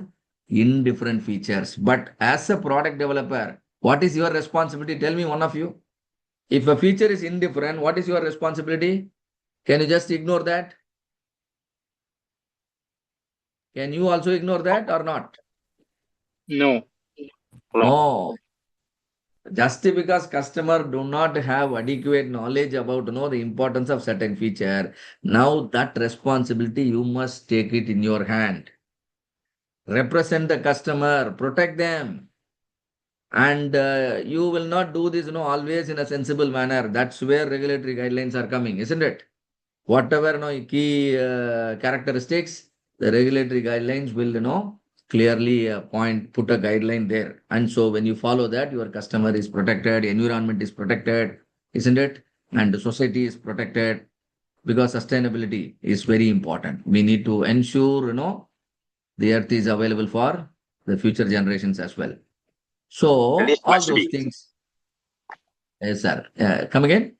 indifferent features. But as a product developer, what is your responsibility? Tell me, one of you. If a feature is indifferent, what is your responsibility? Can you just ignore that? Can you also ignore that or not?
No.
No. Just because customer do not have adequate knowledge about the importance of certain feature, now that responsibility you must take it in your hand. Represent the customer, protect them, and you will not do this always in a sensible manner. That's where regulatory guidelines are coming, isn't it? Whatever key characteristics, the regulatory guidelines will clearly put a guideline there. And so when you follow that, your customer is protected, environment is protected, isn't it? And the society is protected, because sustainability is very important. We need to ensure the earth is available for the future generations as well.
That
So
is
all
must
those
be.
things. Yes, sir. Come again.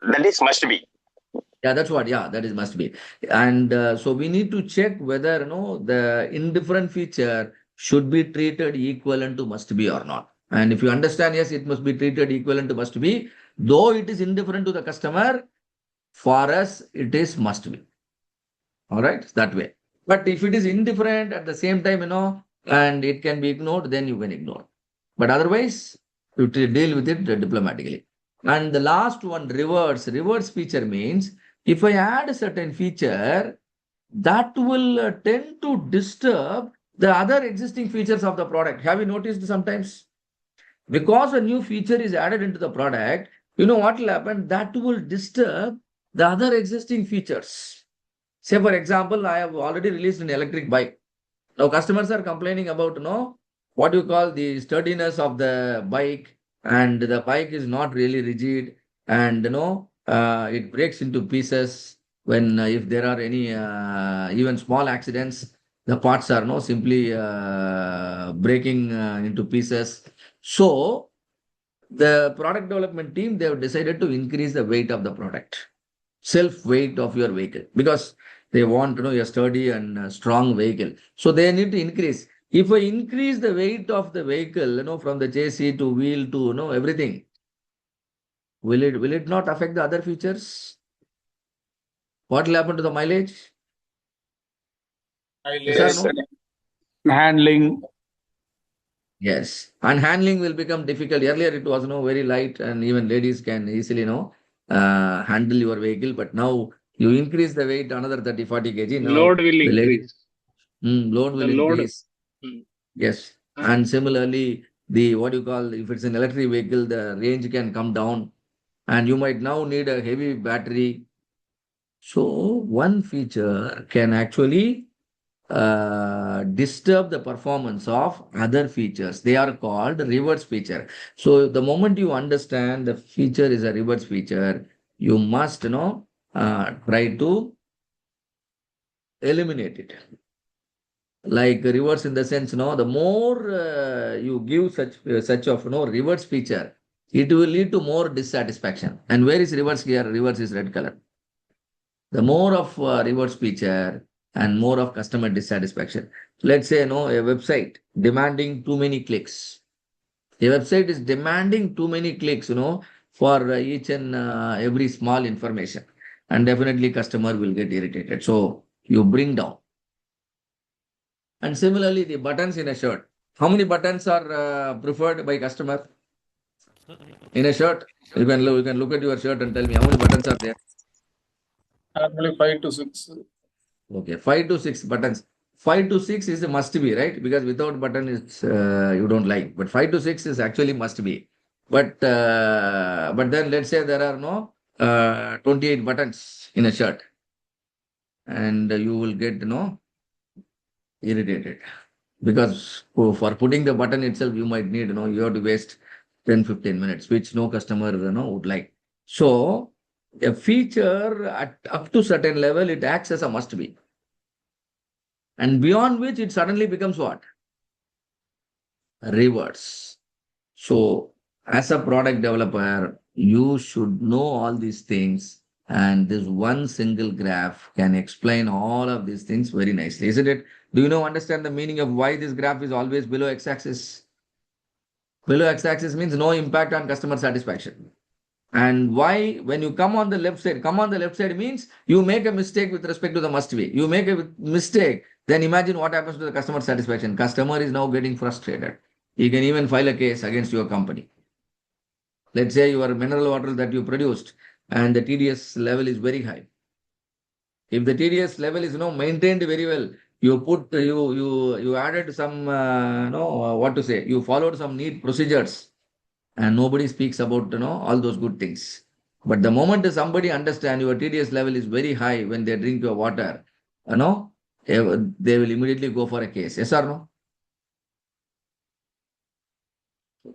That is must be.
Yeah, that's what. Yeah, that is must be. And so we need to check whether the indifferent feature should be treated equivalent to must be or not. And if you understand, yes, it must be treated equivalent to must be. Though it is indifferent to the customer, for us it is must be. All right, that way. But if it is indifferent at the same time, and it can be ignored, then you can ignore. But otherwise, you deal with it diplomatically. And the last one, reverse. Reverse feature means if I add a certain feature, that will tend to disturb the other existing features of the product. Have you noticed sometimes? Because a new feature is added into the product, you know what will happen? That will disturb the other existing features. Say, for example, I have already released an electric bike. Now, customers are complaining about, what you call the sturdiness of the bike, and the bike is not really rigid, and, it breaks into pieces when, if there are any, even small accidents, the parts are, simply breaking into pieces. So, the product development team, they have decided to increase the weight of the product, self weight of your vehicle, because they want a sturdy and strong vehicle. So they need to increase. If I increase the weight of the vehicle, from the chassis to wheel to everything, will it not affect the other features? What will happen to the mileage? Yes or no?
handling.
Yes, and handling will become difficult. Earlier it was very light, and even ladies can easily handle your vehicle. But now you increase the weight another 30-40 kg. Now
Load will
the lady
increase.
load
The
will
load.
increase.
Mm.
Yes,
And
and similarly, the what you call, if it's an electric vehicle, the range can come down, and you might now need a heavy battery. So one feature can actually disturb the performance of other features. They are called reverse feature. So the moment you understand the feature is a reverse feature, you must try to eliminate it. Like reverse in the sense, the more you give such of reverse feature, it will lead to more dissatisfaction. And where is reverse here? Reverse is red color. The more of reverse feature and more of customer dissatisfaction. Let's say, a website demanding too many clicks. A website is demanding too many clicks, for each and every small information. And definitely customer will get irritated. So you bring down. And similarly, the buttons in a shirt. How many buttons are preferred by customer in a shirt? You can look at your shirt and tell me how many buttons are there.
Normally 5 to 6.
Okay, 5 to 6 buttons. 5 to 6 is a must be, right? Because without button, it's you don't like. But 5 to 6 is actually must be. But then let's say there are 28 buttons in a shirt, and you will get irritated, because for putting the button itself you might need you have to waste 10-15 minutes, which no customer would like. So a feature at up to certain level, it acts as a must be, and beyond which it suddenly becomes what? Reverse. So as a product developer, you should know all these things, and this one single graph can explain all of these things very nicely, isn't it? Do you understand the meaning of why this graph is always below x-axis? Below x-axis means no impact on customer satisfaction. And why, when you come on the left side means you make a mistake with respect to the must be. You make a mistake, then imagine what happens to the customer satisfaction. Customer is now getting frustrated. He can even file a case against your company. Let's say your mineral water that you produced and the TDS level is very high. If the TDS level is maintained very well, you added some what to say, you followed some neat procedures, and nobody speaks about all those good things. But the moment somebody understand your TDS level is very high when they drink your water, you know they will immediately go for a case. Yes or no?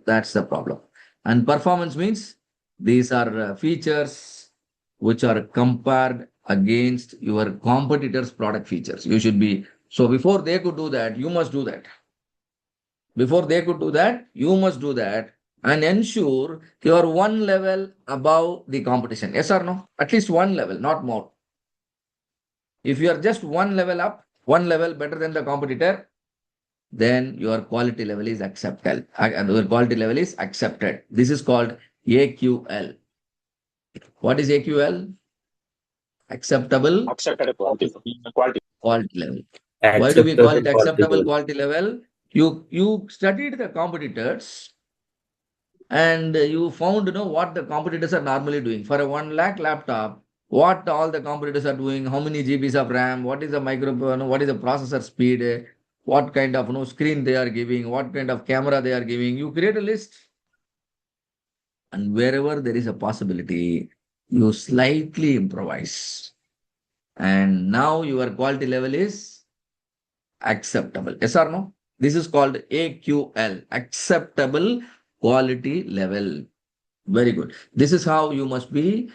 That's the problem. And performance means these are features which are compared against your competitors' product features. You should be, so before they could do that, you must do that. Before they could do that, you must do that and ensure you are one level above the competition. Yes or no? At least one level, not more. If you are just one level up, one level better than the competitor, then your quality level is accepted. Your quality level is accepted. This is called AQL. What is AQL? Acceptable
Accepted quality.
quality level. Why do we call it acceptable quality level? You studied the competitors and you found what the competitors are normally doing. For a 1 lakh laptop, what all the competitors are doing, how many GBs of RAM, what is the what is the processor speed, what kind of screen they are giving, what kind of camera they are giving. You create a list, and wherever there is a possibility, you slightly improvise. And now your quality level is acceptable. Yes or no? This is called AQL, acceptable quality level. Very good. This is how you must be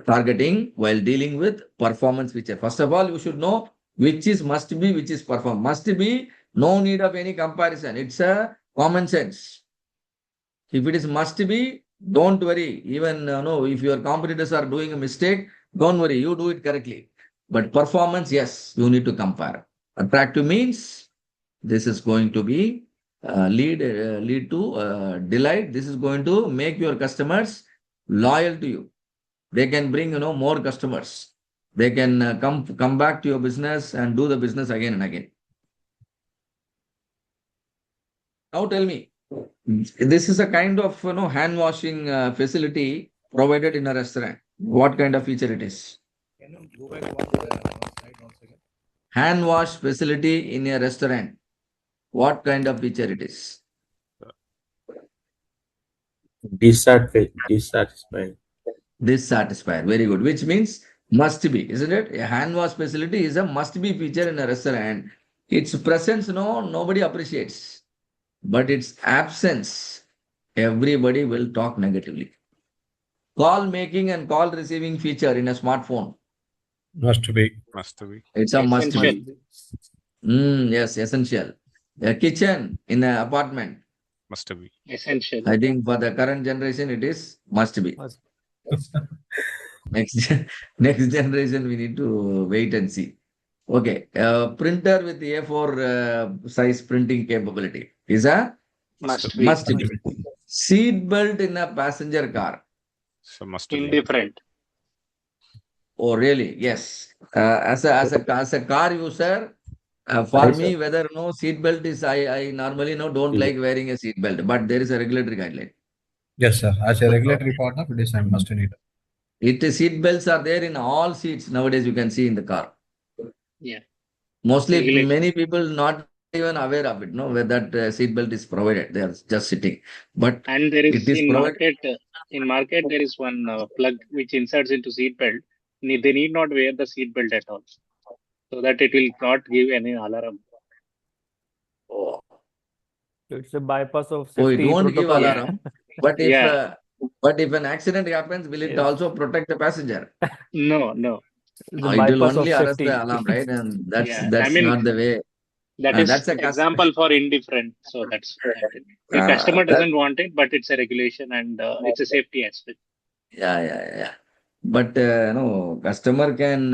targeting while dealing with performance feature. First of all, you should know which is must be, which is perform. Must be, no need of any comparison. It's a common sense. If it is must be, don't worry. Even if your competitors are doing a mistake, don't worry. You do it correctly. But performance, yes, you need to compare. Attractive means this is going to be lead to delight. This is going to make your customers loyal to you. They can bring more customers. They can come back to your business and do the business again and again. Now tell me, this is a kind of hand washing facility provided in a restaurant. What kind of feature it is?
Can you go back one slide once again?
Hand wash facility in a restaurant. What kind of feature it is?
Dissatisfied.
Dissatisfied. Very good. Which means must be, isn't it? A hand wash facility is a must be feature in a restaurant. Its presence, nobody appreciates. But its absence, everybody will talk negatively. Call making and call receiving feature in a smartphone.
Must be.
It's a must
Essential.
be. Yes, essential. A kitchen in an apartment.
Essential.
I think for the current generation, it is must be. Next generation, we need to wait and see. Okay, printer with A4 size printing capability is a
Must be.
must be. Seat belt in a passenger car.
Indifferent.
Oh, really? Yes. As a car user, for me, whether no seat belt is, I normally don't like wearing a seat belt, but there is a regulatory guideline.
Yes, sir. As a regulatory part of it is, I must need.
Seat belts are there in all seats nowadays. You can see in the car.
Yeah.
Mostly,
Regulation.
many people not even aware of it. No, where that seat belt is provided. They are just sitting, but
And there
it
is
is provided.
in market there is one plug which inserts into seat belt. They need not wear the seat belt at all, so that it will not give any alarm.
Oh,
It's a bypass of
oh, it
safety
won't give
protocol.
alarm. But if
Yeah.
but if an accident happens, will it
Yes.
also protect the passenger?
No.
It's a
It will
bypass of
only arrest the
safety.
alarm, right? And
Yeah. I
that's
mean,
not the way.
that is
That's a
example for indifferent. So that's it. The customer
that
doesn't want it, but it's a regulation and it's a safety aspect.
yeah. But no, customer can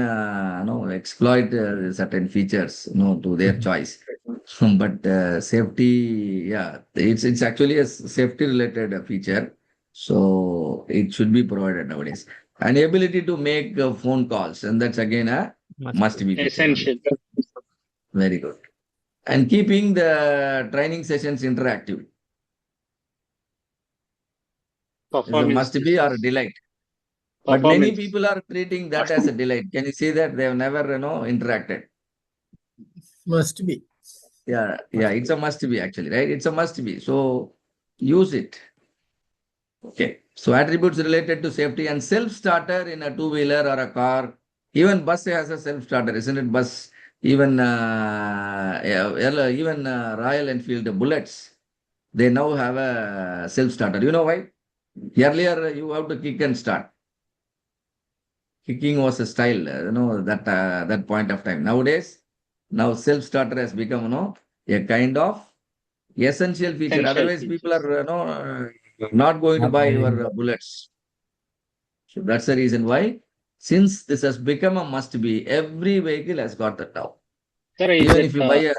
exploit certain features to their choice. But safety, yeah, it's actually a safety related feature. So it should be provided nowadays. And ability to make phone calls, and that's again a must be feature only.
Essential.
Very good. And keeping the training sessions interactive is a
Performance
must be or a delight. But many
performance.
people are treating that as a delight. Can you see that they have never, interacted?
Must be.
Yeah, it's a must be actually, right? It's a must be. So use it. Okay. So attributes related to safety and self-starter in a two-wheeler or a car. Even bus has a self-starter, isn't it? Bus, even even Royal Enfield Bullets, they now have a self-starter. You know why? Earlier you have to kick and start. Kicking was a style, that point of time. Nowadays, now self-starter has become, a kind of essential feature.
Essential
Otherwise,
feature.
people are, not going to
Not
buy
buying.
your bullets. So that's the reason why, since this has become a must be, every vehicle has got that now.
Sir,
Even if you buy a,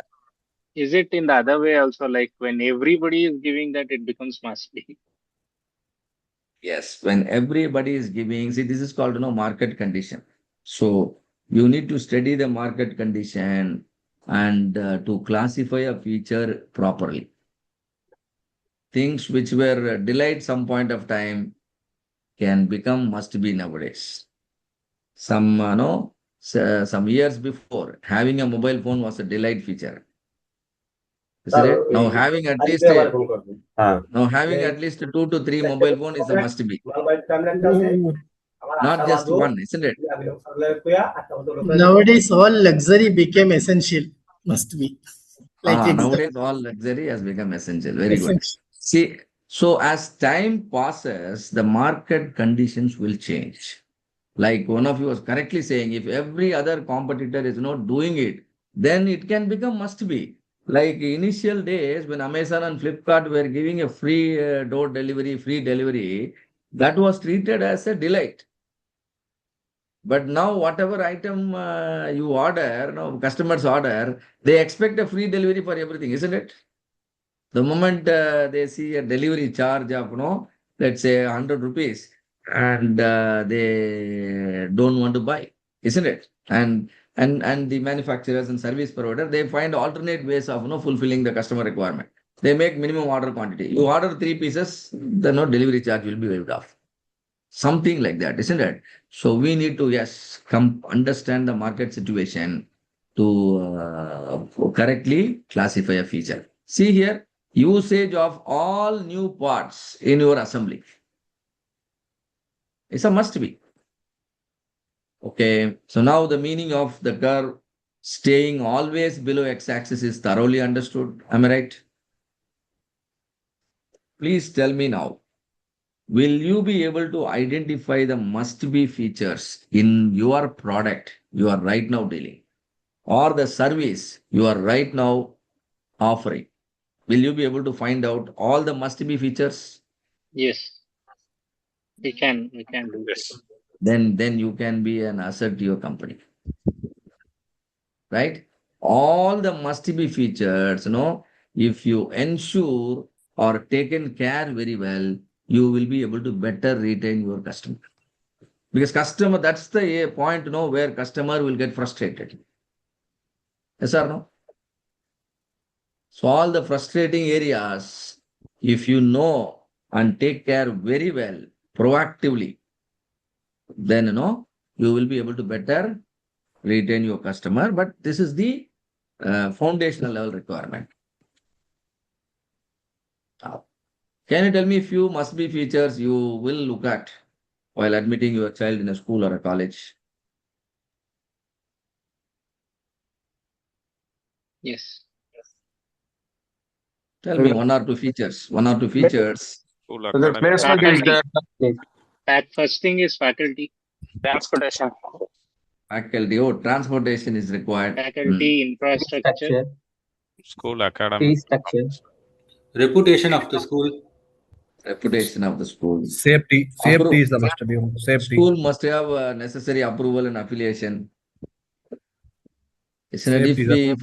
is it in the other way also? Like when everybody is giving that, it becomes must be.
yes, when everybody is giving, see, this is called, market condition. So you need to study the market condition and to classify a feature properly. Things which were delayed some point of time can become must be nowadays. Some, some years before, having a mobile phone was a delayed feature. Isn't it? Now having at least two to three mobile phone is a must be. Not just one, isn't it?
Nowadays, all luxury became essential. Must be. Like example.
Nowadays all luxury has become essential. Very good.
Essential.
See, so as time passes, the market conditions will change. Like one of you was correctly saying, if every other competitor is not doing it, then it can become must be. Like initial days when Amazon and Flipkart were giving a free door delivery, free delivery, that was treated as a delight. But now whatever item you order, customers order, they expect a free delivery for everything, isn't it? The moment they see a delivery charge of, let's say 100 rupees, and they don't want to buy, isn't it? And the manufacturers and service provider, they find alternate ways of, fulfilling the customer requirement. They make minimum order quantity. You order 3 pieces, the delivery charge will be waived off. Something like that, isn't it? So we need to, yes, understand the market situation to correctly classify a feature. See here, usage of all new parts in your assembly. It's a must be. Okay, so now the meaning of the curve staying always below x-axis is thoroughly understood. Am I right? Please tell me now. Will you be able to identify the must-be features in your product you are right now dealing or the service you are right now offering? Will you be able to find out all the must-be features?
Yes, we can do that.
Then you can be an asset to your company, right? All the must-be features, if you ensure or taken care very well, you will be able to better retain your customer. Because customer, that's the point, where customer will get frustrated. Yes or no? So all the frustrating areas, if you know and take care very well, proactively, then, you will be able to better retain your customer. But this is the foundational level requirement. Now, can you tell me a few must-be features you will look at while admitting your child in a school or a college?
Yes.
Tell me one or two features. One or two features.
School
So the
academic.
placement is
Faculty.
there.
First thing is faculty.
Transportation.
Faculty, transportation is required.
Faculty, infrastructure.
Structure,
School
fee
academic.
structure,
Reputation of the school.
Reputation of the school.
Safety is the must be. Safety.
School must have necessary approval and affiliation. Isn't it? If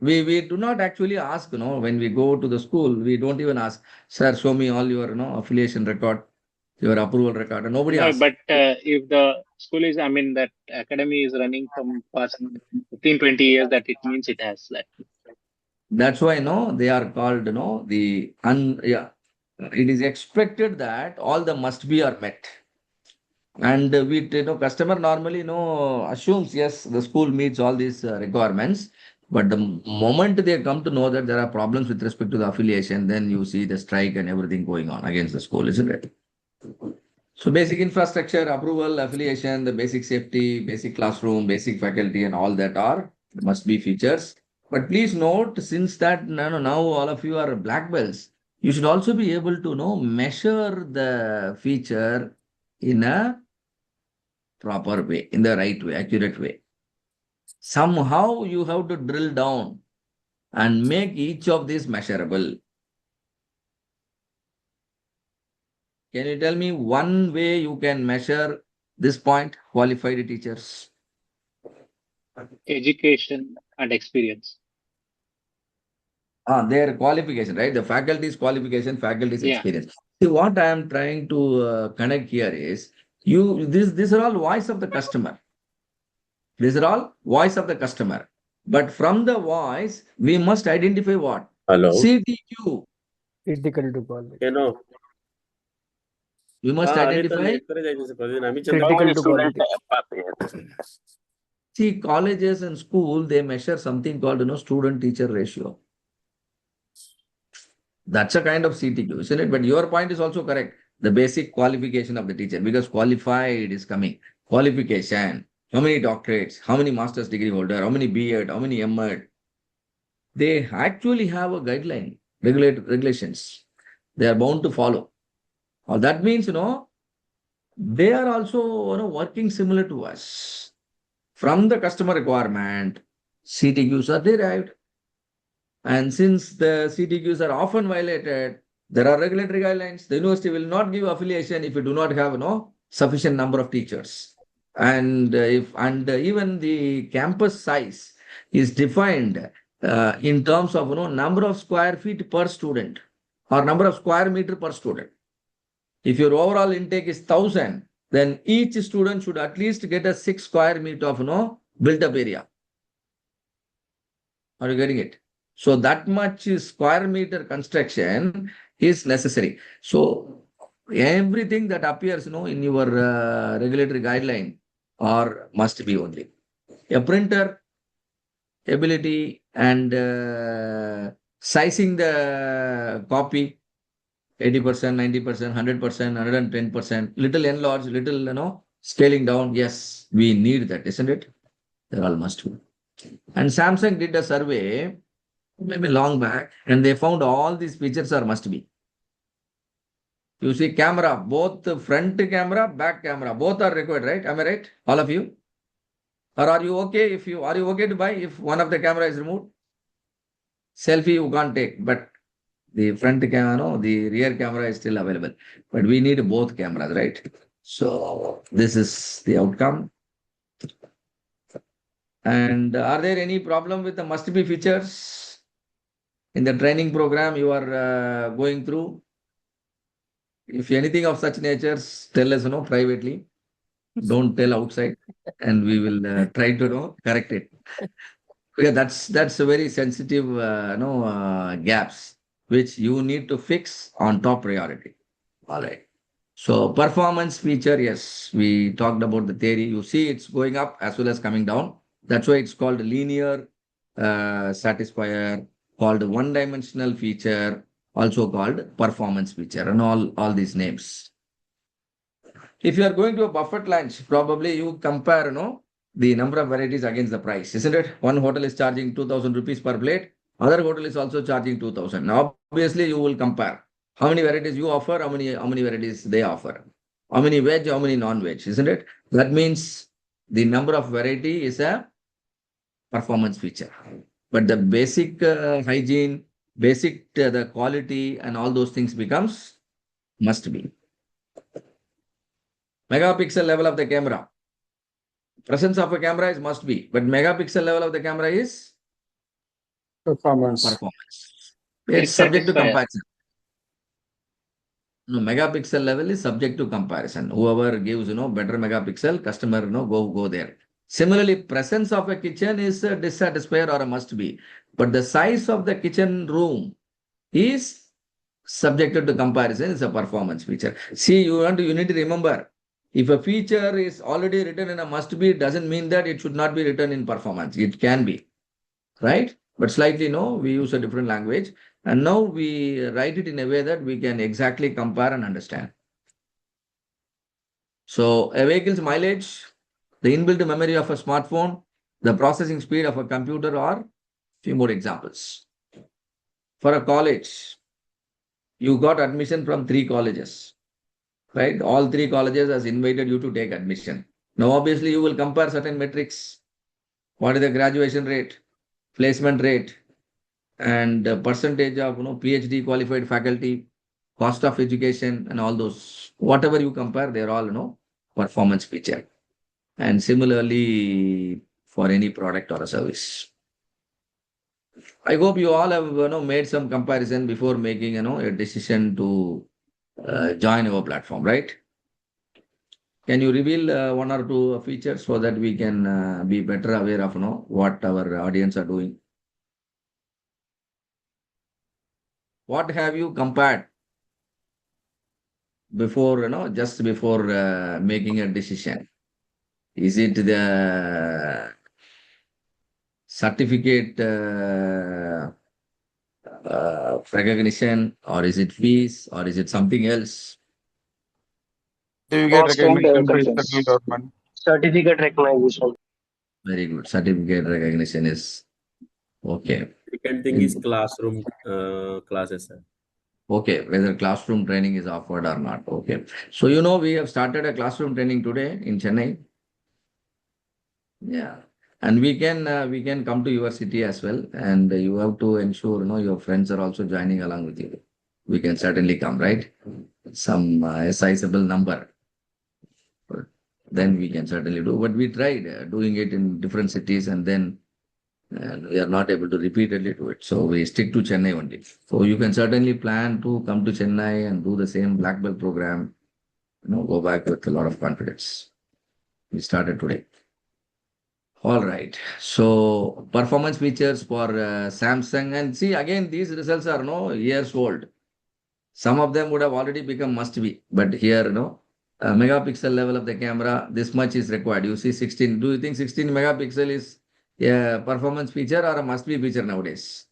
we do not actually ask, when we go to the school, we don't even ask, sir, show me all your, affiliation record. your approval record. And nobody
No,
asks.
but if the school is, I mean, that academy is running from past 15, 20 years, that it means it has that.
That's why, they are called, yeah. It is expected that all the must be are met. And customer normally, assumes, yes, the school meets all these requirements. But the moment they come to know that there are problems with respect to the affiliation, then you see the strike and everything going on against the school, isn't it? So basic infrastructure, approval, affiliation, the basic safety, basic classroom, basic faculty, and all that are must be features. But please note, since that now all of you are black belts, you should also be able to measure the feature in a proper way, in the right way, accurate way. Somehow you have to drill down and make each of these measurable. Can you tell me one way you can measure this point, qualified teachers?
Education and experience.
Their qualification, right? The faculty's qualification, faculty's
Yeah.
experience. See, what I am trying to connect here is, these are all voice of the customer. These are all voice of the customer. But from the voice, we must identify what?
Hello.
CTQ.
Critical to quality.
We must identify.
Critical to quality.
See, colleges and school, they measure something called, student-teacher ratio. That's a kind of CTQ, isn't it? But your point is also correct. The basic qualification of the teacher, because qualified is coming. Qualification, how many doctorates, how many master's degree holder, how many B.Ed, how many M.Ed. They actually have a guideline, regulations. They are bound to follow. That means, they are also, working similar to us. From the customer requirement, CTQs are derived. And since the CTQs are often violated, there are regulatory guidelines. The university will not give affiliation if you do not have sufficient number of teachers. And even the campus size is defined in terms of number of square feet per student or number of square meter per student. If your overall intake is 1,000, then each student should at least get a 6 square meter of built-up area. Are you getting it? So that much square meter construction is necessary. So everything that appears, in your regulatory guideline or must be only. A printer ability and sizing the copy 80%, 90%, 100%, 110%, little enlarge, little, scaling down. Yes, we need that, isn't it? They're all must be. And Samsung did a survey maybe long back, and they found all these features are must be. You see camera, both the front camera, back camera, both are required, right? Am I right? All of you? Or are you okay are you okay to buy if one of the camera is removed? Selfie you can't take, but the front camera, the rear camera is still available. But we need both cameras, right? So this is the outcome. And are there any problem with the must be features in the training program you are going through? If anything of such natures, tell us, privately. Don't tell outside, and we will try to correct it. Yeah, that's a very sensitive gaps which you need to fix on top priority. All right. So performance feature, yes, we talked about the theory. You see, it's going up as well as coming down. That's why it's called linear satisfier, called one-dimensional feature, also called performance feature, and all these names. If you are going to a buffet lunch, probably you compare, the number of varieties against the price, isn't it? One hotel is charging 2,000 rupees per plate. Other hotel is also charging 2,000. Now, obviously, you will compare how many varieties you offer, how many varieties they offer, how many veg, how many non-veg, isn't it? That means the number of variety is a performance feature. But the basic hygiene, basic the quality and all those things becomes must be. Megapixel level of the camera. Presence of a camera is must be, but megapixel level of the camera is
Performance.
It's subject to
satisfier.
comparison. No, megapixel level is subject to comparison. Whoever gives, better megapixel, customer, go there. Similarly, presence of a kitchen is a dissatisfier or a must be. But the size of the kitchen room is subjected to comparison, is a performance feature. See, you need to remember, if a feature is already written in a must be, it doesn't mean that it should not be written in performance. It can be, right? But slightly, no, we use a different language. And now we write it in a way that we can exactly compare and understand. So a vehicle's mileage, the inbuilt memory of a smartphone, the processing speed of a computer are few more examples. For a college, you got admission from 3 colleges, right? All 3 colleges has invited you to take admission. Now, obviously, you will compare certain metrics. What is the graduation rate, placement rate, and percentage of PhD qualified faculty, cost of education, and all those. Whatever you compare, they're all performance feature. And similarly for any product or a service. I hope you all have made some comparison before making a decision to join our platform, right? Can you reveal one or two features so that we can be better aware of what our audience are doing? What have you compared before, just before making a decision? Is it the certificate recognition, or is it fees, or is it something else?
Certificate
Constant
recognition by
evidence.
central government.
Certificate recognition.
Very good. Certificate recognition is okay.
Second thing is classroom classes, sir.
Okay, whether classroom training is offered or not. Okay. So, we have started a classroom training today in Chennai. Yeah. And we can come to your city as well. And you have to ensure, your friends are also joining along with you. We can certainly come, right? Some sizable number. Then we can certainly do. But we tried doing it in different cities, and then we are not able to repeatedly do it. So we stick to Chennai only. So you can certainly plan to come to Chennai and do the same black belt program. Go back with a lot of confidence. We started today. All right. So performance features for Samsung, and see again, these results are years old. Some of them would have already become must be, but here, megapixel level of the camera, this much is required. You see 16. Do you think 16 megapixel is a performance feature or a must be feature nowadays?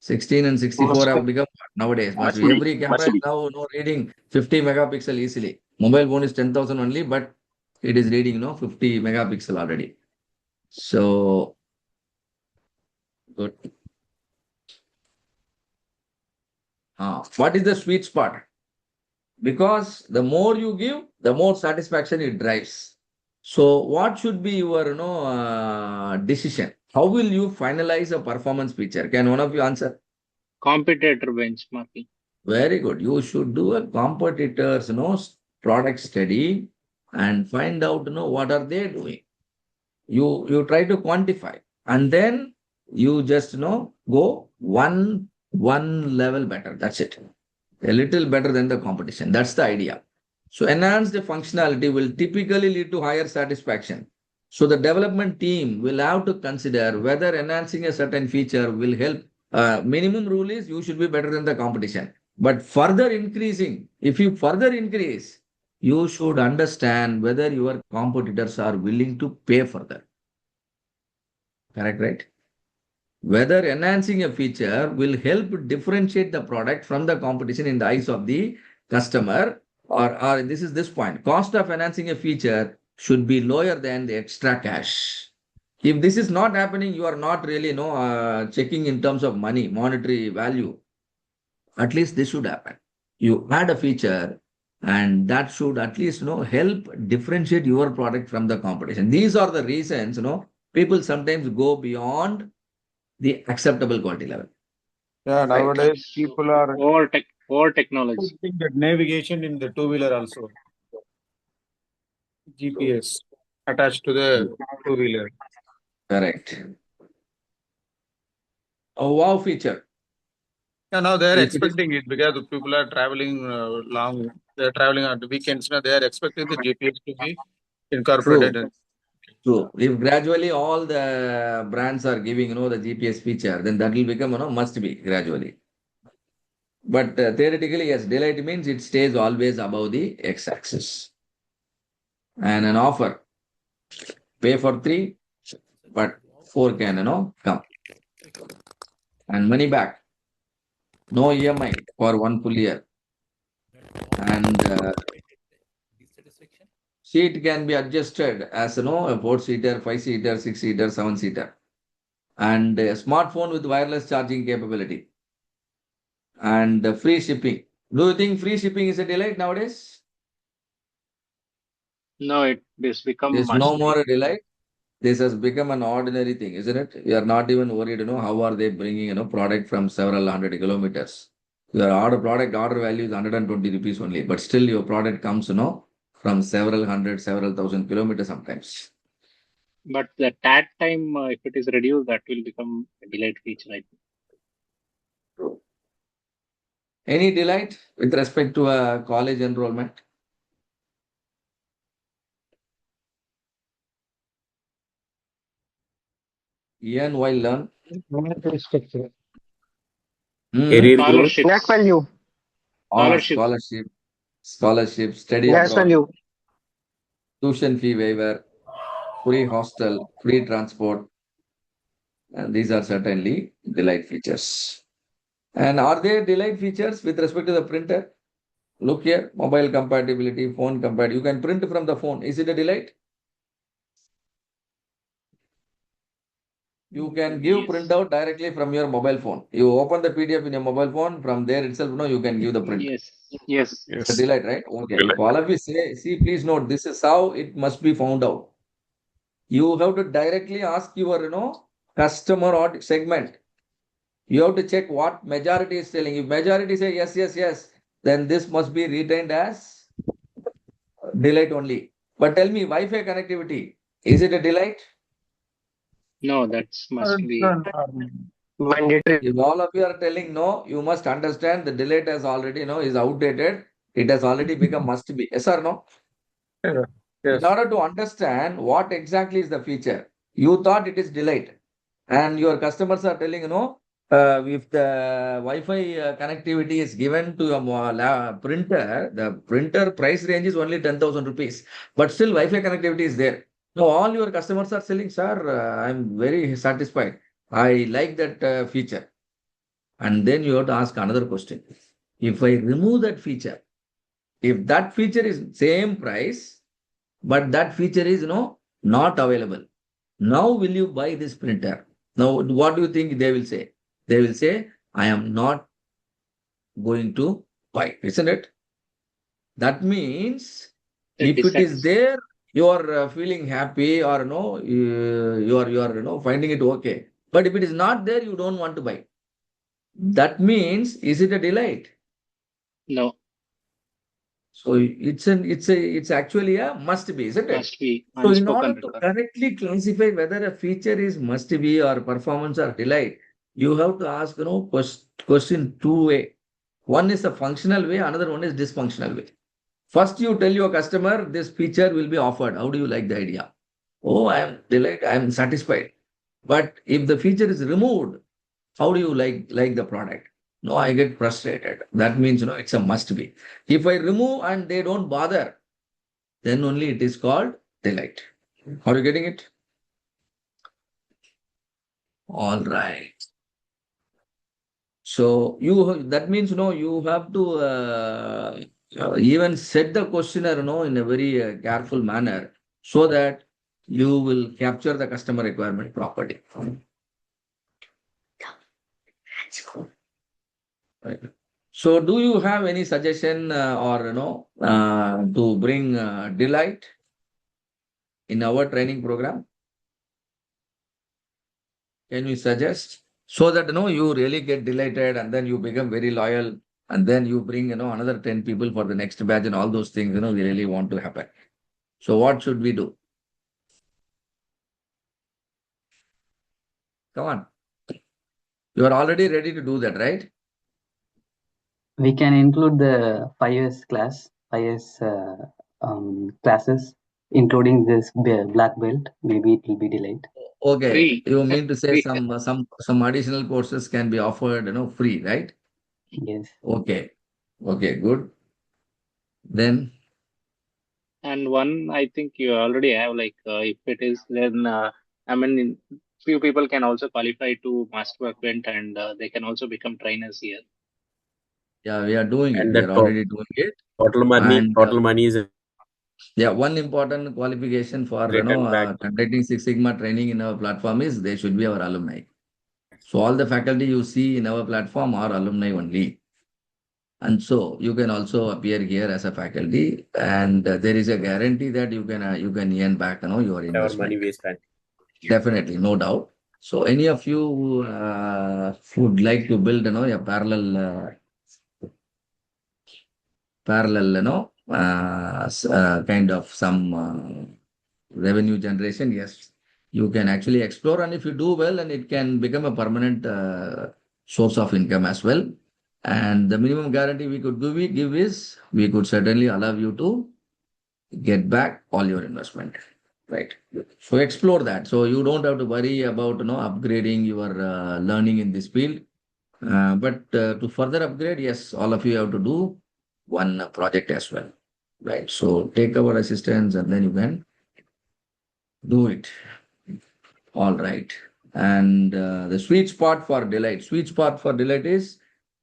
16 and 64 have become nowadays must be. Every camera is now reading 50 megapixel easily. Mobile phone is 10,000 only, but it is reading 50 megapixel already. So good. What is the sweet spot? Because the more you give, the more satisfaction it drives. So what should be your decision? How will you finalize a performance feature? Can one of you answer?
Competitor benchmarking.
Very good. You should do a competitor's product study and find out what are they doing. You try to quantify, and then you just go one level better. That's it. A little better than the competition. That's the idea. So enhanced functionality will typically lead to higher satisfaction. So the development team will have to consider whether enhancing a certain feature will help. Minimum rule is you should be better than the competition. But further increasing, if you further increase, you should understand whether your competitors are willing to pay further. Correct, right? Whether enhancing a feature will help differentiate the product from the competition in the eyes of the customer, or this is this point. Cost of enhancing a feature should be lower than the extra cash. If this is not happening, you are not really checking in terms of money, monetary value. At least this should happen. You add a feature, and that should at least help differentiate your product from the competition. These are the reasons people sometimes go beyond the acceptable quality level.
Yeah, nowadays people are
Or technology.
putting that navigation in the two-wheeler also. GPS attached to the two-wheeler.
Correct. A wow feature.
Yeah, now they are
If it is
expecting it because the people are traveling long. They are traveling on the weekends. Now they are expecting the GPS to be incorporated.
true, true. If gradually all the brands are giving, the GPS feature, then that will become, must be gradually. But theoretically, yes, daylight means it stays always above the x-axis. And an offer, pay for three, but four can, come. And money back, no EMI for 1 full year. And seat can be adjusted as, a 4-seater, 5-seater, 6-seater, 7-seater. And a smartphone with wireless charging capability. And free shipping. Do you think free shipping is a delight nowadays?
No, it is become
There's no
must
more
be.
a delight. This has become an ordinary thing, isn't it? We are not even worried, how are they bringing, product from several hundred kilometers. Your order value is 120 rupees only, but still your product comes, from several hundred, several thousand kilometers sometimes.
But the tag time, if it is reduced, that will become a delayed feature, I think.
True. Any delight with respect to a college enrollment? Earn while learn.
Career
Hmm?
growth.
Net
Scholarships,
value,
Or
scholarship.
scholarship, study
gas
abroad,
value.
tuition fee waiver, free hostel, free transport. And these are certainly delight features. And are there delight features with respect to the printer? Look here, mobile compatibility, phone compatibility. You can print from the phone. Is it a delight? You can give
Yes.
printout directly from your mobile phone. You open the PDF in your mobile phone. From there itself, you can give the print.
Yes. Yes.
It's a delight, right? Okay. If all of you say, see, please note, this is how it must be found out. You have to directly ask your, customer or segment. You have to check what majority is telling. If majority say yes, yes, yes, then this must be retained as delight only. But tell me, Wi-Fi connectivity, is it a delight?
No, that's must
It's
be.
Mandatory.
If all of you are telling no, you must understand the delight has already, is outdated. It has already become must be. Yes or no?
yeah.
In
Yes.
order to understand what exactly is the feature, you thought it is delight. And your customers are telling, if the Wi-Fi connectivity is given to a printer, the printer price range is only 10,000 rupees, but still Wi-Fi connectivity is there. So all your customers are selling, sir, I'm very satisfied. I like that feature. And then you have to ask another question. If I remove that feature, if that feature is same price, but that feature is, not available. Now will you buy this printer? Now, what do you think they will say? They will say, I am not going to buy, isn't it? That means
It
if it is
decides.
there, you are feeling happy or no, you are finding it okay. But if it is not there, you don't want to buy. That means, is it a delight?
No,
So it's actually a must be, isn't it?
must be
So in order
unspoken
to
requirement.
correctly classify whether a feature is must be or performance or delight, you have to ask, question two way. One is a functional way, another one is dysfunctional way. First, you tell your customer this feature will be offered. How do you like the idea? Oh, I am delight, I am satisfied. But if the feature is removed, how do you like the product? No, I get frustrated. That means, it's a must be. If I remove and they don't bother, then only it is called delight. Are you getting it? All right. So that means, you have to even set the questionnaire, in a very careful manner so that you will capture the customer requirement properly. Right. So, do you have any suggestion or to bring delight in our training program? Can you suggest so that you really get delighted and then you become very loyal and then you bring another 10 people for the next batch and all those things we really want to happen. So, what should we do? Come on, you are already ready to do that, right?
We can include the 5S class, 5S classes, including this black belt. Maybe it will be delayed.
Okay,
Free.
you mean to say
Free.
some additional courses can be offered, free, right?
Yes.
Okay. Okay, good. Then,
And one, I think you already have, like, if it is, then, I mean, few people can also qualify to Master Event and they can also become trainers here.
yeah, we are doing it.
And
We
the
are already doing it. And
total money is
yeah, one important qualification for
returned back.
conducting Six Sigma training in our platform is they should be our alumni. So all the faculty you see in our platform are alumni only. And so you can also appear here as a faculty, and there is a guarantee that you can earn back, your
Our money
investment.
we spent.
Definitely, no doubt. So any of you would like to build, a parallel, kind of some revenue generation, yes, you can actually explore, and if you do well, and it can become a permanent source of income as well. And the minimum guarantee we could give is we could certainly allow you to get back all your investment, right? So explore that. So you don't have to worry about upgrading your learning in this field. But to further upgrade, yes, all of you have to do one project as well, right? So take our assistance and then you can do it. All right. And the sweet spot for delight is,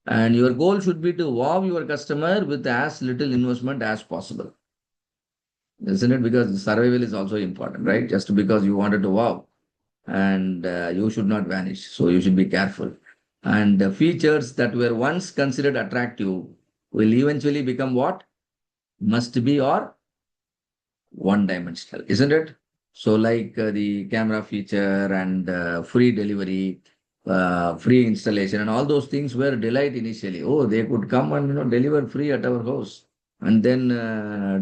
and your goal should be to wow your customer with as little investment as possible. Isn't it? Because survival is also important, right? Just because you wanted to wow, and you should not vanish. So you should be careful. And the features that were once considered attractive will eventually become what? Must be or one dimensional, isn't it? So, like the camera feature and free delivery, free installation, and all those things were delight initially. Oh, they could come and deliver free at our house and then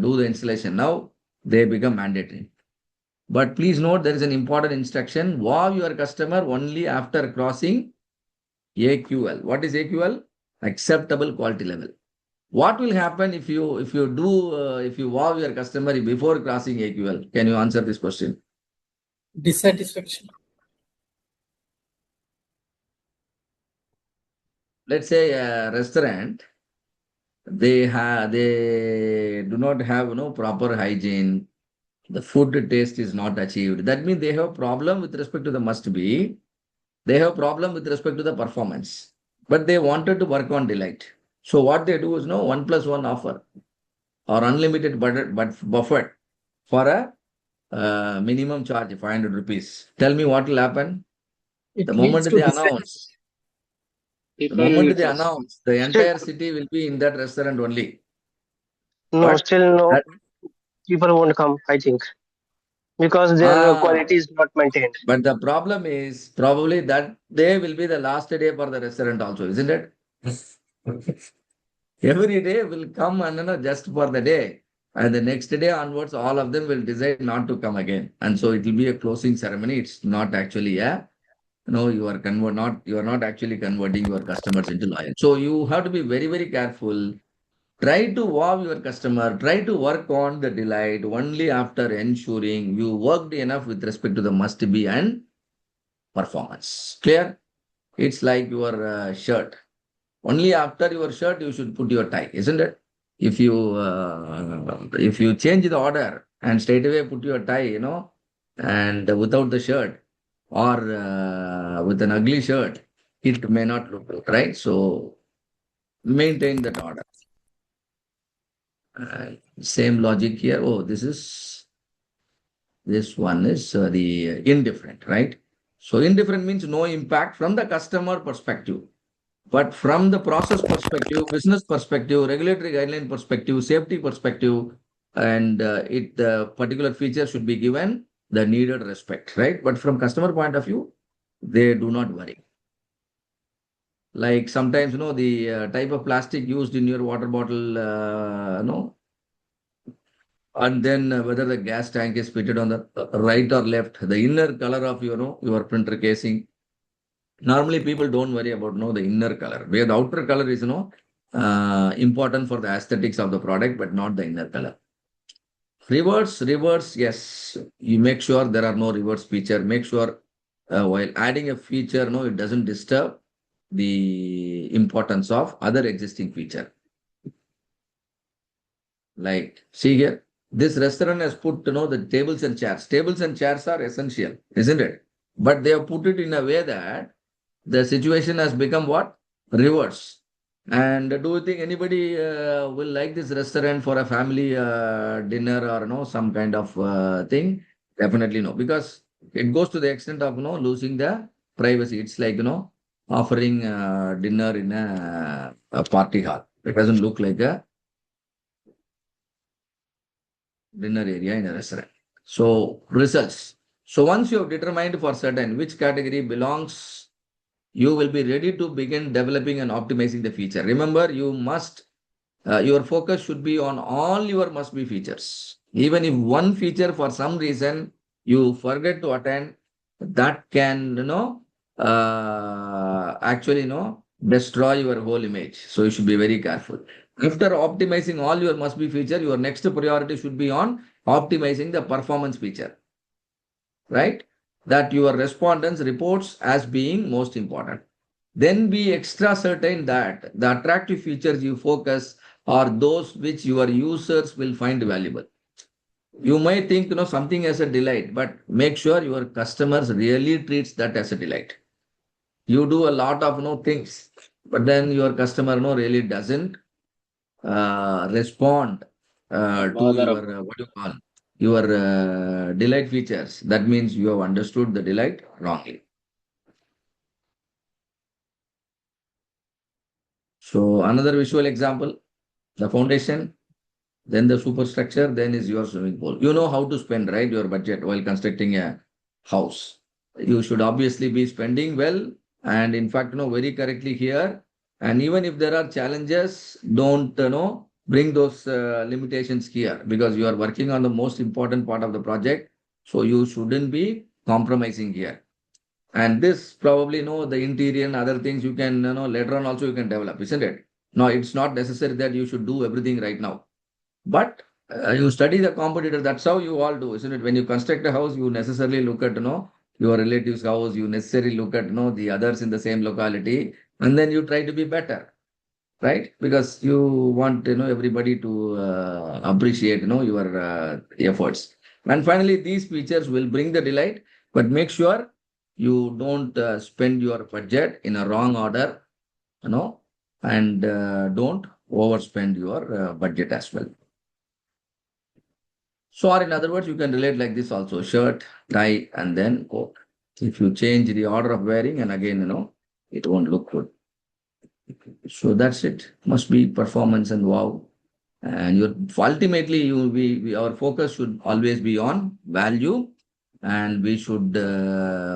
do the installation. Now they become mandatory. But please note there is an important instruction: wow your customer only after crossing AQL. What is AQL? Acceptable quality level. What will happen if you wow your customer before crossing AQL? Can you answer this question?
Dissatisfaction.
Let's say a restaurant, they do not have proper hygiene. The food taste is not achieved. That means they have problem with respect to the must be. They have problem with respect to the performance. But they wanted to work on delight. So what they do is 1+1 offer or unlimited buffet for a minimum charge 500 rupees. Tell me what will happen.
It
The
leads
moment
to
they announce,
People,
the
Still,
entire city will be in that restaurant only.
no,
But
still no.
that,
People won't come, I think, because their
ah,
quality is not maintained.
but the problem is probably that day will be the last day for the restaurant also, isn't it? Every day will come and just for the day. And the next day onwards, all of them will decide not to come again. And so it will be a closing ceremony. It's not actually a no, you are not actually converting your customers into loyal. So you have to be very, very careful. Try to wow your customer, try to work on the delight only after ensuring you worked enough with respect to the must be and performance. Clear? It's like your shirt. Only after your shirt you should put your tie, isn't it? If you change the order and straight away put your tie, and without the shirt or with an ugly shirt, it may not look good, right? So maintain that order. Same logic here. Oh, this one is the indifferent, right? So indifferent means no impact from the customer perspective. But from the process perspective, business perspective, regulatory guideline perspective, safety perspective, and the particular feature should be given the needed respect, right? But from customer point of view, they do not worry. Like sometimes, the type of plastic used in your water bottle, and then whether the gas tank is fitted on the right or left, the inner color of your printer casing. Normally, people don't worry about the inner color. Where the outer color is important for the aesthetics of the product, but not the inner color. Reverse, yes. You make sure there are no reverse feature. Make sure while adding a feature, no, it doesn't disturb the importance of other existing feature. Like, see here, this restaurant has put, the tables and chairs. Tables and chairs are essential, isn't it? But they have put it in a way that the situation has become what? Reverse. And do you think anybody will like this restaurant for a family dinner or some kind of thing? Definitely no, because it goes to the extent of losing the privacy. It's like offering dinner in a party hall. It doesn't look like a dinner area in a restaurant. So results. So once you have determined for certain which category belongs, you will be ready to begin developing and optimizing the feature. Remember, you must, your focus should be on all your must be features. Even if one feature for some reason you forget to attend, that can, actually, destroy your whole image. So you should be very careful. After optimizing all your must be feature, your next priority should be on optimizing the performance feature, right? That your respondents reports as being most important. Then be extra certain that the attractive features you focus are those which your users will find valuable. You may think something as a delight, but make sure your customers really treats that as a delight. You do a lot of things, but then your customer really doesn't respond to your what you call your delight features. That means you have understood the delight wrongly. So another visual example, the foundation, then the superstructure, then is your swimming pool. You know how to spend, right, your budget while constructing a house. You should obviously be spending well and in fact, very correctly here. And even if there are challenges, don't, bring those limitations here because you are working on the most important part of the project. So you shouldn't be compromising here. And this probably, the interior and other things you can, later on also you can develop, isn't it? No, it's not necessary that you should do everything right now. But you study the competitor. That's how you all do, isn't it? When you construct a house, you necessarily look at, your relative's house. You necessarily look at, the others in the same locality, and then you try to be better, right? Because you want, everybody to appreciate, your efforts. And finally, these features will bring the delight, but make sure you don't spend your budget in a wrong order, and don't overspend your budget as well. So, or in other words, you can relate like this also: shirt, tie, and then coat. If you change the order of wearing, and again, it won't look good. So that's it. Must be performance and wow. And ultimately, our focus should always be on value, and we should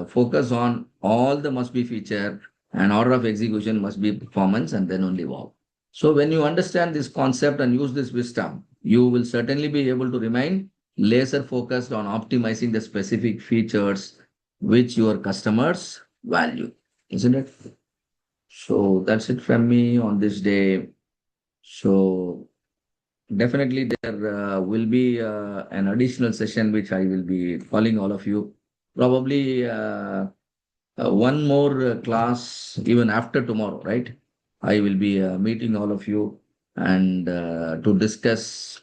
focus on all the must be feature, and order of execution must be performance, and then only wow. So when you understand this concept and use this wisdom, you will certainly be able to remain laser focused on optimizing the specific features which your customers value, isn't it? So that's it from me on this day. So definitely there will be an additional session which I will be calling all of you. Probably one more class even after tomorrow, right? I will be meeting all of you and to discuss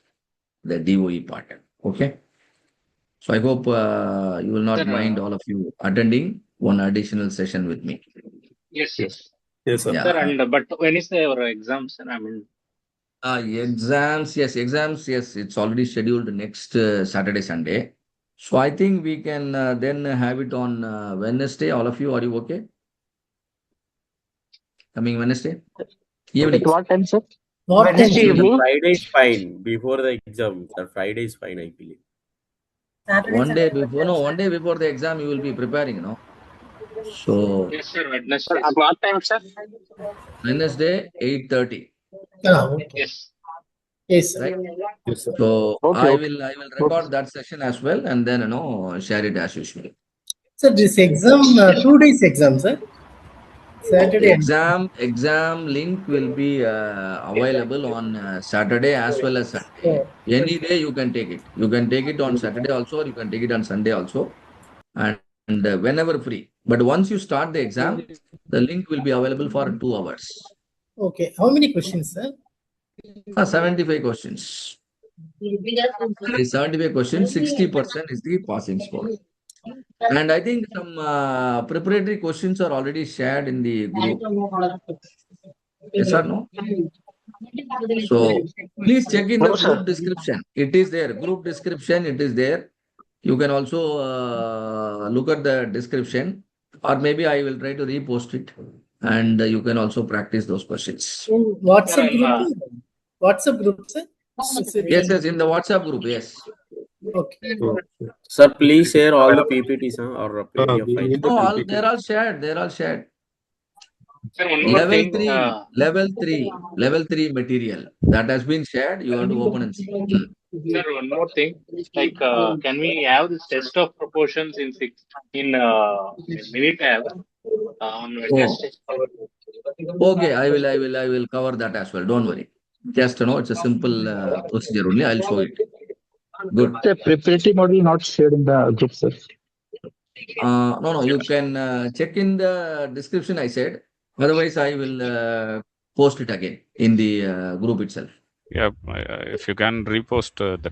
the DOE part. Okay. So I hope you will not
Sir,
mind all of you attending one additional session with me.
yes,
Yes. Yes, sir.
Yeah.
sir. And but when is your exam, sir? I mean,
Exams, yes, it's already scheduled next Saturday, Sunday. So I think we can then have it on Wednesday. All of you, are you okay? Coming Wednesday?
At
Evening.
what time, sir?
What time?
Wednesday
The
evening.
Friday is fine. Before the exam, the Friday is fine, I believe.
One day before, no, one day before the exam, you will be preparing, So
yes, sir.
Sir,
Wednesday,
at
sir.
what time, sir?
Wednesday, 8:30,
Okay.
Yes.
Yes, sir.
right?
Yes, sir.
So
Okay,
I
okay.
will record that session as well, and then share it as usual.
So this exam, 2 days exam, sir. Saturday.
Exam link will be available on Saturday as well as Sunday. Any day you can take it. You can take it on Saturday also, or you can take it on Sunday also, and whenever free. But once you start the exam, the link will be available for 2 hours.
Okay. How many questions, sir?
75 questions. 75 questions, 60% is the passing score. And I think some preparatory questions are already shared in the group. Yes or no? So please check in the
No, sir.
group description. It is there. Group description, it is there. You can also look at the description, or maybe I will try to repost it, and you can also practice those questions.
WhatsApp group? WhatsApp group, sir?
Yes, in the WhatsApp group, yes.
Okay.
Sir, please share all the PPTs or PDF files.
No, they're all shared. They're all shared.
Sir, one more thing.
Level 3 material that has been shared. You have to open and see.
Sir, one more thing. Like, can we have this test of proportions in Minitab on Wednesday?
Okay, I will cover that as well. Don't worry. Just it's a simple procedure only. I'll show it. Good.
The preparatory model not shared in the group, sir.
No. You can check in the description. I said. Otherwise, I will post it again in the group itself.
Yeah, if you can repost the